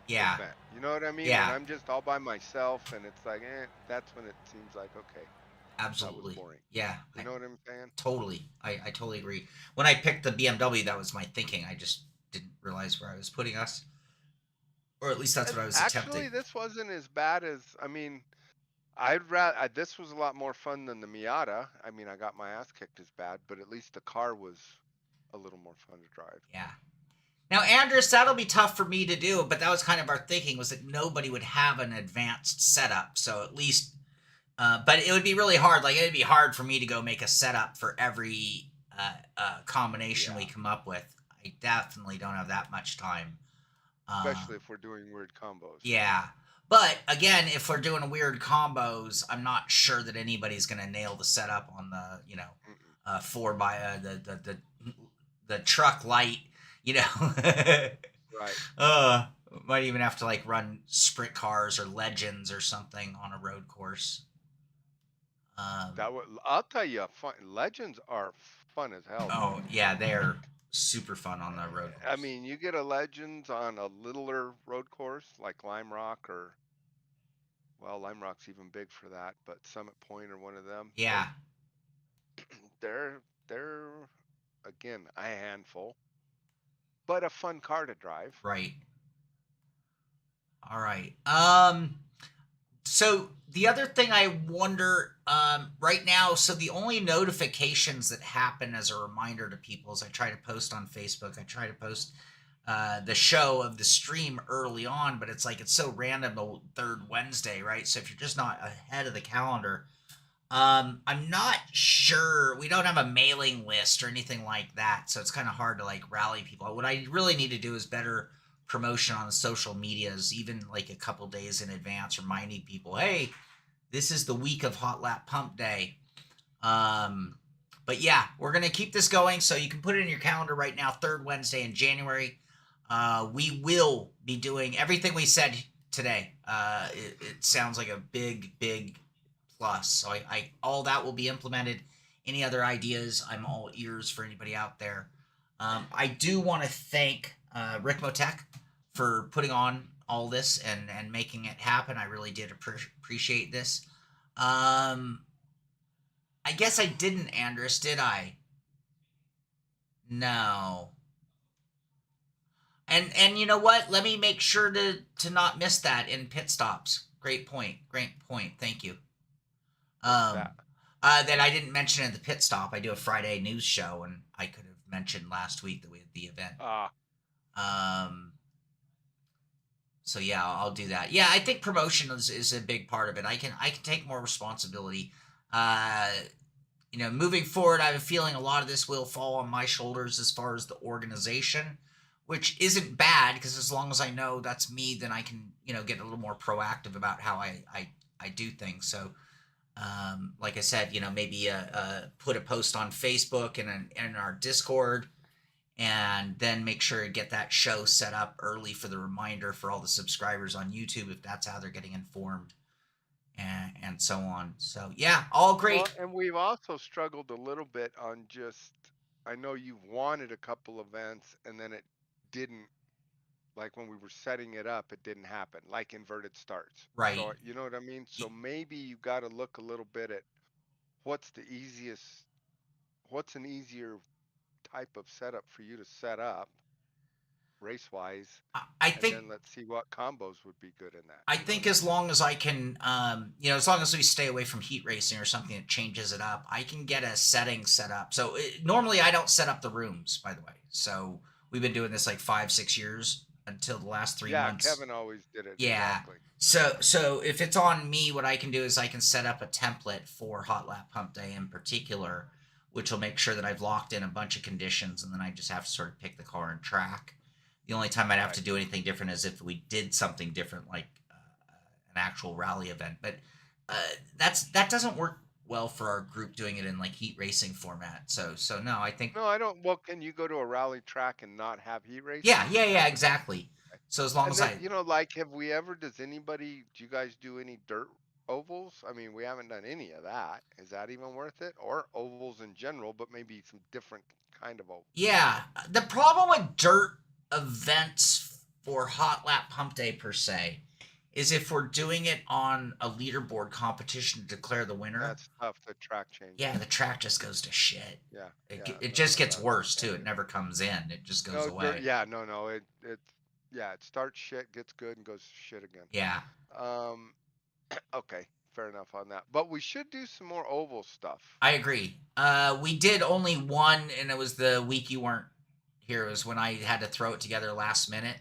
event. You know what I mean? Yeah. When I'm just all by myself and it's like, that's when it seems like, okay. Absolutely. That was boring. Yeah. You know what I'm saying? Totally. I totally agree. When I picked the BMW, that was my thinking. I just didn't realize where I was putting us. Or at least that's what I was attempting. Actually, this wasn't as bad as, this was a lot more fun than the Miata. I mean, I got my ass kicked as bad, but at least the car was a little more fun to drive. Yeah. Now, Adris, that'll be tough for me to do, but that was kind of our thinking, was that nobody would have an advanced setup. So at least, but it would be really hard. Like, it'd be hard for me to go make a setup for every combination we come up with. I definitely don't have that much time. Especially if we're doing weird combos. Yeah. But again, if we're doing weird combos, I'm not sure that anybody's going to nail the setup on the, 4x the truck light, Right. Might even have to like run sprint cars or legends or something on a road course. I'll tell you, legends are fun as hell. Oh yeah, they're super fun on the road course. I mean, you get a Legends on a littler road course like Lime Rock Lime Rock's even big for that, but Summit Point or one of them. Yeah. They're again a handful, but a fun car to drive. Right. All right. So the other thing I wonder right now, so the only notifications that happen as a reminder to people is I try to post on Facebook. I try to post the show of the stream early on, but it's like it's so random the third Wednesday, right? So if you're just not ahead of the calendar, I'm not sure. We don't have a mailing list or anything like that, so it's kind of hard to like rally people. What I really need to do is better promotion on the social medias, even like a couple days in advance, reminding people, hey, this is the week of Hotlap Humpday. But yeah, we're going to keep this going, so you can put it in your calendar right now, third Wednesday in January. We will be doing everything we said today. It sounds like a big plus. So I all that will be implemented. Any other ideas, I'm all ears for anybody out there. I do want to thank Ricmotech for putting on all this and making it happen. I really did appreciate this. I guess I didn't, Andres, did I? No. And you know what? Let me make sure to not miss that in pit stops. Great point. Thank you. That I didn't mention in the pit stop. I do a Friday news show, and I could have mentioned last week that we had the event. So yeah, I'll do that. Yeah, I think promotion is a big part of it. I can take more responsibility. Moving forward, I have a feeling a lot of this will fall on my shoulders as far as the organization, which isn't bad because as long as I know that's me, then I can, get a little more proactive about how I do things. So, like I said, maybe put a post on Facebook and in our Discord, and then make sure to get that show set up early for the reminder for all the subscribers on YouTube if that's how they're getting informed. And so on. So yeah, all great. Well, and we've also struggled a little bit on I know you wanted a couple events and then it didn't, like when we were setting it up, it didn't happen, like inverted starts. Right. So, you know what I mean? So maybe you got to look a little bit at what's an easier type of setup for you to set up race-wise. I think, and then let's see what combos would be good in that. I think as long as I can, as long as we stay away from heat racing or something that changes it up, I can get a setting set up. So normally I don't set up the rooms, by the way. So we've been doing this like 5-6 years until the last 3 months. Yeah, Kevin always did it. Yeah. Exactly. So if it's on me, what I can do is I can set up a template for Hotlap Humpday in particular, which will make sure that I've locked in a bunch of conditions, and then I just have to sort of pick the car and track. The only time I'd have to do anything different is if we did something different, like an actual rally event. But that doesn't work well for our group doing it in like heat racing format. So no, I think. No, I don't. Well, can you go to a rally track and not have heat racing? Yeah, exactly. So as long as then, do you guys do any dirt ovals? I mean, we haven't done any of that. Is that even worth it? Or ovals in general, but maybe some different kind of ovals? Yeah, the problem with dirt events for Hotlap Humpday per se is if we're doing it on a leaderboard competition to declare the winner. That's tough. The track changes. Yeah, the track just goes to shit. Yeah. It just gets worse too. It never comes in. It just goes away. No. It starts shit, gets good, and goes shit again. Yeah. Okay, fair enough on that. But we should do some more oval stuff. I agree. We did only one, and it was the week you weren't here. It was when I had to throw it together last minute,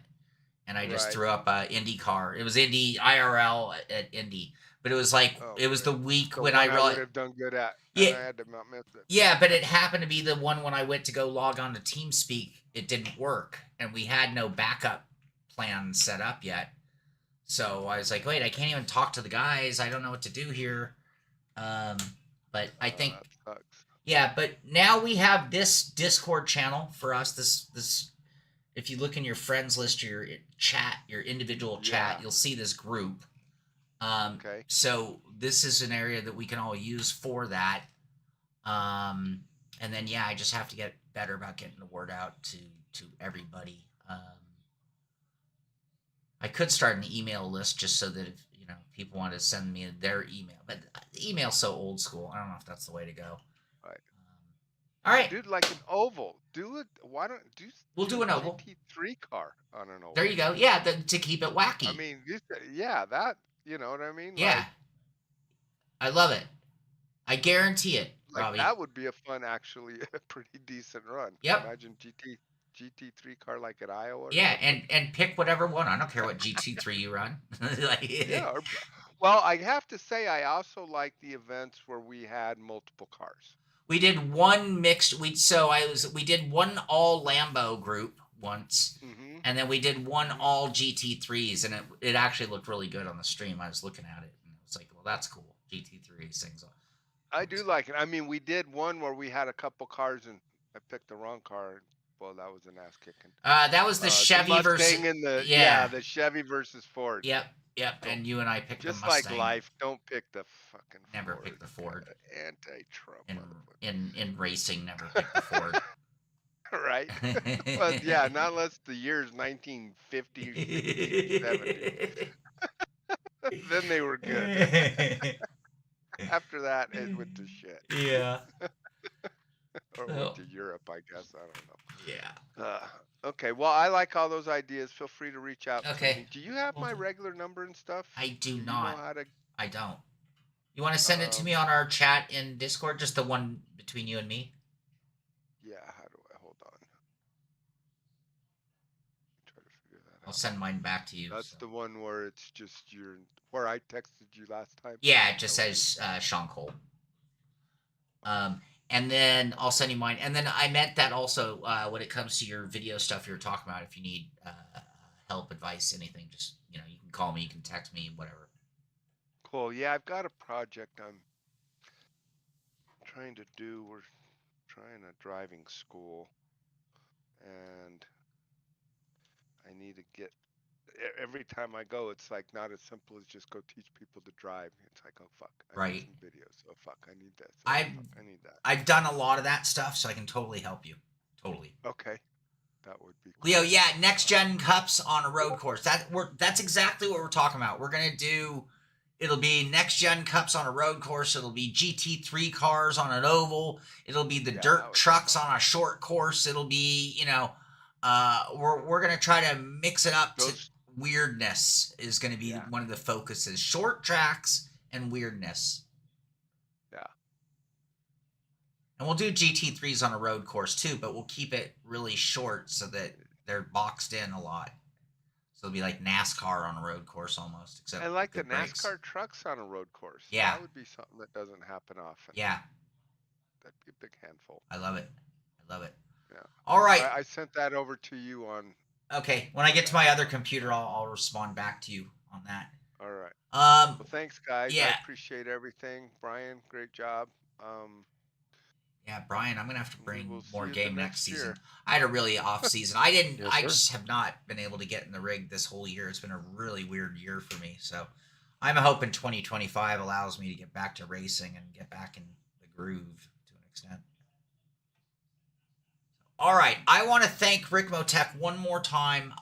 and I just threw up IndyCar. It was Indy IRL at Indy, but it was like it was the week when I really would have done good at. Yeah, and I had to not miss it. Yeah, but it happened to be the one when I went to go log on to TeamSpeak. It didn't work, and we had no backup plan set up yet. So I was like, wait, I can't even talk to the guys. I don't know what to do here. But I think, that sucks. Yeah, but now we have this Discord channel for us. This, if you look in your friends list, your chat, your individual chat, you'll see this group. Okay. So this is an area that we can all use for that. And then, I just have to get better about getting the word out to everybody. I could start an email list just so that if people want to send me their email, but the email's so old school. I don't know if that's the way to go. Right. All right. Dude, like an oval. Do it. Why don't do? We'll do an oval. GT3 car on an oval. There you go. Yeah, to keep it wacky. I mean, that. You know what I mean? Yeah. Like, I love it. I guarantee it, Robbie. That would be a fun, actually, a pretty decent run. Yep. Imagine GT3 car like at Iowa. Yeah, and pick whatever one. I don't care what GT3 you run. Well, I have to say, I also like the events where we had multiple cars. We did one mixed. We did one all Lambo group once, and then we did one all GT3s, and it actually looked really good on the stream. I was looking at it, and it was like, well, that's cool. GT3s things. I do like it. I mean, we did one where we had a couple cars, and I picked the wrong car. Well, that was an ass kicking. That was the Chevy versus the Chevy versus Ford. Yep. And you and I picked the Mustang. Just like life, don't pick the fucking never Ford. pick the Ford. Anti-Trump. In racing, never pick the Ford. Right. Well, yeah, not unless the year's 1950, 70. Then they were good. After that, it went to shit. Yeah. Or went to Europe, I guess. I don't know. Yeah. Okay. Well, I like all those ideas. Feel free to reach out to me. Do you have my Okay. regular number and stuff? I do You not. know how to... I don't. You want to send it to me on our chat in Discord? Just the one between you and me? Yeah. How do I? Hold on. Try to figure that I'll send mine back to you. That's so. the one where it's just where I texted you last time. Yeah, it just says Shaun Cole. And then I'll send you mine. And then I meant that also when it comes to your video stuff you were talking about, if you need help, advice, anything, just, you know, you can call me, you can text me, whatever. Cool. Yeah, I've got a project I'm trying to do. We're trying a driving school, and I need to get. Every time I go, it's like not as simple as just go teach people to drive. It's like, oh fuck, I need some videos. Oh fuck, I need this. Oh, fuck, I need that. I've done a lot of that stuff, so I can totally help you. Totally. Okay, that would be cool. Leo, yeah, next gen cups on a road course. That's exactly what we're talking about. We're gonna do. It'll be next gen cups on a road course. It'll be GT3 cars on an oval. It'll be the dirt trucks on a short course. It'll be, you know, we're gonna try to mix it up to weirdness is going to be one of the focuses. Short tracks and weirdness. Yeah. And we'll do GT3s on a road course too, but we'll keep it really short so that they're boxed in a lot. So it'll be like NASCAR on a road course almost. Except I like the brakes. NASCAR trucks on a road course. Yeah. That would be something that doesn't happen often. Yeah. That'd be a big handful. I love it. I love it. Yeah. All right. I sent that over to you on. Okay. When I get to my other computer, I'll respond back to you on that. All right. Well, thanks, guys. Yeah. I appreciate everything. Brian, great job. Yeah, Brian, I'm gonna have to bring more you game the next next season. year. I had a really off season. I didn't. Yes, I sir. just have not been able to get in the rig this whole year. It's been a really weird year for me. So I'm hoping 2025 allows me to get back to racing and get back in the groove to an extent. All right, I want to thank Ricmotech one more time.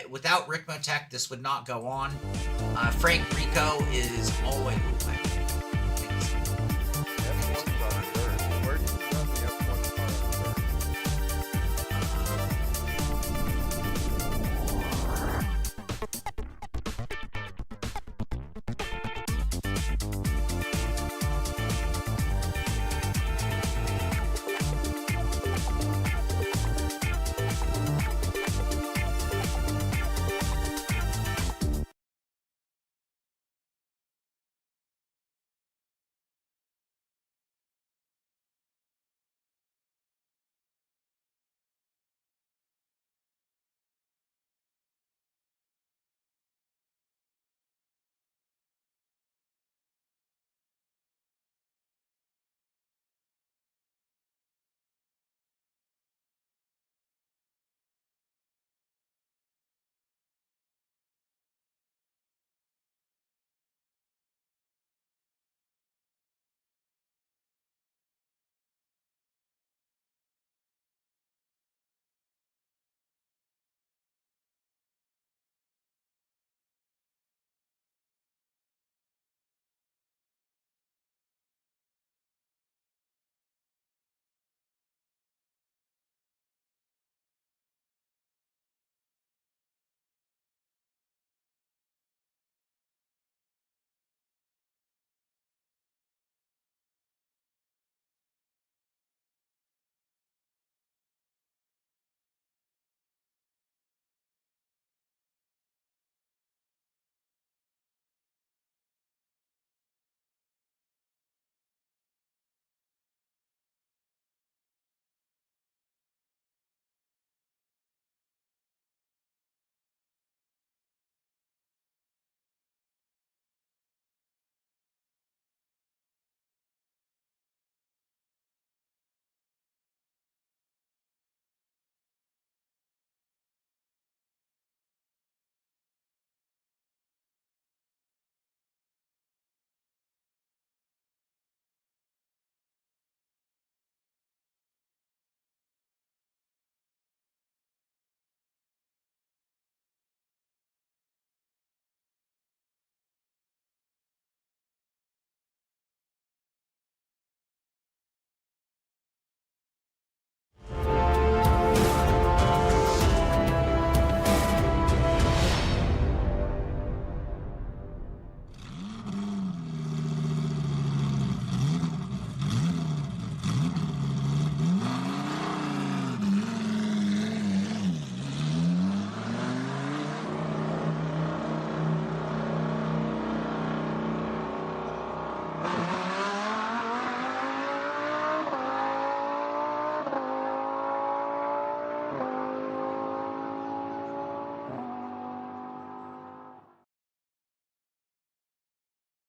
Without Ricmotech, this would not go on. Frank Rico is always.